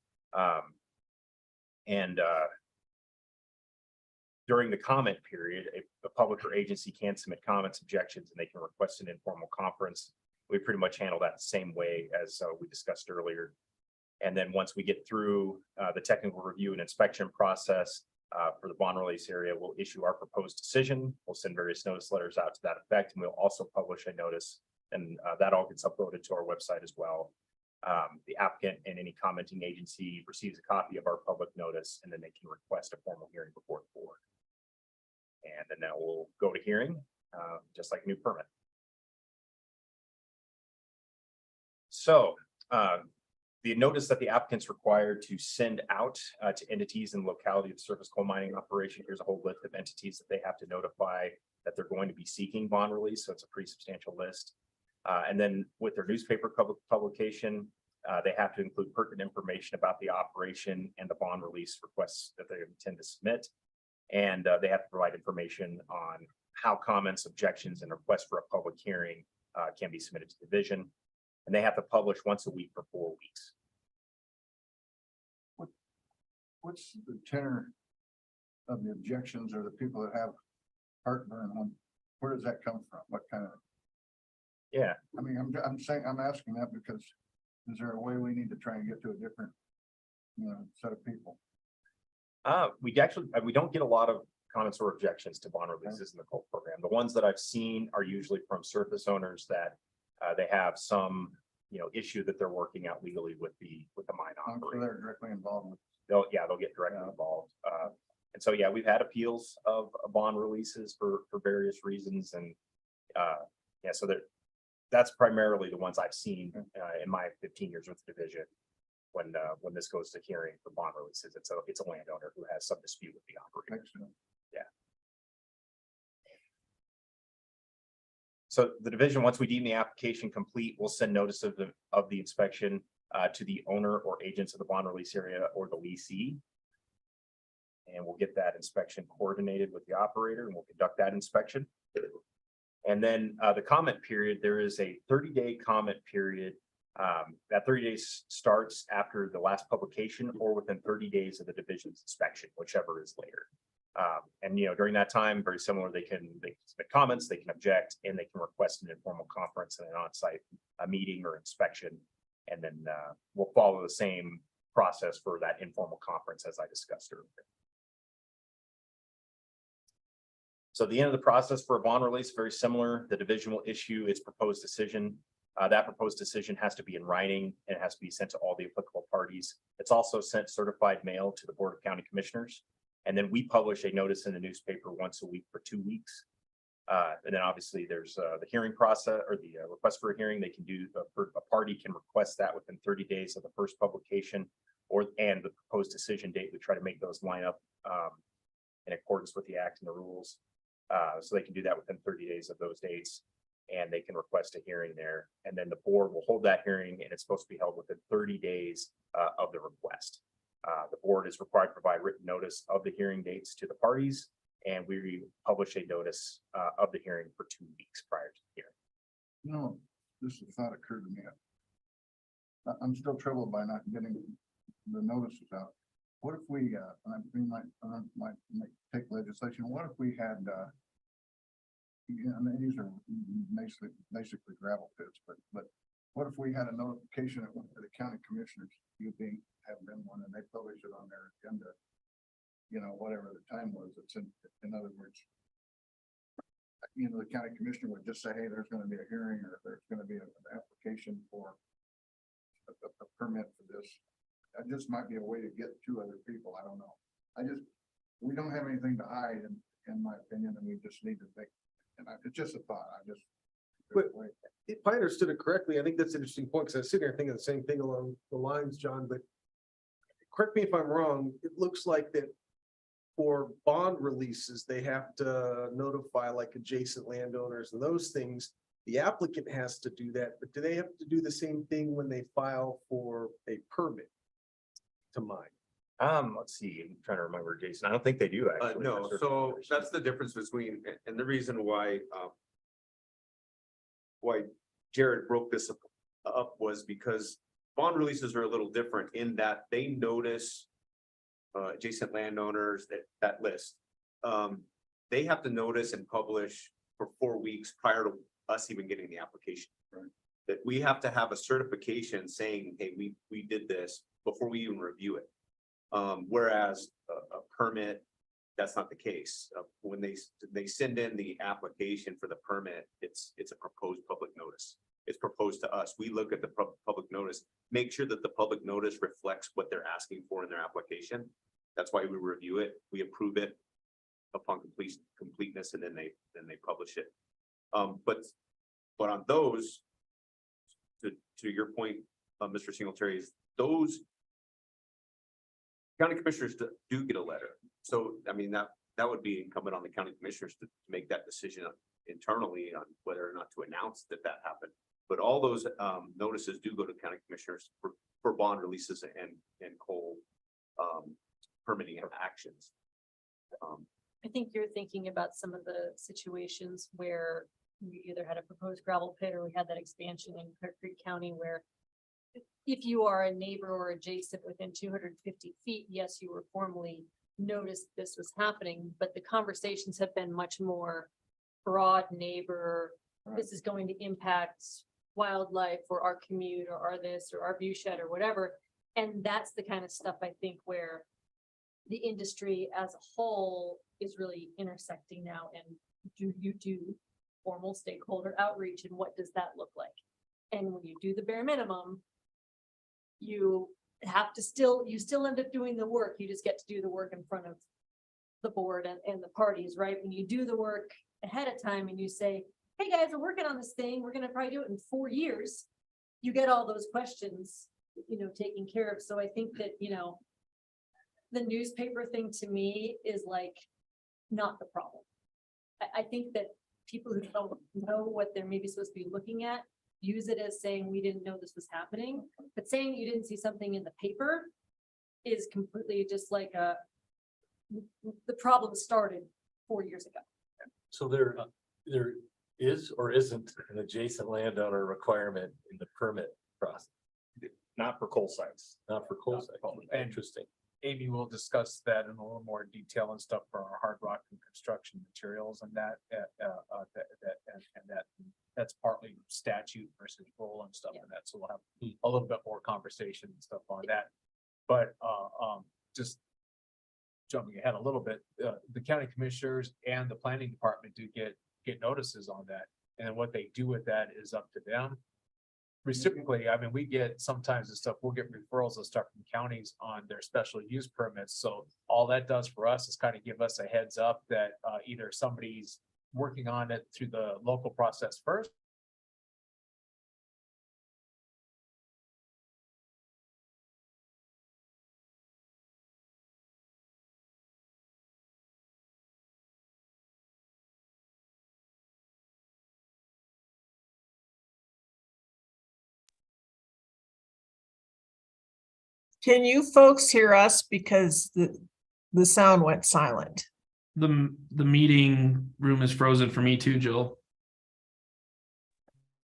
During the comment period, a public or agency can submit comments, objections, and they can request an informal conference. We pretty much handle that the same way as we discussed earlier. And then once we get through the technical review and inspection process for the bond release area, we'll issue our proposed decision. We'll send various notice letters out to that effect, and we'll also publish a notice, and that all gets uploaded to our website as well. The applicant and any commenting agency receives a copy of our public notice, and then they can request a formal hearing before the board. And then that will go to hearing, just like a new permit. So the notice that the applicant's required to send out to entities in the locality of surface coal mining operation. Here's a whole list of entities that they have to notify that they're going to be seeking bond release. So it's a pretty substantial list. And then with their newspaper publication, they have to include pertinent information about the operation and the bond release requests that they intend to submit. And they have to provide information on how comments, objections, and requests for a public hearing can be submitted to the division. And they have to publish once a week for 4 weeks. What's the tenor of the objections or the people that have heartburn on, where does that come from? What kind of? Yeah. I mean, I'm saying, I'm asking that because is there a way we need to try and get to a different, set of people? We don't get a lot of comments or objections to bond releases in the coal program. The ones that I've seen are usually from surface owners that they have some, issue that they're working out legally with the mine So operator. they're directly involved with. They'll get directly involved. And so, yeah, we've had appeals of bond releases for various reasons. And so that's primarily the ones I've seen in my 15 years with the division. When this goes to hearing for bond releases, it's a landowner who has some dispute with the operator. Yeah. So the division, once we deem the application complete, we'll send notice of the inspection to the owner or agents of the bond release area or the leasee. And we'll get that inspection coordinated with the operator, and we'll conduct that inspection. And then the comment period, there is a 30-day comment period. That 30 days starts after the last publication or within 30 days of the division's inspection, whichever is later. And during that time, very similar, they can submit comments, they can object, and they can request an informal conference and an on-site meeting or inspection. And then we'll follow the same process for that informal conference as I discussed earlier. So the end of the process for a bond release, very similar. The division will issue its proposed decision. That proposed decision has to be in writing and it has to be sent to all the applicable parties. It's also sent certified mail to the Board of County Commissioners. And then we publish a notice in the newspaper once a week for 2 weeks. And then obviously there's the hearing process or the request for a hearing. They can do, a party can request that within 30 days of the first publication and the proposed decision date. We try to make those line up in accordance with the act and the rules. So they can do that within 30 days of those dates, and they can request a hearing there. And then the board will hold that hearing, and it's supposed to be held within 30 days of the request. The board is required to provide written notice of the hearing dates to the parties, and we publish a notice of the hearing for 2 weeks prior to the hearing. This thought occurred to me. I'm still troubled by not getting the notices out. What if we might take legislation? What if we had, these are basically gravel pits, but what if we had a notification that went to the county commissioners, you have been one, and they publish it on their agenda, whatever the time was. It's in other words, the county commissioner would just say, hey, there's going to be a hearing, or there's going to be an application for a permit for this. That just might be a way to get to other people. I don't know. We don't have anything to hide, in my opinion, and we just need to make. And it's just a thought. But if I understood it correctly, I think that's an interesting point, because I was sitting there thinking the same thing along the lines, John, but correct me if I'm wrong, it looks like that for bond releases, they have to notify like adjacent landowners and those things. The applicant has to do that, but do they have to do the same thing when they file for a permit to mine? Let's see, I'm trying to remember, Jason. I don't think they do actually. No, so that's the difference between, and the reason why Jared broke this up was because bond releases are a little different in that they notice adjacent landowners, that list. They have to notice and publish for 4 weeks prior to us even getting the application. Right. That we have to have a certification saying, hey, we did this before we even review it. Whereas a permit, that's not the case. When they send in the application for the permit, it's a proposed public notice. it's proposed to us. We look at the public notice, make sure that the public notice reflects what they're asking for in their application. That's why we review it, we approve it upon completeness, and then they publish it. But on those, to your point, Mr. Singletary, is those county commissioners do get a letter. So, I mean, that would be incumbent on the county commissioners to make that decision internally on whether or not to announce that happened. But all those notices do go to county commissioners for bond releases and coal permitting actions. I think you're thinking about some of the situations where we either had a proposed gravel pit or we had that expansion in Clear Creek County where if you are a neighbor or adjacent within 250 feet, yes, you were formally noticed this was happening, but the conversations have been much more broad neighbor. This is going to impact wildlife or our commute or our this or our view shed or whatever. And that's the kind of stuff I think where the industry as a whole is really intersecting now. And do you do formal stakeholder outreach, and what does that look like? And when you do the bare minimum, you still end up doing the work. You just get to do the work in front of the board and the parties, right? When you do the work ahead of time and you say, hey guys, we're working on this thing, we're going to probably do it in 4 years, you get all those questions, taken care of. So I think that, the newspaper thing to me is like not the problem. I think that people who don't know what they're maybe supposed to be looking at use it as saying we didn't know this was happening, but saying you didn't see something in the paper is completely just like the problem started 4 years ago. So there is or isn't an adjacent landowner requirement in the permit process, Not for coal sites. not for coal sites. Interesting. Amy will discuss that in a little more detail and stuff for our hard rock and construction materials and that's partly statute versus rule and stuff and that. So we'll have a little bit more conversation and stuff on that. But just jumping ahead a little bit, the county commissioners and the planning department do get notices on that. And what they do with that is up to them. Reciprocally, I mean, we get sometimes the stuff, we'll get referrals of stuff from counties on their special use permits. So all that does for us is kind of give us a heads up that either somebody's working on it through the local process first. Can you folks hear us? Because the sound went silent. The meeting room is frozen for me too, Jill.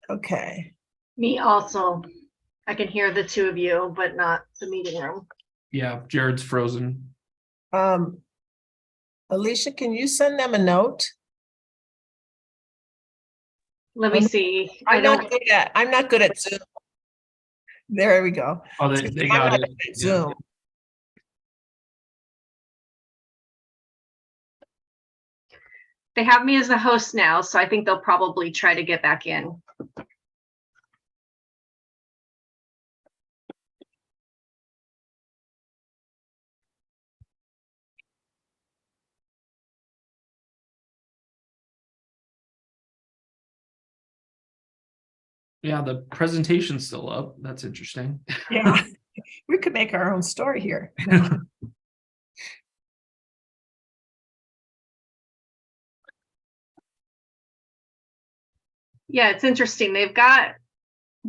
Okay. Me also. I can hear the two of you, but not the meeting room. Yeah, Jared's frozen. Alicia, can you send them a note? Let me see. I'm not good at Zoom. There we go. Oh, they got it. Zoom. Yeah. They have me as the host now, so I think they'll probably try to get back in. Yeah, the presentation's still up. That's interesting. Yeah, we could make our own story here. Yeah, it's interesting. They've got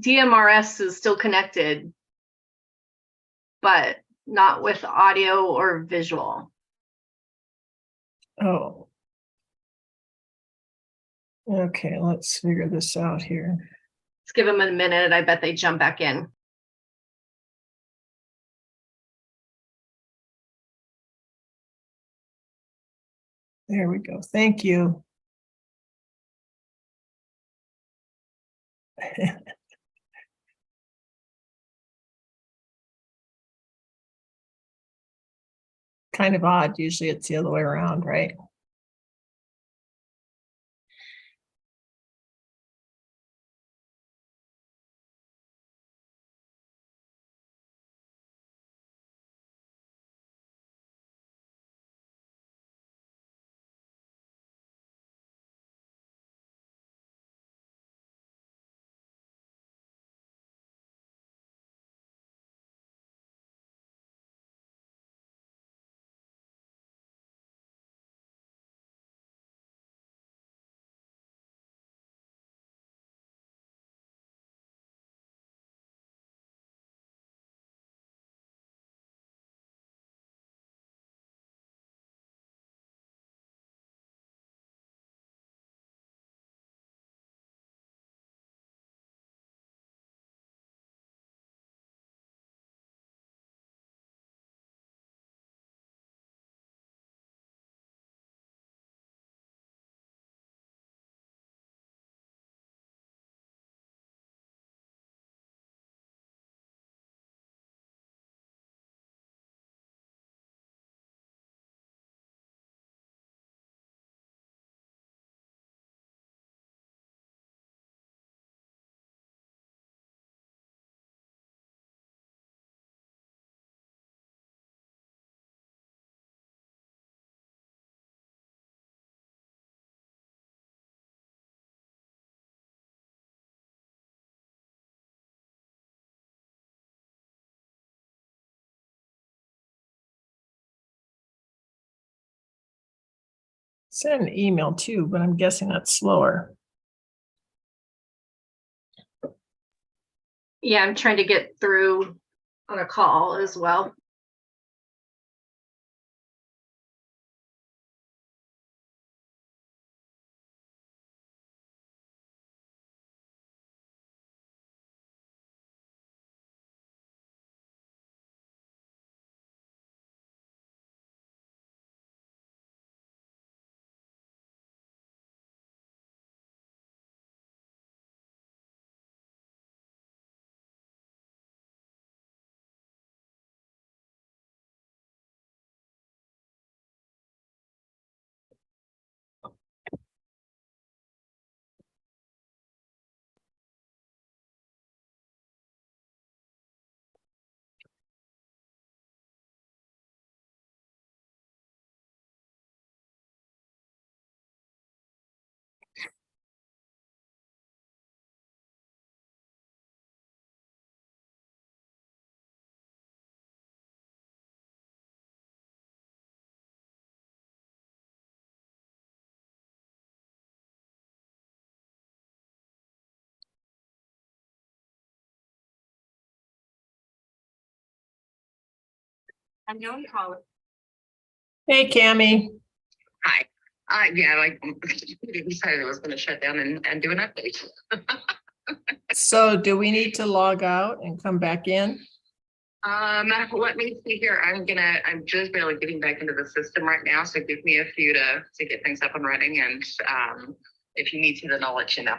DMRS is still connected, but not with audio or visual. Oh. Okay, let's figure this out here. Let's give them a minute. I bet they jump back in. There we go. Thank you. Kind of odd. Usually it's the other way around, right? Send an email too, but I'm guessing that's slower. Yeah, I'm trying to get through on a call as well. I'm doing call. Hey, Cammy. Hi. Yeah, like decided I was going to shut down and do an update. So do we need to log out and come back in? Let me see here. I'm just barely getting back into the system right now, so give me a few to get things up and running. And if you need to, then I'll let you know.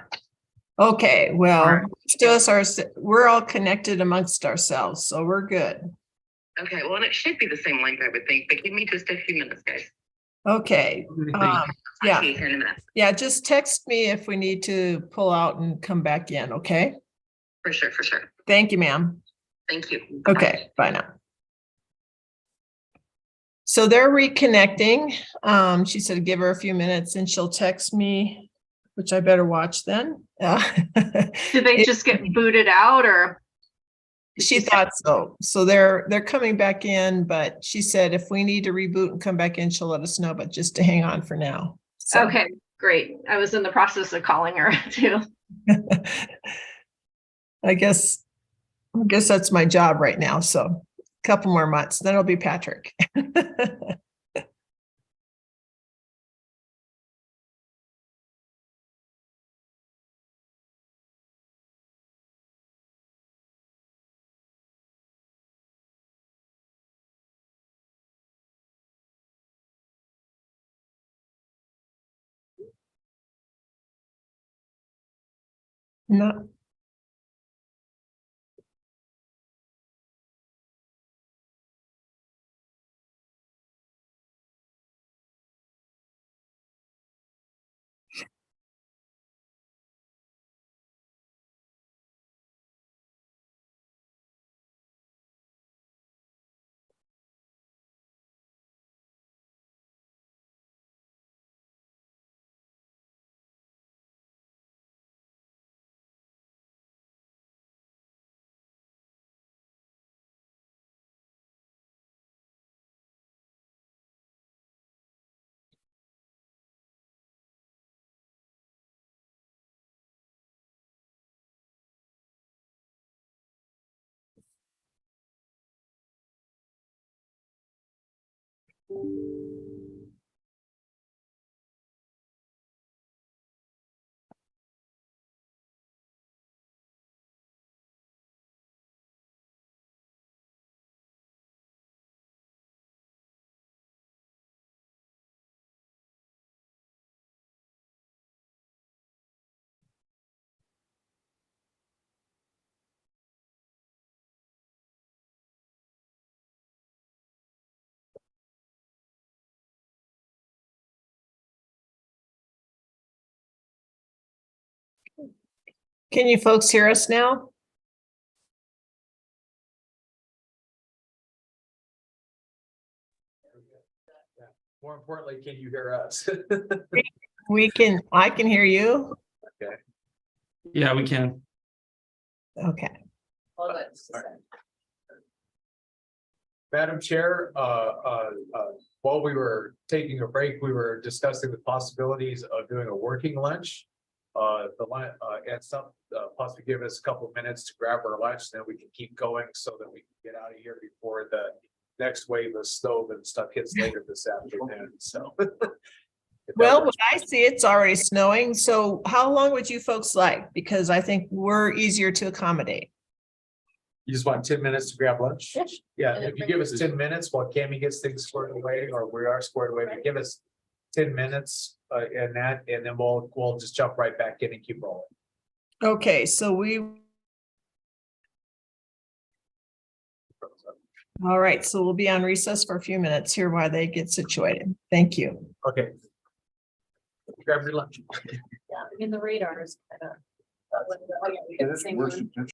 Okay, well, Alright. we're all connected amongst ourselves, so we're good. Okay, well, and it should be the same link, I would think, but give me just a few minutes, guys. Okay, I'll yeah, see you here in a minute. yeah, just text me if we need to pull out and come back in, okay? For sure, for sure. Thank you, ma'am. Thank you. Okay, bye now. So they're reconnecting. She said, give her a few minutes and she'll text me, which I better watch then. Do they just get booted out or? She thought so. So they're coming back in, but she said if we need to reboot and come back in, she'll let us know, but just to hang on for now. So. Okay, great. I was in the process of calling her too. I guess that's my job right now. So a couple more months, then it'll be Patrick. No. Can you folks hear us now? More importantly, can you hear us? I can hear you. Okay. Yeah, we can. Okay. Hold on just a second. Madam Chair, while we were taking a break, we were discussing the possibilities of doing a working lunch. And some, possibly give us a couple of minutes to grab our lunch, then we can keep going so that we can get out of here before the next wave of snow and stuff hits later this afternoon, so. If that Well, works. what I see, it's already snowing. So how long would you folks like? Because I think we're easier to accommodate. You just want 10 minutes to grab lunch? Yes. Yeah, if you give us 10 minutes while Cammy gets things squared away, or we are squared away, but give us 10 minutes and then we'll just jump right back in and keep rolling. Okay, so all right, so we'll be on recess for a few minutes here while they get situated. Thank you. Okay. Grab your lunch. Yeah, in the radars. Oh, yeah, we got the same Worse one. than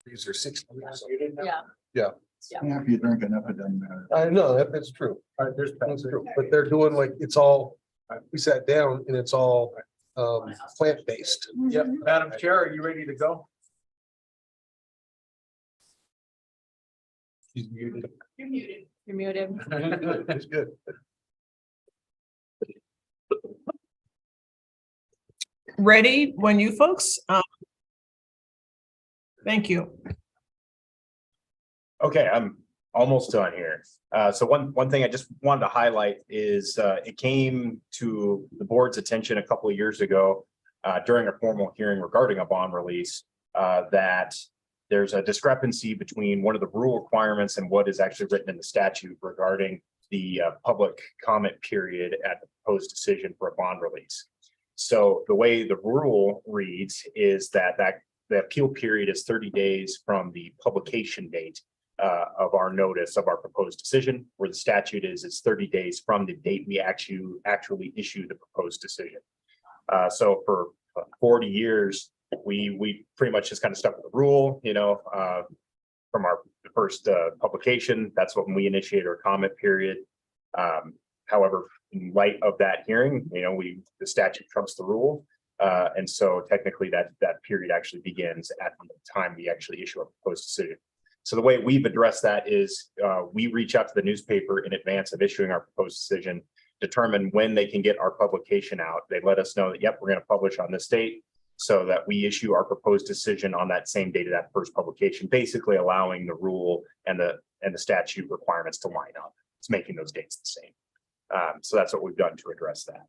These are 60. Yeah. Yeah, if you drink enough, it doesn't matter. I know, that's true. That's true, but they're doing like, it's all, we sat down and it's all plant-based. Yep, Madam Chair, are you ready to go? She's muted. You're muted. You're muted. It's good. Ready when you folks? Thank you. Okay, I'm almost done here. So one thing I just wanted to highlight is it came to the board's attention a couple of years ago during a formal hearing regarding a bond release that there's a discrepancy between one of the rule requirements and what is actually written in the statute regarding the public comment period at the proposed decision for a bond release. So the way the rule reads is that the appeal period is 30 days from the publication date of our notice of our proposed decision, where the statute is it's 30 days from the date we actually issue the proposed decision. So for 40 years, we pretty much just kind of stuck with the rule, from our first publication. That's when we initiated our comment period. However, in light of that hearing, the statute trumps the rule. And so technically that period actually begins at the time we actually issue our proposed decision. So the way we've addressed that is we reach out to the newspaper in advance of issuing our proposed decision, determine when they can get our publication out. They let us know that, yep, we're going to publish on this date, so that we issue our proposed decision on that same date of that first publication, basically allowing the rule and the statute requirements to line up. It's making those dates the same. So that's what we've done to address that.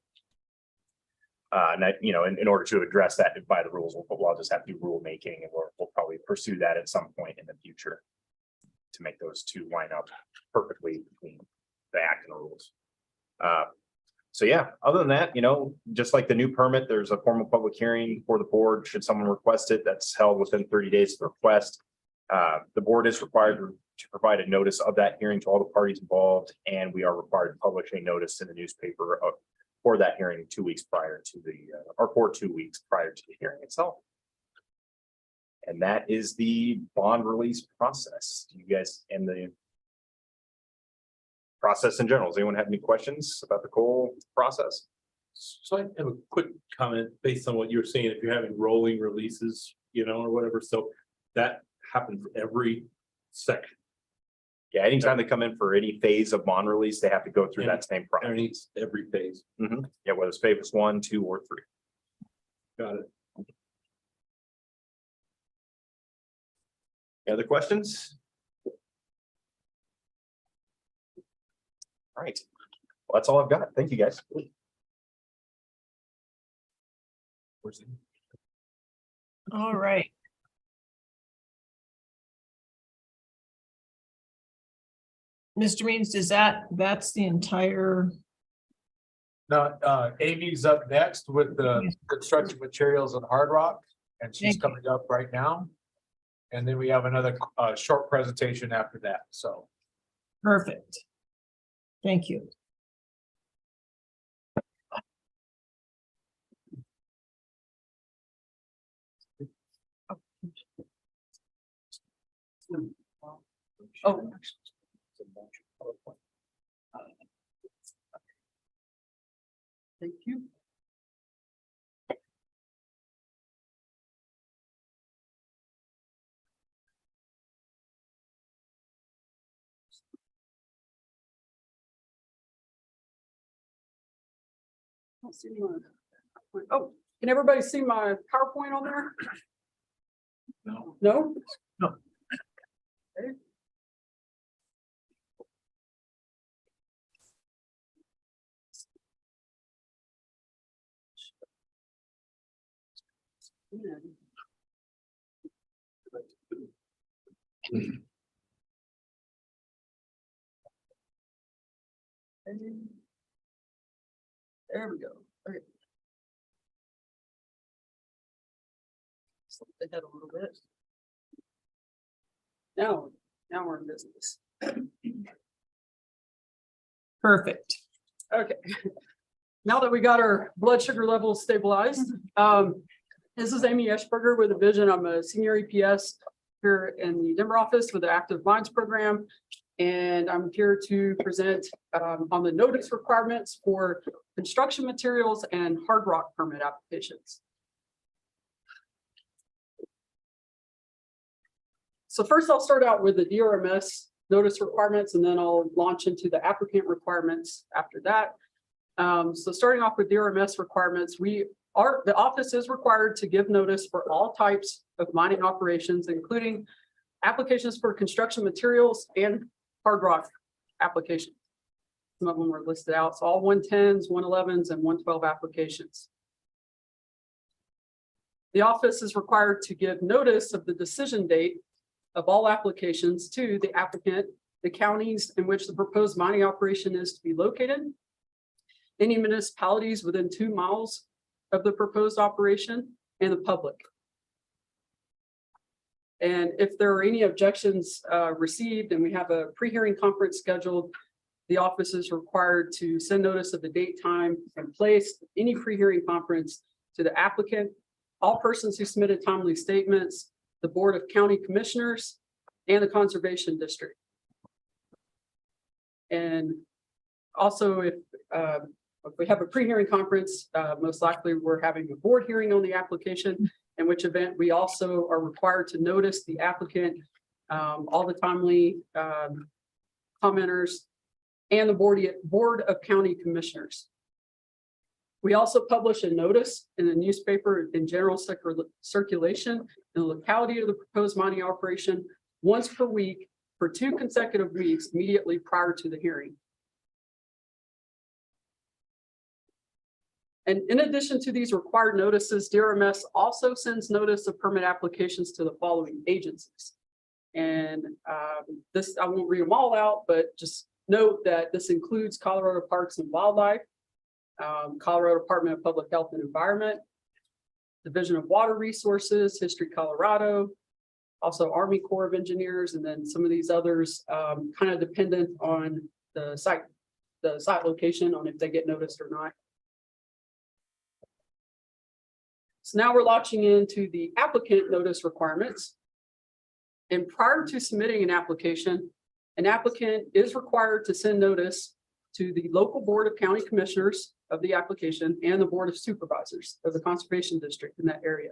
And that, in order to address that by the rules, we'll just have to do rulemaking, and we'll probably pursue that at some point in the future to make those two line up perfectly between the act and the rules. So yeah, other than that, just like the new permit, there's a formal public hearing for the board. Should someone request it, that's held within 30 days of the request. The board is required to provide a notice of that hearing to all the parties involved, and we are required to publish a notice in the newspaper for that hearing 2 weeks prior to or 2 weeks prior to the hearing itself. And that is the bond release process. You guys, and the process in general, does anyone have any questions about the whole process? So I have a quick comment based on what you were saying. If you're having rolling releases, or whatever, so that happens every section. Yeah, anytime they come in for any phase of bond release, they have to go through that same process. Every phase. Yeah, whether it's phase 1, 2, or 3. Got it. Any other questions? All right. Well, that's all I've got. Thank you, guys. All right. Mr. Means, that's the entire, Now, Amy's up next with the construction materials and hard rock, and she's Thank you. coming up right now. And then we have another short presentation after that, so. perfect. Thank you. Oh. Thank you. Don't see my PowerPoint. Oh, can everybody see my PowerPoint on there? No. No? No. Okay. There we go. Okay. Slip ahead a little bit. Now we're in business. Perfect. Okay. Now that we got our blood sugar levels stabilized, this is Amy Eschberger with a vision. I'm a senior EPS here in the Denver office with the Active Mines Program. And I'm here to present on the notice requirements for construction materials and hard rock permit applications. So first I'll start out with the DRMS notice requirements, and then I'll launch into the applicant requirements after that. So starting off with DRMS requirements, the office is required to give notice for all types of mining operations, including applications for construction materials and hard rock applications. Some of them are listed out. So all 110s, 111s, and 112 applications. The office is required to give notice of the decision date of all applications to the applicant, the counties in which the proposed mining operation is to be located, any municipalities within 2 miles of the proposed operation, and the public. And if there are any objections received and we have a pre-hearing conference scheduled, the office is required to send notice of the date, time, and place of any pre-hearing conference to the applicant, all persons who submitted timely statements, the Board of County Commissioners, and the Conservation District. And also, if we have a pre-hearing conference, most likely we're having a board hearing on the application, in which event we also are required to notice the applicant, all the timely commenters, and the Board of County Commissioners. We also publish a notice in the newspaper in general circulation in the locality of the proposed mining operation once per week for 2 consecutive weeks immediately prior to the hearing. And in addition to these required notices, DRMS also sends notice of permit applications to the following agencies. And this, I won't read them all out, but just note that this includes Colorado Parks and Wildlife, Colorado Department of Public Health and Environment, Division of Water Resources, History Colorado, also Army Corps of Engineers, and then some of these others kind of dependent on the site location on if they get noticed or not. So now we're launching into the applicant notice requirements. And prior to submitting an applicant is required to send notice to the local Board of County Commissioners of the application and the Board of Supervisors of the Conservation District in that area.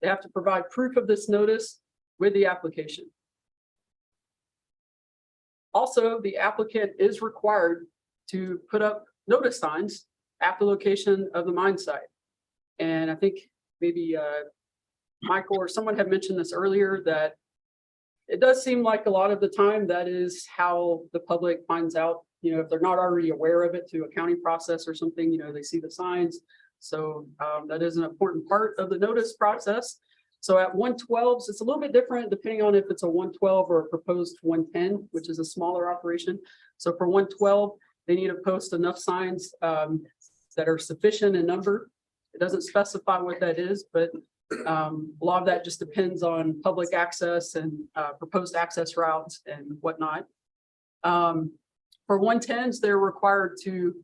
They have to provide proof of this notice with the application. Also, the applicant is required to put up notice signs at the location of the mine site. And I think maybe Michael or someone had mentioned this earlier, that it does seem like a lot of the time that is how the public finds out, if they're not already aware of it through a county process or something, they see the signs. So that is an important part of the notice process. So at 112s, it's a little bit different depending on if it's a 112 or a proposed 110, which is a smaller operation. So for 112, they need to post enough signs that are sufficient in number. It doesn't specify what that is, but a lot of that just depends on public access and proposed access routes and whatnot. For 110s, they're required to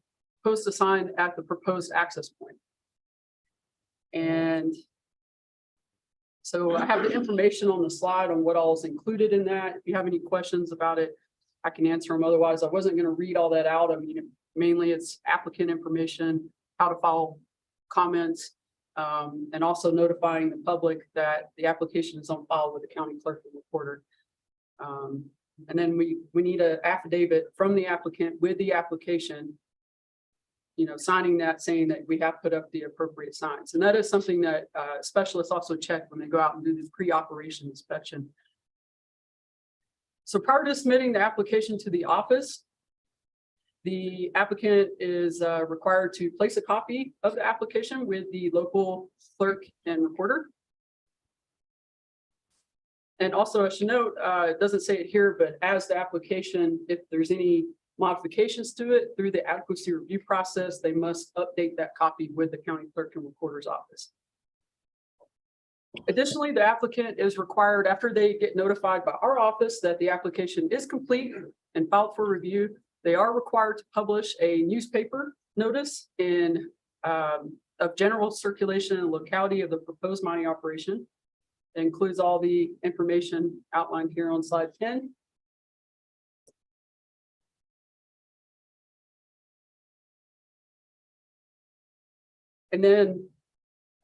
post a sign at the proposed access point. And so I have the information on the slide on what all is included in that. If you have any questions about it, I can answer them. Otherwise, I wasn't going to read all that out. I mean, mainly it's applicant information, how to file comments, and also notifying the public that the application is on file with the county clerk and recorder. And then we need an affidavit from the applicant with the application, signing that, saying that we have put up the appropriate signs. And that is something that specialists also check when they go out and do the pre-operation inspection. So prior to submitting the application to the office, the applicant is required to place a copy of the application with the local clerk and recorder. And also, I should note, it doesn't say it here, but as the application, if there's any modifications to it through the adequacy review process, they must update that copy with the county clerk and recorder's office. Additionally, the applicant is required, after they get notified by our office that the application is complete and filed for review, they are required to publish a newspaper notice of general circulation and locality of the proposed mining operation. It includes all the information outlined here on slide 10. And then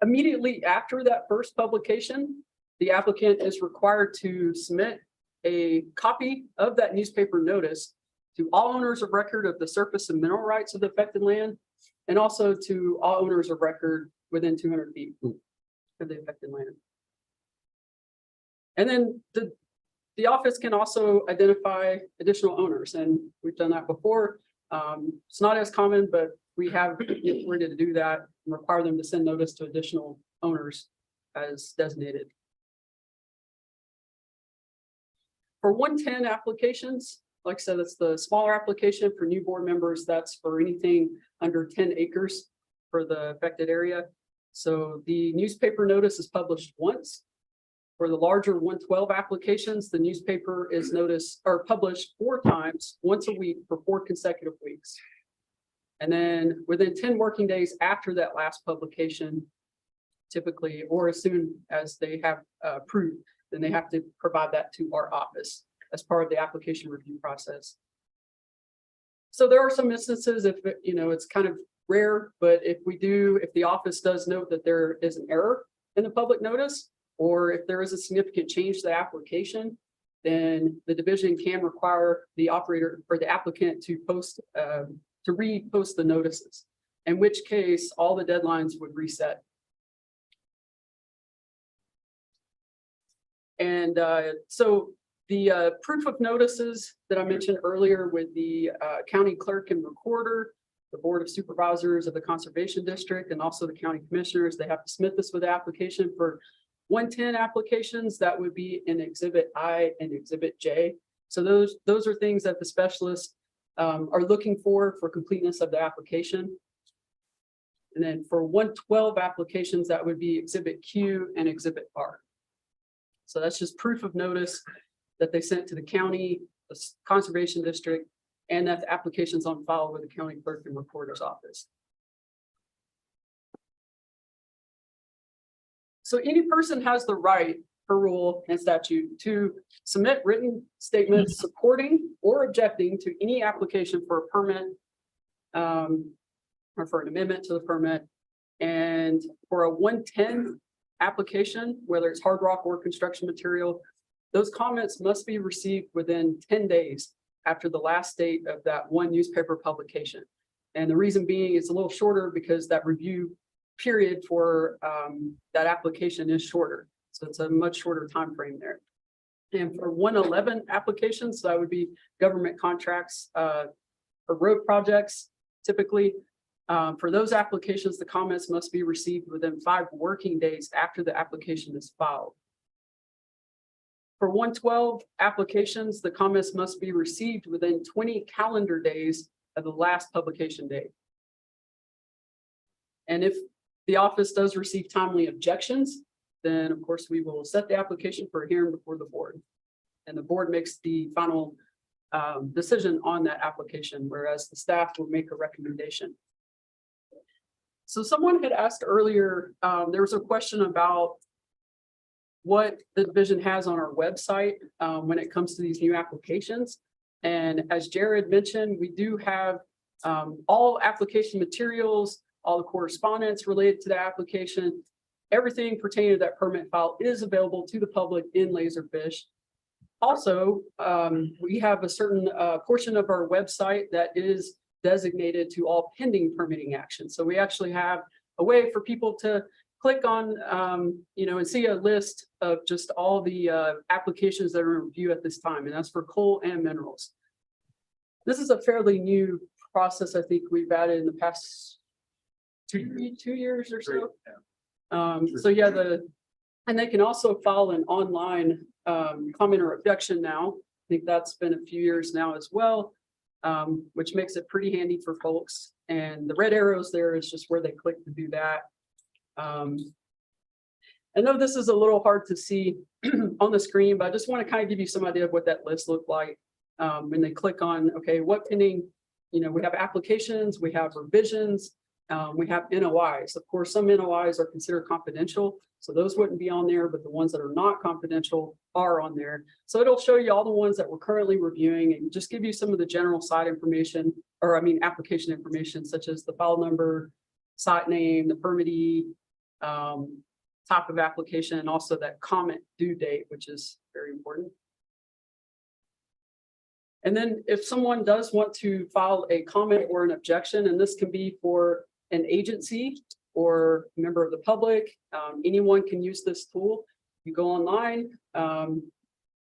immediately after that first publication, the applicant is required to submit a copy of that newspaper notice to all owners of record of the surface and mineral rights of the affected land, and also to all owners of record within 200 feet of the affected land. And then the office can also identify additional owners, and we've done that before. It's not as common, but we have the authority to do that and require them to send notice to additional owners as designated. For 110 applications, like I said, it's the smaller application for new board members. That's for anything under 10 acres for the affected area. So the newspaper notice is published once. For the larger 112 applications, the newspaper is published 4 times, once a week for 4 consecutive weeks. And then within 10 working days after that last publication, typically, or as soon as they have approved, then they have to provide that to our office as part of the application review process. So there are some instances if, it's kind of rare, but if the office does note that there is an error in the public notice, or if there is a significant change to the application, then the division can require the operator or the applicant to repost the notices, in which case all the deadlines would reset. And so the proof of notices that I mentioned earlier with the county clerk and recorder, the board of supervisors of the conservation district, and also the county commissioners, they have to submit this with the application for 110 applications. That would be in Exhibit I and Exhibit J. So those are things that the specialists are looking for completeness of the application. And then for 112 applications, that would be Exhibit Q and Exhibit R. So that's just proof of notice that they sent to the county, the conservation district, and that the application's on file with the county clerk and recorder's office. So any person has the right per rule and statute to submit written statements supporting or objecting to any application for a permit or for an amendment to the permit. And for a 110 application, whether it's hard rock or construction material, those comments must be received within 10 days after the last date of that one newspaper publication. And the reason being it's a little shorter because that review period for that application is shorter. So it's a much shorter time frame there. And for 111 applications, so that would be government contracts for road projects, typically. For those applications, the comments must be received within 5 working days after the application is filed. For 112 applications, the comments must be received within 20 calendar days of the last publication date. And if the office does receive timely objections, then of course we will set the application for a hearing before the board. And the board makes the final decision on that application, whereas the staff will make a recommendation. So someone had asked earlier, there was a question about what the division has on our website when it comes to these new applications. And as Jared mentioned, we do have all application materials, all the correspondence related to the application, everything pertaining to that permit file is available to the public in Laserfish. Also, we have a certain portion of our website that is designated to all pending permitting actions. So we actually have a way for people to click on, and see a list of just all the applications that are in review at this time, and that's for coal and minerals. This is a fairly new process. I think we've added in the past 2 years or so. So yeah, and they can also file an online comment or objection now. I think that's been a few years now as well, which makes it pretty handy for folks. And the red arrows there is just where they click to do that. I know this is a little hard to see on the screen, but I just want to kind of give you some idea of what that list looked like when they click on, okay, what pending, we have applications, we have revisions, we have NOIs. Of course, some NOIs are considered confidential, so those wouldn't be on there, but the ones that are not confidential are on there. So it'll show you all the ones that we're currently reviewing and just give you some of the general site information, or I mean, application information, such as the file number, site name, the permittee, type of application, and also that comment due date, which is very important. And then if someone does want to file a comment or an objection, and this can be for an agency or a member of the public, anyone can use this tool. You go online,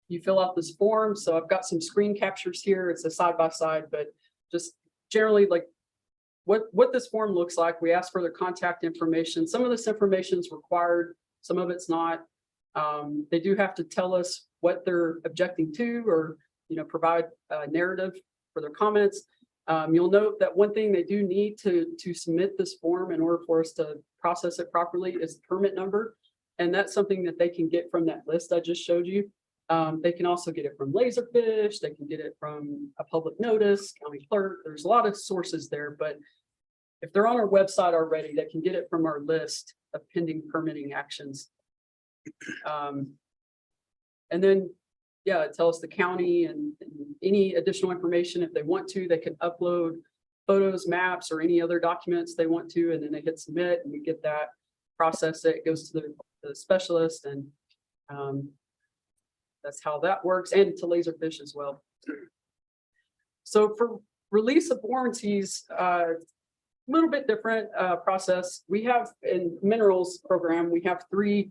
you fill out this form. So I've got some screen captures here. It's a side-by-side, but just generally like what this form looks like. We ask for their contact information. Some of this information is required, some of it's not. They do have to tell us what they're objecting to, or provide a narrative for their comments. You'll note that one thing they do need to submit this form in order for us to process it properly is the permit number. And that's something that they can get from that list I just showed you. They can also get it from Laserfish. They can get it from a public notice, county clerk. There's a lot of sources there, but if they're on our website already, they can get it from our list of pending permitting actions. And then, yeah, it tells the county and any additional information if they want to. They can upload photos, maps, or any other documents they want to, and then they hit submit, and we get that, process it, goes to the specialist, and that's how that works, and to Laserfish as well. So for release of warranties, a little bit different process. We have in minerals program, we have 3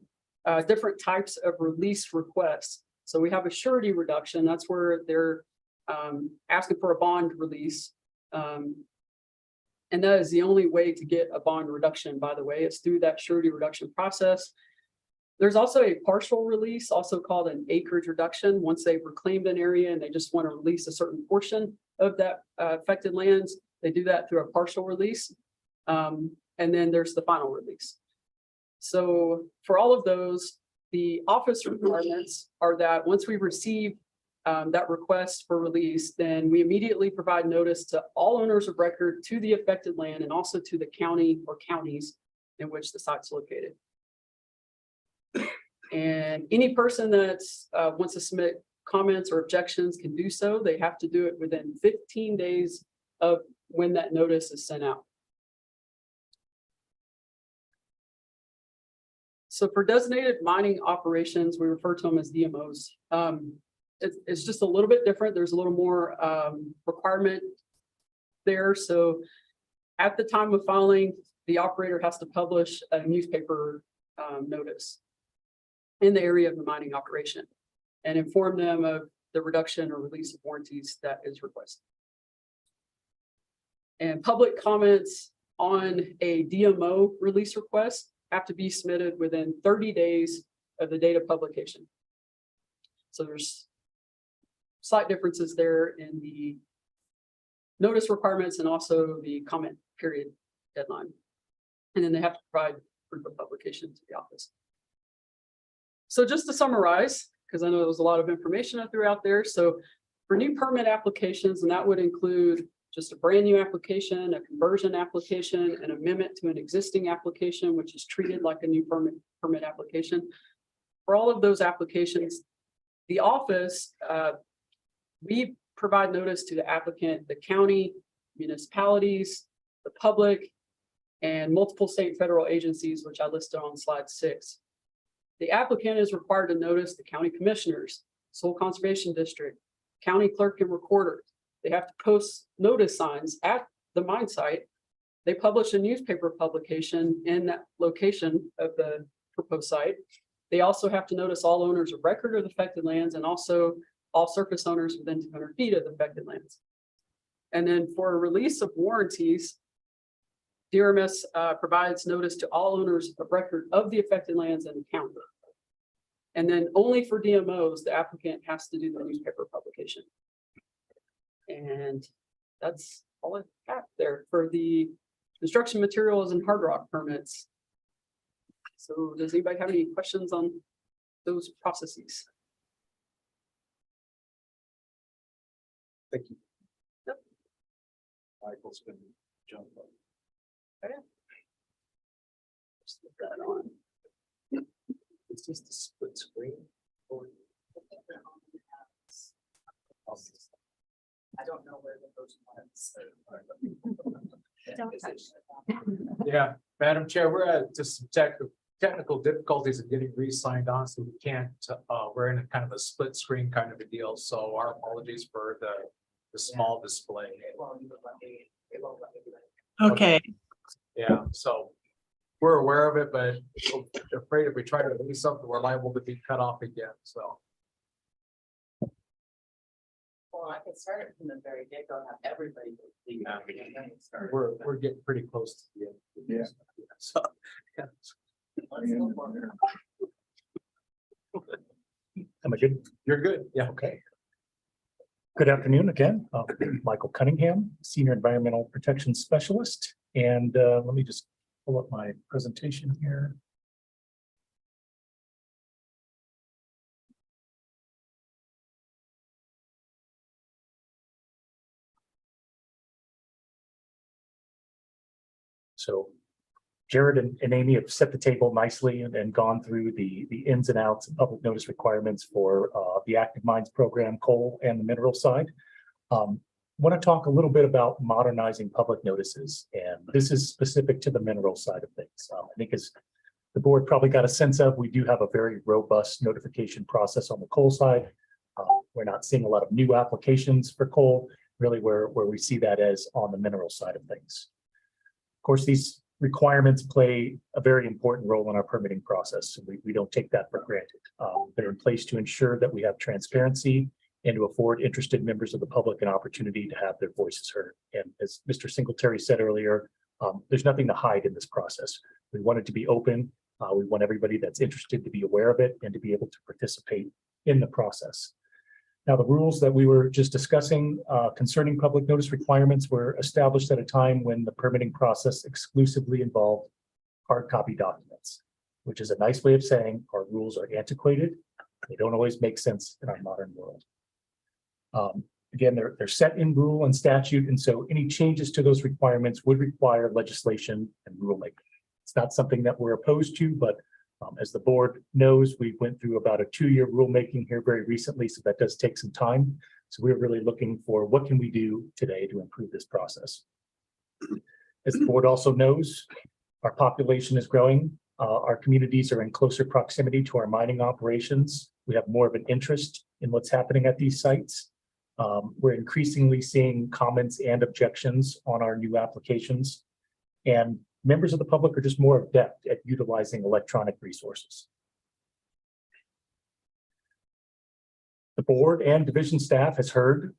different types of release requests. So we have a surety reduction. That's where they're asking for a bond release. And that is the only way to get a bond reduction, by the way. It's through that surety reduction process. There's also a partial release, also called an acreage reduction. Once they've reclaimed an area and they just want to release a certain portion of that affected lands, they do that through a partial release. And then there's the final release. So for all of those, the office requirements are that once we receive that request for release, then we immediately provide notice to all owners of record to the affected land and also to the county or counties in which the site's located. And any person that wants to submit comments or objections can do so. They have to do it within 15 days of when that notice is sent out. So for designated mining operations, we refer to them as DMOs. It's just a little bit different. There's a little more requirement there. So at the time of filing, the operator has to publish a newspaper notice in the area of the mining operation and inform them of the reduction or release of warranties that is requested. And public comments on a DMO release request have to be submitted within 30 days of the date of publication. So there's slight differences there in the notice requirements and also the comment period deadline. And then they have to provide proof of publication to the office. So just to summarize, because I know there was a lot of information I threw out there. So for new permit applications, and that would include just a brand new application, a conversion application, an amendment to an existing application, which is treated like a new permit application. For all of those applications, the office, we provide notice to the applicant, the county, municipalities, the public, and multiple state and federal agencies, which I listed on slide 6. The applicant is required to notice the county commissioners, Soil Conservation District, county clerk and recorder. They have to post notice signs at the mine site. They publish a newspaper publication in that location of the proposed site. They also have to notice all owners of record of the affected lands and also all surface owners within 200 feet of the affected lands. And then for a release of warranties, DRMS provides notice to all owners of record of the affected lands in the county. And then only for DMOs, the applicant has to do the newspaper publication. And that's all I have there for the construction materials and hard rock permits. So does anybody have any questions on those processes? Thank you. Yep. Michael's been jumping. Just put that on. It's just a split screen. I don't know where those ones. Don't touch. Yeah, Madam Chair, we're at just some technical difficulties of getting re-signed on, so we can't, we're in a kind of a split screen kind of a deal, so our apologies for the small display. Okay, Yeah, so we're aware of it, but we're afraid if we try to do something, we're liable to be cut off again, so. Well, I can start it from the very get-go, have everybody. We're getting pretty close to the end. Yeah. So. Am I good? You're good, yeah. Okay. Good afternoon again. Michael Cunningham, Senior Environmental Protection Specialist. And let me just pull up my presentation here. So Jared and Amy have set the table nicely and gone through the ins and outs and public notice requirements for the Active Mines program, coal and the mineral side. Want to talk a little bit about modernizing public notices, and this is specific to the mineral side of things. I think as the board probably got a sense of, we do have a very robust notification process on the coal side. We're not seeing a lot of new applications for coal, really where we see that as on the mineral side of things. Of course, these requirements play a very important role in our permitting process. So we don't take that for granted. They're in place to ensure that we have transparency and to afford interested members of the public an opportunity to have their voices heard. And as Mr. Singletary said earlier, there's nothing to hide in this process. We want it to be open. We want everybody that's interested to be aware of it and to be able to participate in the process. Now, the rules that we were just discussing concerning public notice requirements were established at a time when the permitting process exclusively involved hard copy documents, which is a nice way of saying our rules are antiquated. They don't always make sense in our modern world. Again, they're set in rule and statute, and so any changes to those requirements would require legislation and rulemaking. It's not something that we're opposed to, but as the board knows, we went through about a 2-year rulemaking here very recently, so that does take some time. So we're really looking for what can we do today to improve this process. As the board also knows, our population is growing. Our communities are in closer proximity to our mining operations. We have more of an interest in what's happening at these sites. We're increasingly seeing comments and objections on our new applications, and members of the public are just more adept at utilizing electronic resources. The board and division staff has heard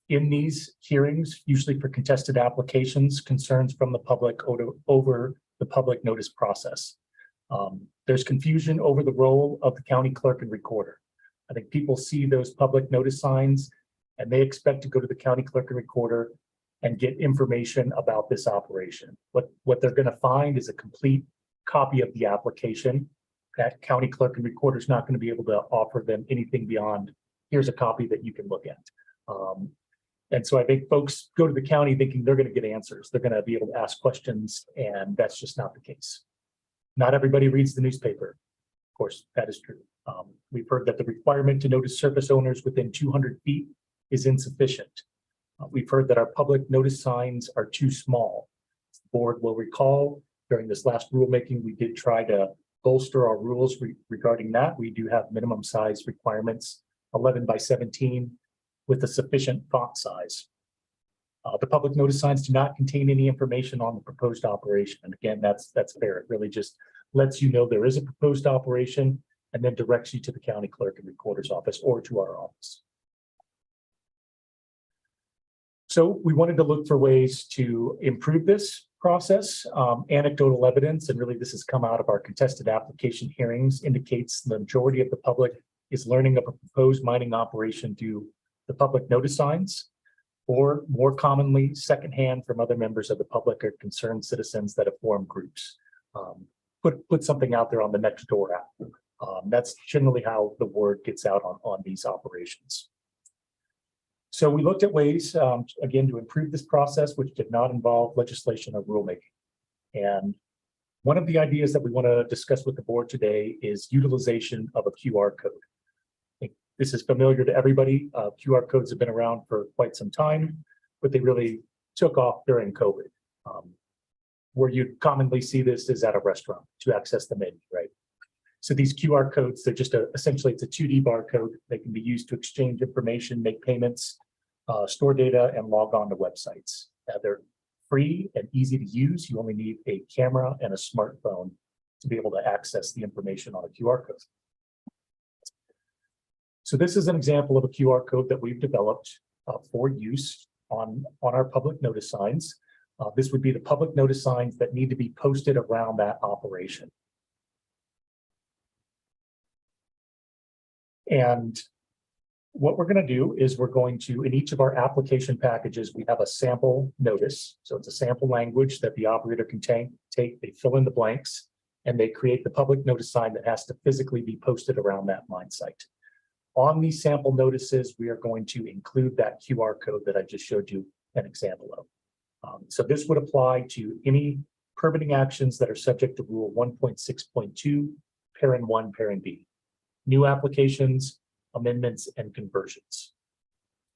in these hearings, usually for contested applications, concerns from the public over the public notice process. There's confusion over the role of the county clerk and recorder. I think people see those public notice signs and they expect to go to the county clerk and recorder and get information about this operation. What they're going to find is a complete copy of the application. That county clerk and recorder is not going to be able to offer them anything beyond, here's a copy that you can look at. And so I think folks go to the county thinking they're going to get answers. They're going to be able to ask questions, and that's just not the case. Not everybody reads the newspaper. Of course, that is true. We've heard that the requirement to notice surface owners within 200 feet is insufficient. We've heard that our public notice signs are too small. The board will recall during this last rulemaking, we did try to bolster our rules regarding that. We do have minimum size requirements, 11 by 17 with a sufficient font size. The public notice signs do not contain any information on the proposed operation. And again, that's fair. It really just lets you know there is a proposed operation and then directs you to the county clerk and recorder's office or to our office. So we wanted to look for ways to improve this process. Anecdotal evidence, and really this has come out of our contested application hearings, indicates the majority of the public is learning of a proposed mining operation due to public notice signs, or more commonly, secondhand from other members of the public or concerned citizens that have formed groups. Put something out there on the Nextdoor app. That's generally how the word gets out on these operations. So we looked at ways, again, to improve this process, which did not involve legislation or rulemaking. And one of the ideas that we want to discuss with the board today is utilization of a QR code. I think this is familiar to everybody. QR codes have been around for quite some time, but they really took off during COVID. Where you commonly see this is at a restaurant to access the menu, right? So these QR codes, they're just essentially it's a 2D barcode. They can be used to exchange information, make payments, store data, and log on to websites. They're free and easy to use. You only need a camera and a smartphone to be able to access the information on a QR code. So this is an example of a QR code that we've developed for use on our public notice signs. This would be the public notice signs that need to be posted around that operation. And what we're going to do is we're going to, in each of our application packages, we have a sample notice. So it's a sample language that the operator can take, they fill in the blanks, and they create the public notice sign that has to physically be posted around that mine site. On these sample notices, we are going to include that QR code that I just showed you an example of. So this would apply to any permitting actions that are subject to Rule 1.6.2, Parent 1, Parent B. New applications, amendments, and conversions.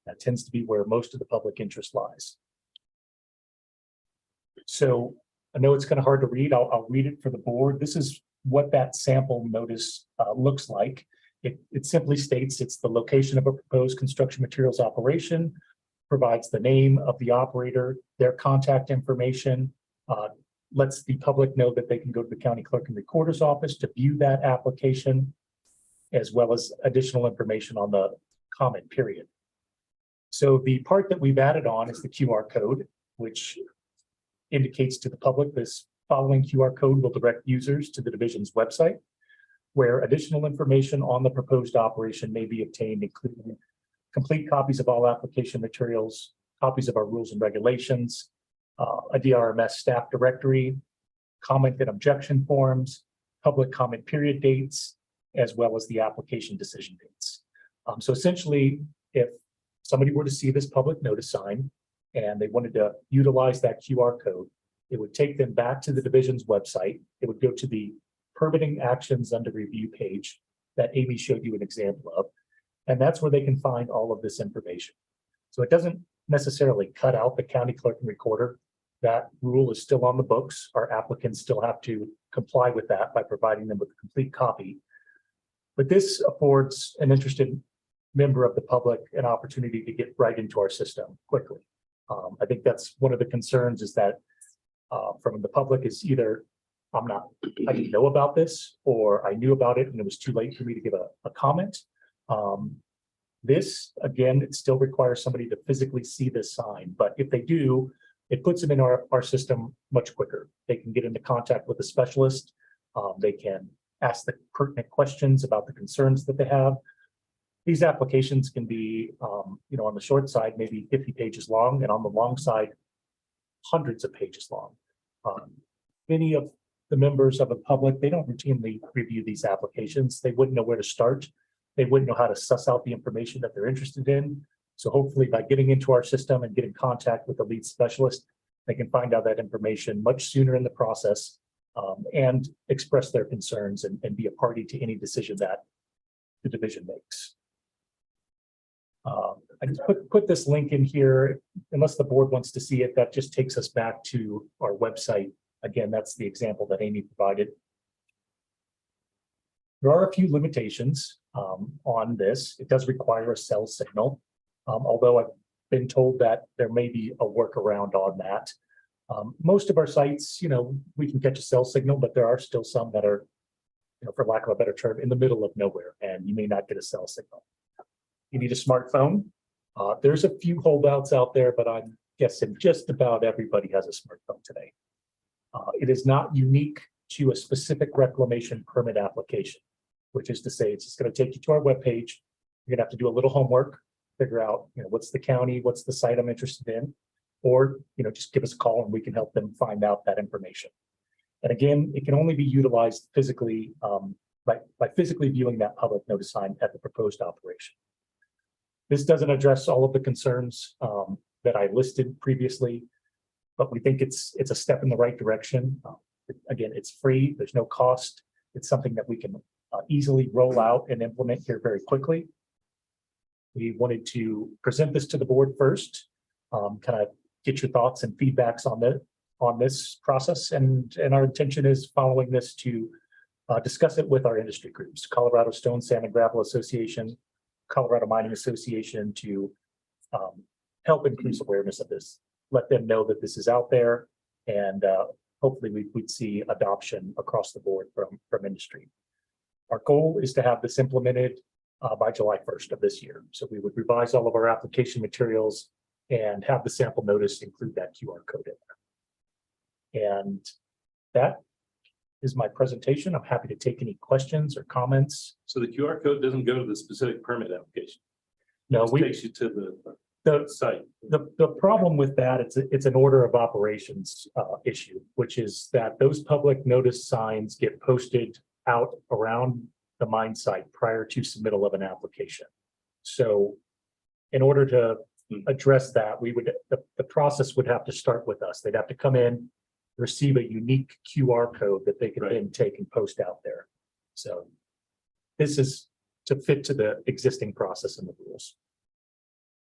That tends to be where most of the public interest lies. So I know it's kind of hard to read. I'll read it for the board. This is what that sample notice looks like. It simply states it's the location of a proposed construction materials operation, provides the name of the operator, their contact information, lets the public know that they can go to the county clerk and recorder's office to view that application, as well as additional information on the comment period. So the part that we've added on is the QR code, which indicates to the public this following QR code will direct users to the division's website, where additional information on the proposed operation may be obtained, including complete copies of all application materials, copies of our rules and regulations, a DRMS staff directory, comment and objection forms, public comment period dates, as well as the application decision dates. So essentially, if somebody were to see this public notice sign and they wanted to utilize that QR code, it would take them back to the division's website. It would go to the permitting actions under review page that Amy showed you an example of. And that's where they can find all of this information. So it doesn't necessarily cut out the county clerk and recorder. That rule is still on the books. Our applicants still have to comply with that by providing them with a complete copy. But this affords an interested member of the public an opportunity to get right into our system quickly. I think that's one of the concerns is that from the public is either I didn't know about this, or I knew about it and it was too late for me to give a comment. This, again, it still requires somebody to physically see this sign, but if they do, it puts them in our system much quicker. They can get into contact with a specialist. They can ask the pertinent questions about the concerns that they have. These applications can be, on the short side, maybe 50 pages long, and on the long side, hundreds of pages long. Many of the members of the public, they don't routinely review these applications. They wouldn't know where to start. They wouldn't know how to suss out the information that they're interested in. So hopefully by getting into our system and getting contact with the lead specialist, they can find out that information much sooner in the process and express their concerns and be a party to any decision that the division makes. I just put this link in here, unless the board wants to see it, that just takes us back to our website. Again, that's the example that Amy provided. There are a few limitations on this. It does require a cell signal, although I've been told that there may be a workaround on that. Most of our sites, we can catch a cell signal, but there are still some that are, for lack of a better term, in the middle of nowhere, and you may not get a cell signal. You need a smartphone. There's a few holdouts out there, but I'm guessing just about everybody has a smartphone today. It is not unique to a specific reclamation permit application, which is to say it's just going to take you to our webpage. You're going to have to do a little homework, figure out, what's the county, what's the site I'm interested in, or, just give us a call and we can help them find out that information. And again, it can only be utilized physically by physically viewing that public notice sign at the proposed operation. This doesn't address all of the concerns that I listed previously. but we think it's a step in the right direction. Again, it's free, there's no cost. It's something that we can easily roll out and implement here very quickly. We wanted to present this to the board first, kind of get your thoughts and feedbacks on this process. And our intention is following this to discuss it with our industry groups, Colorado Stone, Sand and Gravel Association, Colorado Mining Association, to help increase awareness of this, let them know that this is out there, and hopefully we'd see adoption across the board from industry. Our goal is to have this implemented by July 1st of this year. So we would revise all of our application materials and have the sample notice include that QR code in there. And that is my presentation. I'm happy to take any questions or comments. So the QR code doesn't go to the specific permit application. No, It takes you to the site. The problem with that, it's an order of operations issue, which is that those public notice signs get posted out around the mine site prior to submittal of an application. So in order to address that, the process would have to start with us. They'd have to come in, receive a unique QR code that they can then take and post out there. So this is to fit to the existing process and the rules.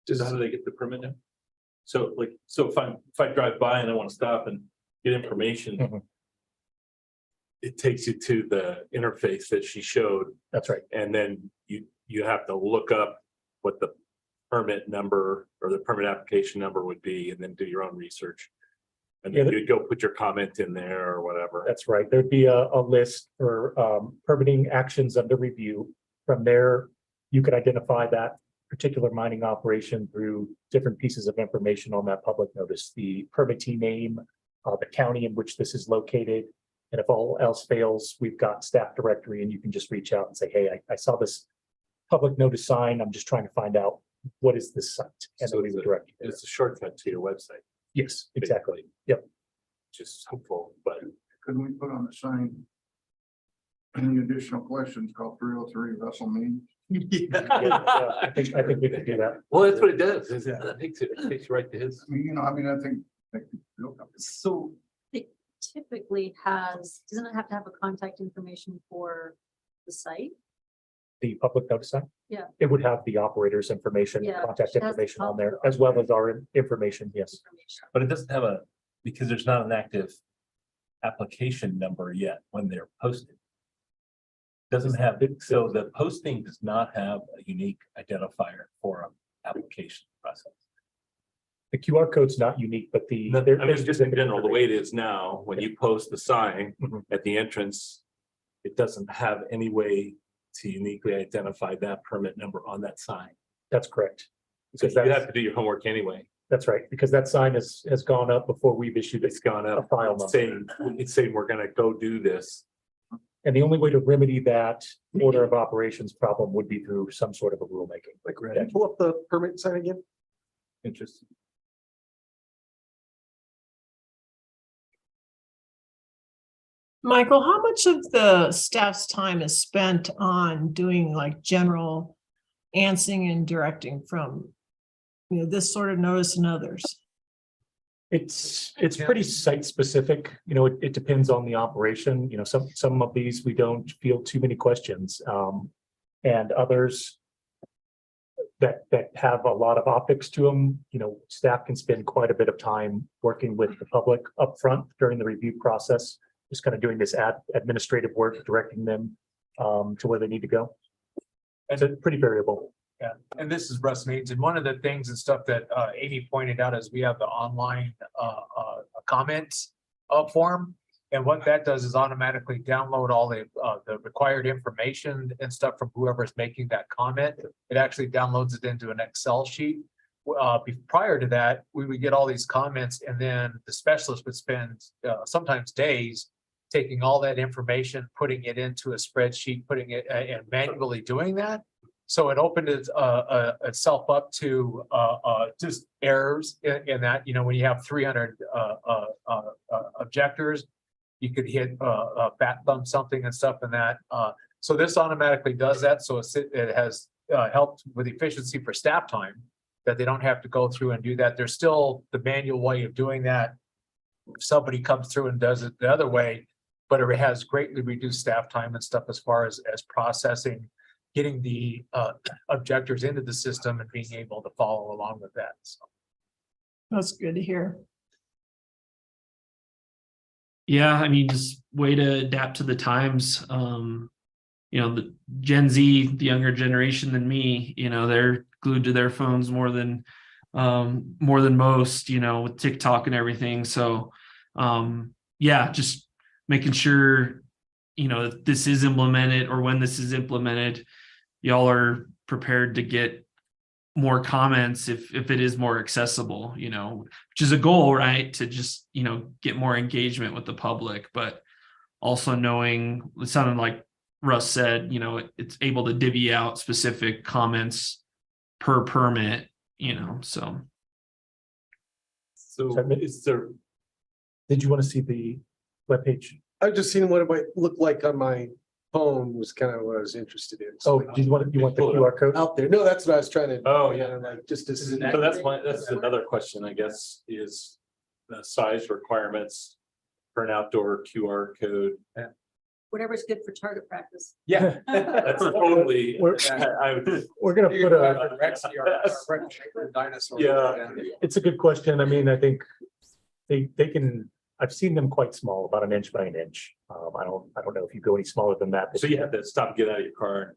Just how do they get the permit now? So if I drive by and I want to stop and get information, it takes you to the interface that she showed. That's right. And then you have to look up what the permit number or the permit application number would be, and then do your own research. And then you'd go put your comment in there or whatever. That's right. There'd be a list for permitting actions under review. From there, you could identify that particular mining operation through different pieces of information on that public notice, the permittee name, the county in which this is located. And if all else fails, we've got staff directory, and you can just reach out and say, hey, I saw this public notice sign. I'm just trying to find out what is this site. And So then we would direct you there. it's a shortcut to your website. Yes, exactly. Yep. Just helpful, but Could we put on the sign any additional questions, call 303 Russell Means? Yeah, I think we can do that. well, that's what it does. It takes you right to his. I mean, I think they could feel comfortable. So it typically doesn't it have to have a contact information for the site? The public notice sign? Yeah. It would have the operator's information, Yeah, contact it has the information on there, public as well as our information, yes. But it doesn't have because there's not an active application number yet when they're posted. Doesn't have, so the posting does not have a unique identifier for an application process. The QR code's not unique, but the. I mean, just in general, the way it is now, when you post the sign at the entrance, it doesn't have any way to uniquely identify that permit number on that sign. That's correct. So Because you have to do your homework anyway. That's right, because that sign has gone up before we've issued It's gone a up, file it's number. saying we're gonna go do this. And the only way to remedy that order of operations problem would be through some sort of a rulemaking. Like, can you pull up the permit sign again? Interesting. Michael, how much of the staff's time is spent on doing like general answering and directing from, this sort of notice and others? It's pretty site specific, it depends on the operation, some of these we don't field too many questions. And others that have a lot of optics to them, staff can spend quite a bit of time working with the public upfront during the review process, just kind of doing this administrative work, directing them to where they need to go. And it's pretty variable. Yeah, and this is Russ Means, and one of the things and stuff that Amy pointed out is we have the online comments form. And what that does is automatically download all the required information and stuff from whoever's making that comment. It actually downloads it into an Excel sheet. Prior to that, we would get all these comments, and then the specialist would spend sometimes days taking all that information, putting it into a spreadsheet, putting it and manually doing that. So it opened itself up to just errors in that, when you have 300 objectors, you could hit bat thumb something and stuff in that. So this automatically does that. So it has helped with efficiency for staff time, that they don't have to go through and do that. There's still the manual way of doing that somebody comes through and does it the other way, but it has greatly reduced staff time and stuff as far as processing, getting the objectors into the system and being able to follow along with that. So. That's good to hear. Yeah, I mean, just way to adapt to the times. You know, the Gen Z, the younger generation than me, you know, they're glued to their phones more than most, you know, with TikTok and everything. So yeah, just making sure, you know, if this is implemented or when this is implemented, y'all are prepared to get more comments if it is more accessible, you know, which is a goal, right? To just, you know, get more engagement with the public, but also knowing, it sounded like Russ said, you know, it's able to divvy out specific comments per permit, you know, so. So is there, did you want to see the webpage? I've just seen what it might look like on my phone was kind of what I was interested in. Oh, do you want the QR code? Out there? No, that's what I was trying to. Oh, yeah. Like just to. So that's another question, I guess, is the size requirements for an outdoor QR code. Whatever's good for target practice. Yeah, that's totally. We're gonna put a. Dinosaur. Yeah, it's a good question. I mean, I think they can, I've seen them quite small, about 1 inch by 1 inch. I don't know if you go any smaller than that. So you have to stop and get out of your car.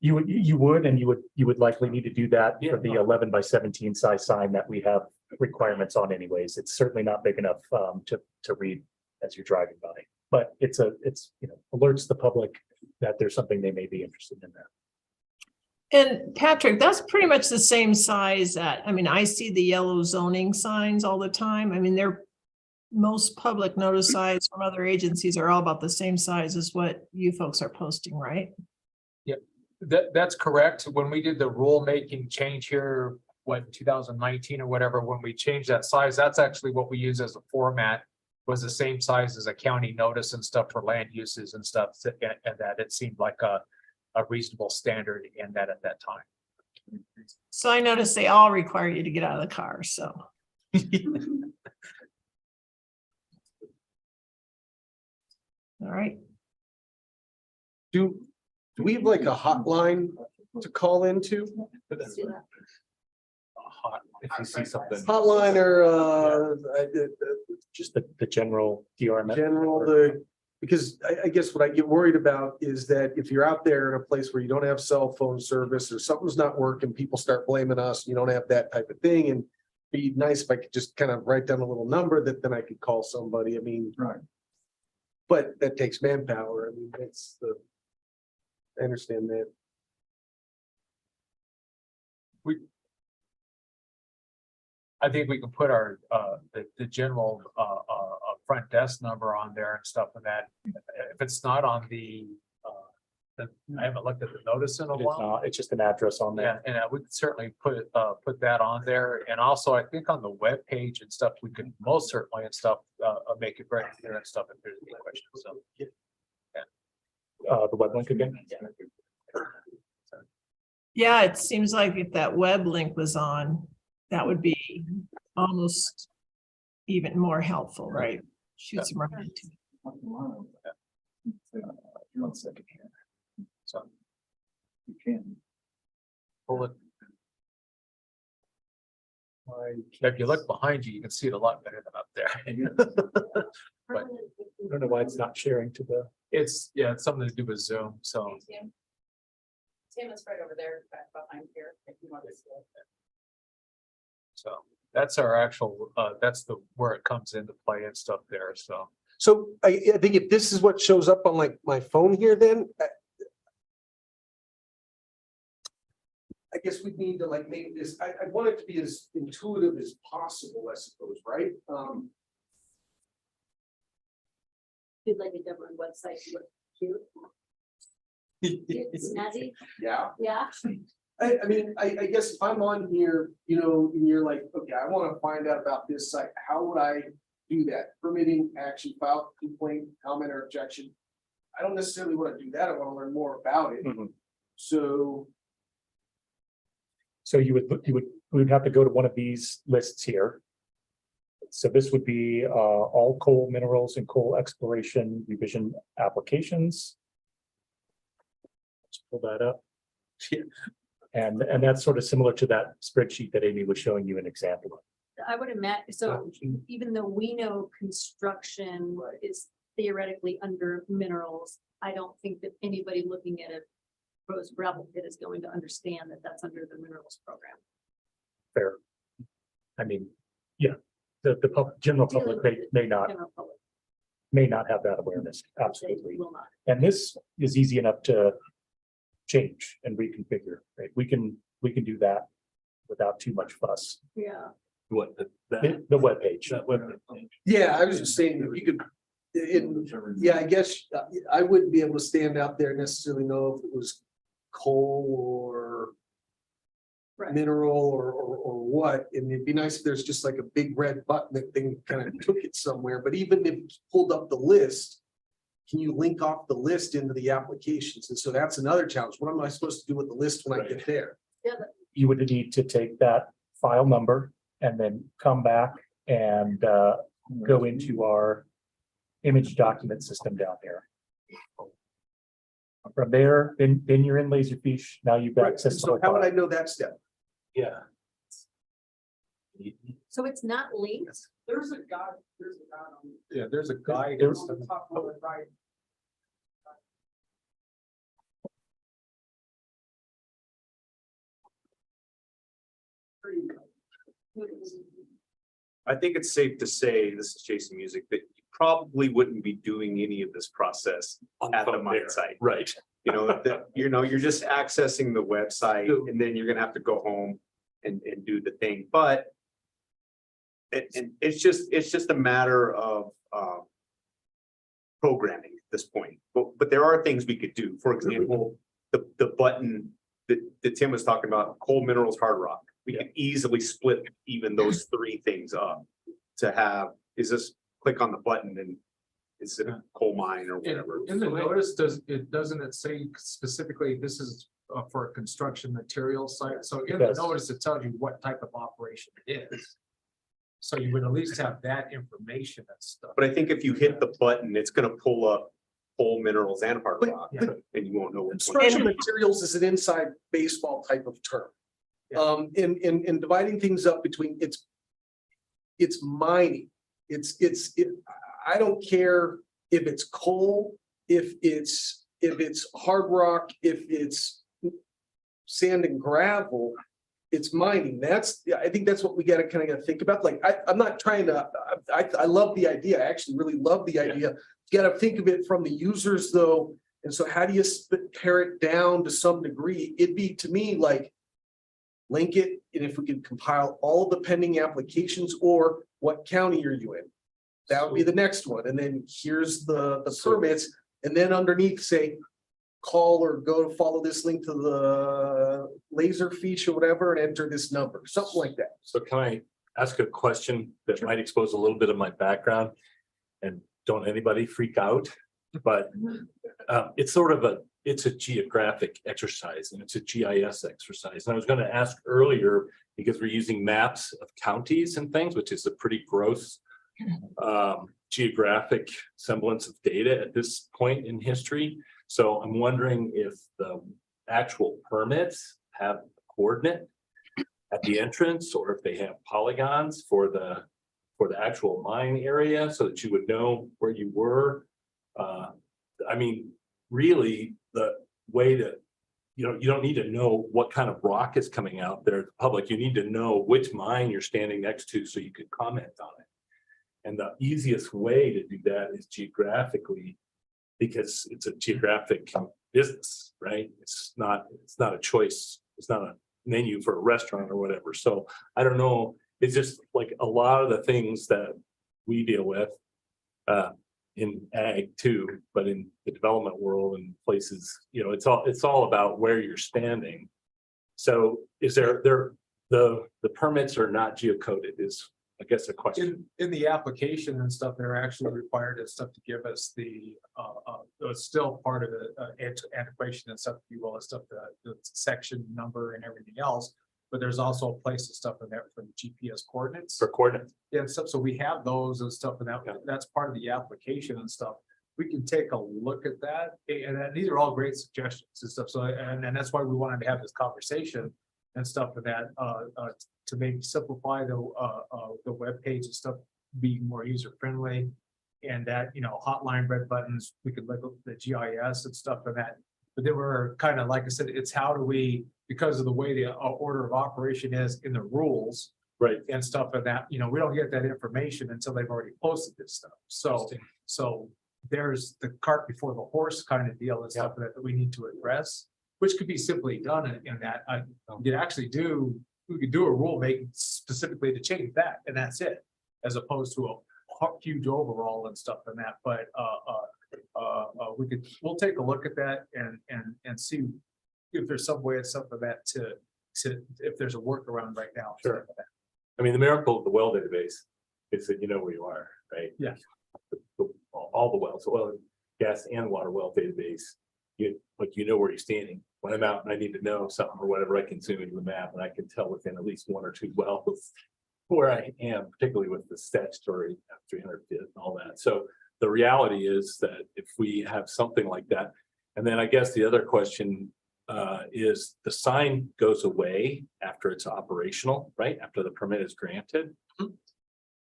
You would, and you would likely need to do that for the 11 by 17 size sign that we have requirements on anyways. It's certainly not big enough to read as you're driving by. But it's you know, alerts the public that there's something they may be interested in there. And Patrick, that's pretty much the same size that, I mean, I see the yellow zoning signs all the time. I mean, most public notice signs from other agencies are all about the same size as what you folks are posting, right? That's correct. When we did the rulemaking change here, what, 2019 or whatever, when we changed that size, that's actually what we use as a format, was the same size as a county notice and stuff for land uses and stuff, and that it seemed like a reasonable standard in that at that time. So I noticed they all require you to get out of the car, so. All right. Do we have like a hotline to call into? If you see something. Hotline or Just the general DRM. because I guess what I get worried about is that if you're out there in a place where you don't have cell phone service or something's not working, people start blaming us, you don't have that type of thing, and be nice if I could just kind of write down a little number that then I could call somebody. I mean, Right. but that takes manpower. I mean, I understand that. I think we can put our, the general, front desk number on there and stuff and that. If it's not on I haven't looked at the notice in a It is while. not, it's just an address on Yeah, there. and we could certainly put that on there. And also, I think on the web page and stuff, we could most certainly and stuff, make it very clear and stuff if there's any questions. So, The web link again. Yeah, it seems like if that web link was on, that would be almost even more helpful, right? Shoot some right into it. 1 second here. so You can. pull it. If you look behind you, you can see it a lot better than up there. I don't know why it's not sharing to the. It's something to do with Zoom, so. Tim is right over there, back behind here, if you want to see it. So that's our actual, that's where it comes into play and stuff there, so. So I think if this is what shows up on like my phone here, then I guess we need to like make this, I want it to be as intuitive as possible, I suppose, right? Did like a government website, look cute. It's snazzy, Yeah. yeah. I mean, I guess if I'm on here, you know, and you're like, okay, I want to find out about this site, how would I do that? Permitting, action, file, complaint, comment, or objection. I don't necessarily want to do that. I want to learn more about it. So, So we would have to go to one of these lists here. So this would be all coal minerals and coal exploration revision applications. Let's pull that up. And that's sort of similar to that spreadsheet that Amy was showing you an example of. I would imagine, so even though we know construction is theoretically under minerals, I don't think that anybody looking at a proposed gravel pit is going to understand that that's under the minerals program. Fair. I mean, yeah, the general public may not General public, have that awareness. they Absolutely. will not. And this is easy enough to change and reconfigure, right? We can do that without too much fuss. Yeah. What, The webpage. that web- Yeah, I was just saying, if you could, yeah, I guess I wouldn't be able to stand out there and necessarily know if it was coal or Right. mineral or what, and it'd be nice if there's just like a big red button that thing kind of took it somewhere, but even if you pulled up the list, can you link off the list into the applications? And so that's another challenge. What am I supposed to do with the list when I get there? Yeah, You would need to take that file number and then come back and go into our image document system down here. From there, then you're in Laserfish. Now you've got Right, access to so the how would I file. know that step? Yeah. so it's not linked. There's a guy on. Yeah, there's a guide. There's- On the top of the right. I think it's safe to say, this is Jason Music, that you probably wouldn't be doing any of this process at the mine site. Right. You're just accessing the website and then you're gonna have to go home and do the thing, but it's just a matter of programming at this point, but there are things we could do. For example, the button that Tim was talking about, coal minerals, hard rock. We can easily split even those three things up to have, is this click on the button and it's a coal mine or whatever. In the notice, doesn't it say specifically, this is for a construction material site? So in the Yes. notice, it tells you what type of operation it is. So you would at least have that information and stuff. But I think if you hit the button, it's gonna pull up coal minerals and hard But- rock, but- and you won't know which one. Construction materials is an inside baseball type of term. In dividing things up between, it's mining. I don't care if it's coal, if it's hard rock, if it's sand and gravel, it's mining. I think that's what we gotta kind of think about. Like, I'm not trying to, I love the idea. I actually really love the idea. You gotta think of it from the users though. And so how do you pare it down to some degree? It'd be, to me, like, link it, and if we could compile all the pending applications, or what county are you in? That would be the next one, and then here's the permits, and then underneath say, call or go follow this link to the Laserfish or whatever, and enter this number, something like that. So can I ask a question that might expose a little bit of my background? And don't anybody freak out, but it's sort of it's a geographic exercise and it's a GIS exercise. And I was going to ask earlier, because we're using maps of counties and things, which is a pretty gross geographic semblance of data at this point in history. So I'm wondering if the actual permits have a coordinate at the entrance, or if they have polygons for the actual mine area, so that you would know where you were. I mean, really, the way to, you don't need to know what kind of rock is coming out there, the public. You need to know which mine you're standing next to so you could comment on it. And the easiest way to do that is geographically, because it's a geographic business, right? It's not a choice. It's not a menu for a restaurant or whatever. So I don't know. It's just like a lot of the things that we deal with in ag too, but in the development world and places, it's all about where you're standing. So is the permits are not geocoded is, I guess, a question. In the application and stuff, they're actually required and stuff to give us it's still part of the antiquation and stuff, if you will, and stuff, the section number and everything else. but there's also a place and stuff in there for the GPS coordinates. For coordinates. Yeah, and stuff, so we have those and stuff, and that's part of the application and stuff. We can take a look at that, and these are all great suggestions and stuff, so, and that's why we wanted to have this conversation and stuff for that, to maybe simplify the webpage and stuff, be more user friendly. And that, you know, hotline red buttons, we could look at the GIS and stuff for that. But then we're kind of, like I said, it's how do we, because of the way the order of operation is in the rules. Right. And stuff and that, you know, we don't get that information until they've already posted this stuff. So there's the cart before the horse kind of deal and stuff that we need to address, which could be simply done in that. We could do a rule making specifically to change that, and that's it, as opposed to a huge overall and stuff and that, but we'll take a look at that and see if there's some way of something that to if there's a workaround right now. Sure. I mean, the miracle of the well database is that you know where you are, right? Yeah. All the wells, oil, gas, and water well database. You know where you're standing. When I'm out and I need to know something or whatever, I can zoom into the map and I can tell within at least 1 or 2 wells where I am, particularly with the statutory 300 feet and all that. So the reality is that if we have something like that, and then I guess the other question is the sign goes away after it's operational, right? After the permit is granted.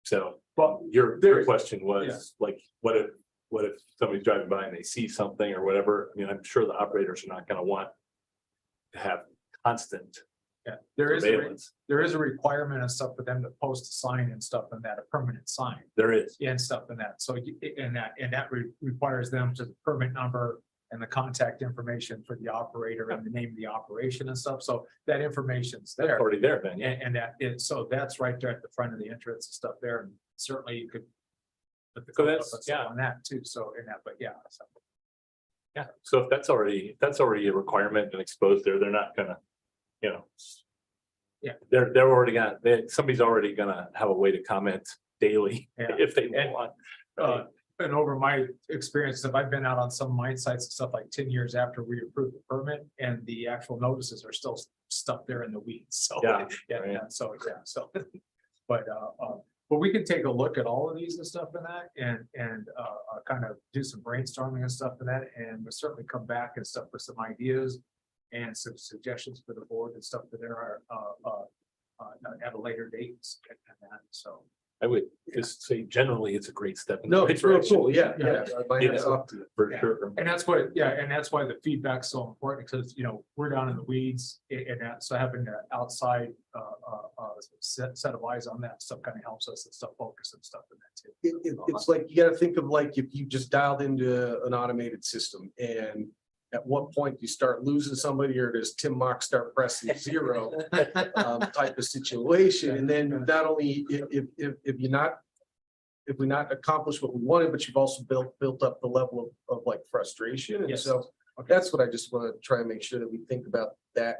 So, well, your question was like, what if somebody's driving by and they see something or whatever? I mean, I'm sure the operators are not going to want to have constant. Yeah, there is a requirement and stuff for them to post a sign and stuff and that, a permanent sign. There is. And stuff and that. So that requires them to the permit number and the contact information for the operator and the name of the operation and stuff. So that information's there. Already there, Ben. And that is, so that's right there at the front of the entrance and stuff there. And certainly you could put the So code that's- up and stuff on that too. So in that, but yeah. So. Yeah. So if that's already a requirement and exposed there, they're not gonna, you know. Yeah. They're already somebody's already gonna have a way to comment daily if they want. And over my experience, if I've been out on some mine sites and stuff like 10 years after we approved the permit and the actual notices are still stuck there in the weeds. So, so. But we can take a look at all of these and stuff in that and kind of do some brainstorming and stuff in that. And we'll certainly come back and stuff with some ideas and some suggestions for the board and stuff that there are at a later date and that, so. I would just say generally it's a great step. In No, the right it's real direction. cool. Yeah. My You hat's know, off to it. for Yeah. sure. And that's what, and that's why the feedback's so important, because, you know, we're down in the weeds and that, so having an outside set of eyes on that stuff kind of helps us and stuff focus and stuff in that too. It's like, you gotta think of like, if you just dialed into an automated system and at what point you start losing somebody or does Tim Mock start pressing 0 type of situation. And then not only if we not accomplish what we wanted, but you've also built up the level of like frustration. And so that's what I just want to try and make sure that we think about that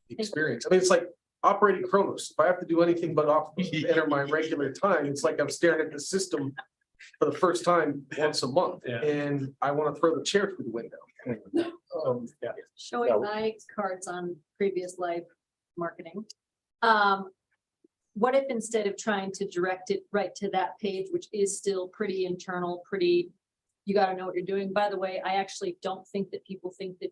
experience. I mean, it's like operating Chronos. If I have to do anything but enter my regular time, it's like I'm staring at the system for the first time once a month, and I want to throw the chair through the window. Showing my cards on previous life marketing. What if instead of trying to direct it right to that page, which is still pretty internal, you got to know what you're doing. By the way, I actually don't think that people think that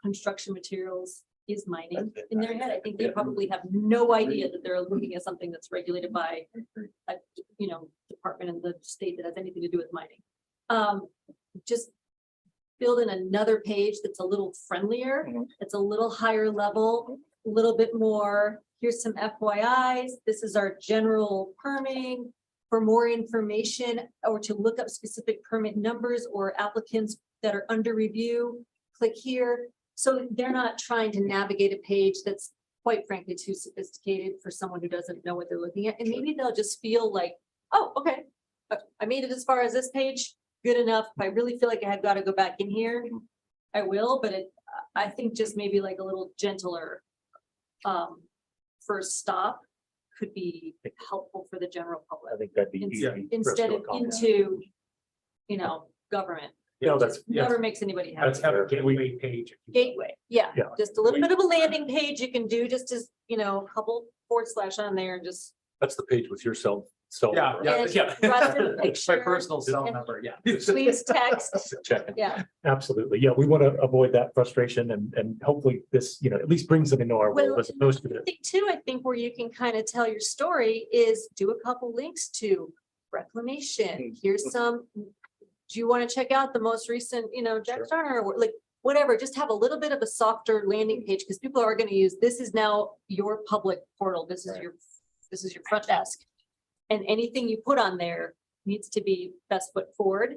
construction materials is mining in their head. I think they probably have no idea that they're looking at something that's regulated by a, department in the state that has anything to do with mining. Just build in another page that's a little friendlier, it's a little higher level, a little bit more. Here's some FYIs. This is our general permitting. For more information or to look up specific permit numbers or applicants that are under review, click here. So they're not trying to navigate a page that's quite frankly too sophisticated for someone who doesn't know what they're looking at. And maybe they'll just feel like, oh, okay, I made it as far as this page, good enough. If I really feel like I have got to go back in here, I will, but I think just maybe like a little gentler first stop could be helpful for the general public. I think that'd be easy. Instead of into, government. No, that's, yeah, Whatever makes anybody happy. that's Have a fair. gateway page. Gateway, yeah, Yeah. just a little bit of a landing page you can do just as, you know, a couple / on there and just. That's the page with your cell. Yeah, number. yeah, And yeah. Russ will make My sure personal cell and number, yeah. Please text, Checking. yeah. Absolutely. Yeah, we want to avoid that frustration and hopefully this, you know, at least brings them into our world Well, as opposed to I the. think too, I think where you can kind of tell your story is do a couple links to reclamation. Here's some, do you want to check out the most recent, you know, Jack Sure. Turner, or like, whatever, just have a little bit of a softer landing page, because people are going to use, this is now your public portal. This is Right. this is your front desk. And anything you put on there needs to be best foot forward.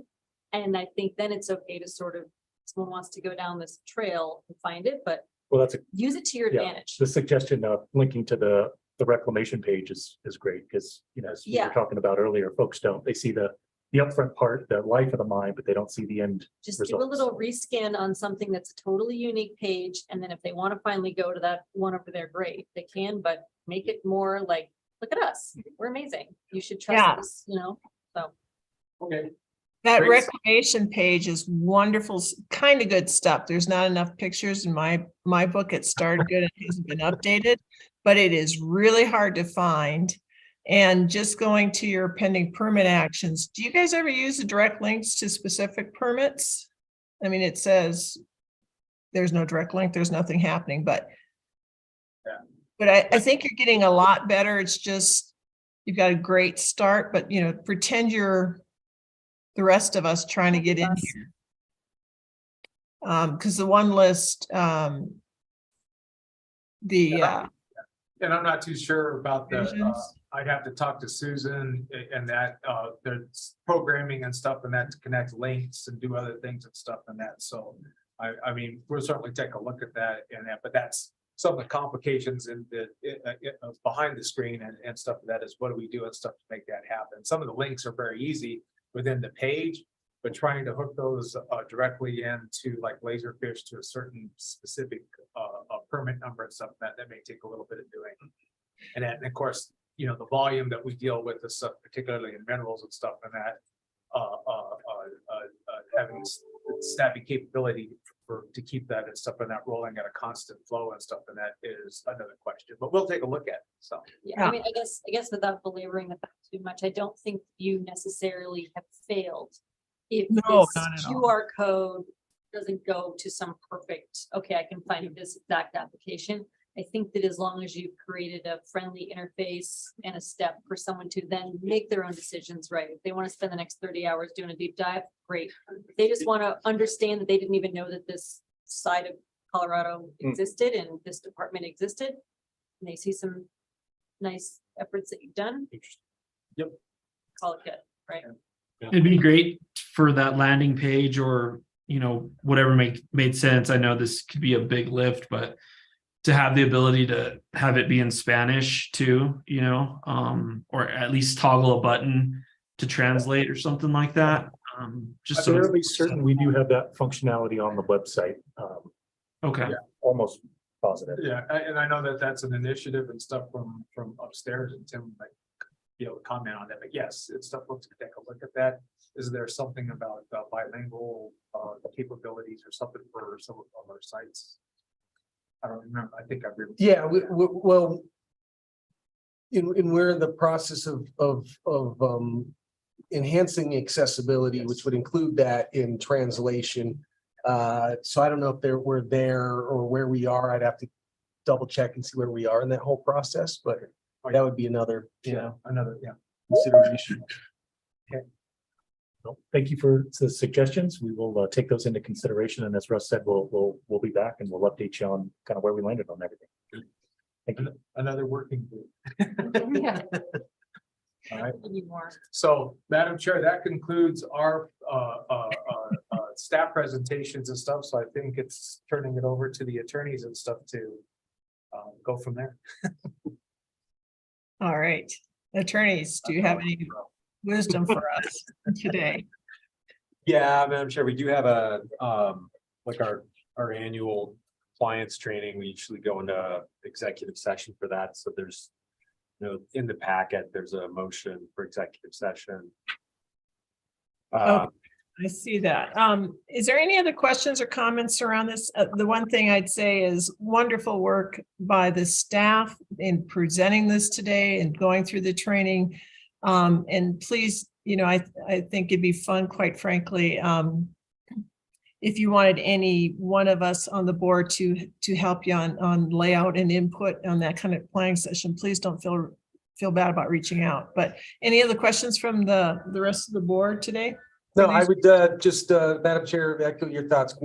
And I think then it's okay to sort of, someone wants to go down this trail and find it, but Well, that's a, use it to your yeah, advantage. the suggestion of linking to the reclamation page is great because, you know, as we Yeah. were talking about earlier, folks they see the upfront part, the life of the mine, but they don't see the end. Just do a results. little rescan on something that's a totally unique page. And then if they want to finally go to that one over there, great, they can, but make it more like, look at us, we're amazing. You should trust Yeah. us, you know, so. Okay. That Great. reclamation page is wonderful, kind of good stuff. There's not enough pictures in my book. It started good. It hasn't been updated, but it is really hard to find. And just going to your pending permit actions, do you guys ever use the direct links to specific permits? I mean, it says there's no direct link, there's nothing happening, but Yeah. but I think you're getting a lot better. It's just, you've got a great start, but you know, pretend you're the rest of us trying to get in here. Because the one list, And I'm not too sure about the, Visions. I'd have to talk to Susan and that, there's programming and stuff and that to connect links and do other things and stuff and that, so. I mean, we'll certainly take a look at that and that, but that's some of the complications in the, behind the screen and stuff of that is what do we do and stuff to make that happen. Some of the links are very easy within the page, but trying to hook those directly into like Laserfish to a certain specific permit number and stuff that may take a little bit of doing. And then, of course, you know, the volume that we deal with is stuff, particularly in minerals and stuff and that having snappy capability to keep that and stuff and that rolling at a constant flow and stuff and that is another question, but we'll take a look at it, so. Yeah, I mean, I guess without belaboring the fact too much, I don't think you necessarily have failed. If No, this not at all. QR code doesn't go to some perfect, okay, I can find this exact application. I think that as long as you've created a friendly interface and a step for someone to then make their own decisions, right? If they want to spend the next 30 hours doing a deep dive, great. If they just want to understand that they didn't even know that this side of Colorado existed and this department existed, and they see some nice efforts that you've done. Yep. Call it good, right? It'd be great for that landing page or, you know, whatever made sense. I know this could be a big lift, but to have the ability to have it be in Spanish too, you know, or at least toggle a button to translate or something like that. Just I'm so fairly certain we do have that functionality on the website. okay. Almost positive. Yeah, and I know that that's an initiative and stuff from upstairs and Tim might be able to comment on that, but yes, it's stuff, let's take a look at that. Is there something about bilingual capabilities or something for some of our sites? I don't remember, I think I've. Yeah, well, and we're in the process of enhancing accessibility, which would include that in translation. So I don't know if we're there or where we are. I'd have to double check and see where we are in that whole process, but that would be another, Another, consideration. Well, thank you for the suggestions. We will take those into consideration. And as Russ said, we'll be back and we'll update you on kind of where we landed on everything. Thank you. Another working group. Yeah. All right. We need more. So, Madam Chair, that concludes our staff presentations and stuff. So I think it's turning it over to the attorneys and stuff to go from there. all right. Attorneys, do you have any wisdom for us today? Yeah, Madam Chair, we do have a, like our annual compliance training. We usually go into executive session for that. So there's, you know, in the packet, there's a motion for executive session. Oh. I see that. Is there any other questions or comments around this? The one thing I'd say is wonderful work by the staff in presenting this today and going through the training. And please, I think it'd be fun, quite frankly, if you wanted any one of us on the board to help you on layout and input on that kind of planning session, please don't feel bad about reaching out. But any other questions from the rest of the board today? No, I would just, Madam Chair, echo your thoughts.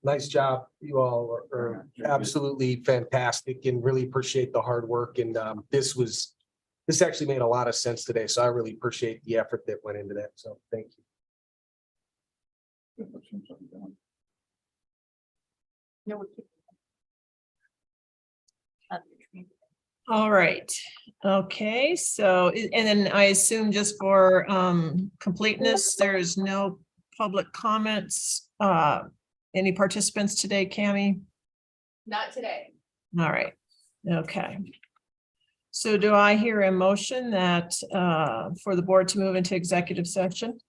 Nice job. You all are absolutely fantastic and really appreciate the hard work. And this actually made a lot of sense today. So I really appreciate the effort that went into that. So thank you. No, we're keeping it. All right. Okay, so, and then I assume just for completeness, there's no public comments. Any participants today, Cammie? Not today. All right, okay. So do I hear a motion that for the board to move into executive session?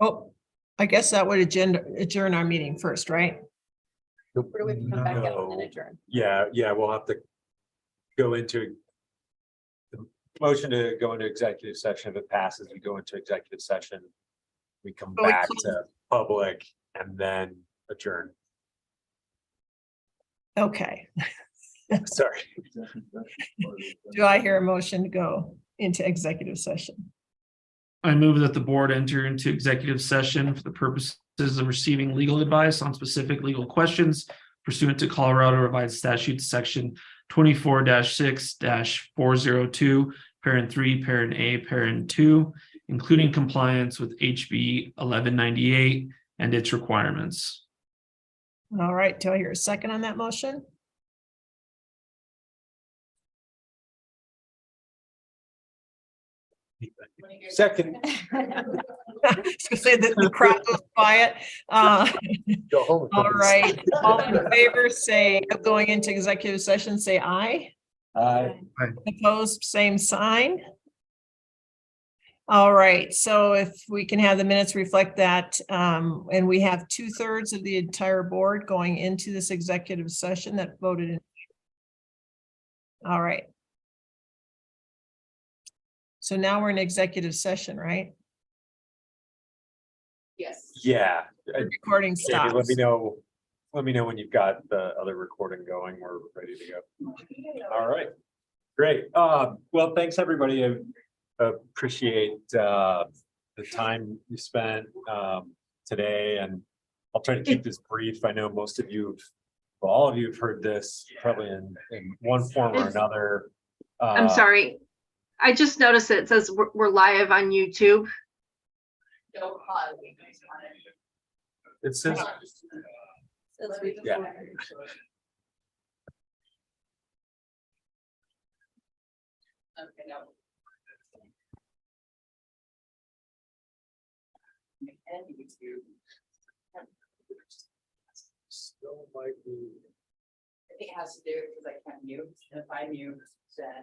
Oh, I guess that would adjourn our meeting first, right? Or do we have to come back out and then No. adjourn? Yeah, we'll have to go into the motion to go into executive session. If it passes, we go into executive session. We come But we back close- to public and then adjourn. Okay, Sorry. do I hear a motion to go into executive session? I move that the board enter into executive session for the purposes of receiving legal advice on specific legal questions pursuant to Colorado Revised Statutes, section 24-6-402, parent 3, parent A, parent 2, including compliance with HB 1198 and its requirements. All right, do I hear a second on that motion? Second, I was gonna say that the crowd goes quiet. go home. All right, all in favor, say, of going into executive session, say aye. Aye. Opposed, same sign. All right, so if we can have the minutes reflect that, and we have 2/3 of the entire board going into this executive session that voted in. All right. So now we're in executive session, right? Yes. Yeah. The recording Jamie, stops. let me know when you've got the other recording going. We're ready to go. All right. Great. Well, thanks, everybody. I appreciate the time you spent today, and I'll try to keep this brief. I know most of you, all of you have heard this probably in one form or another. I'm sorry. I just noticed it says we're live on YouTube. It says, yeah. Still might be. I think it has to do because I can't mute. If I mute, then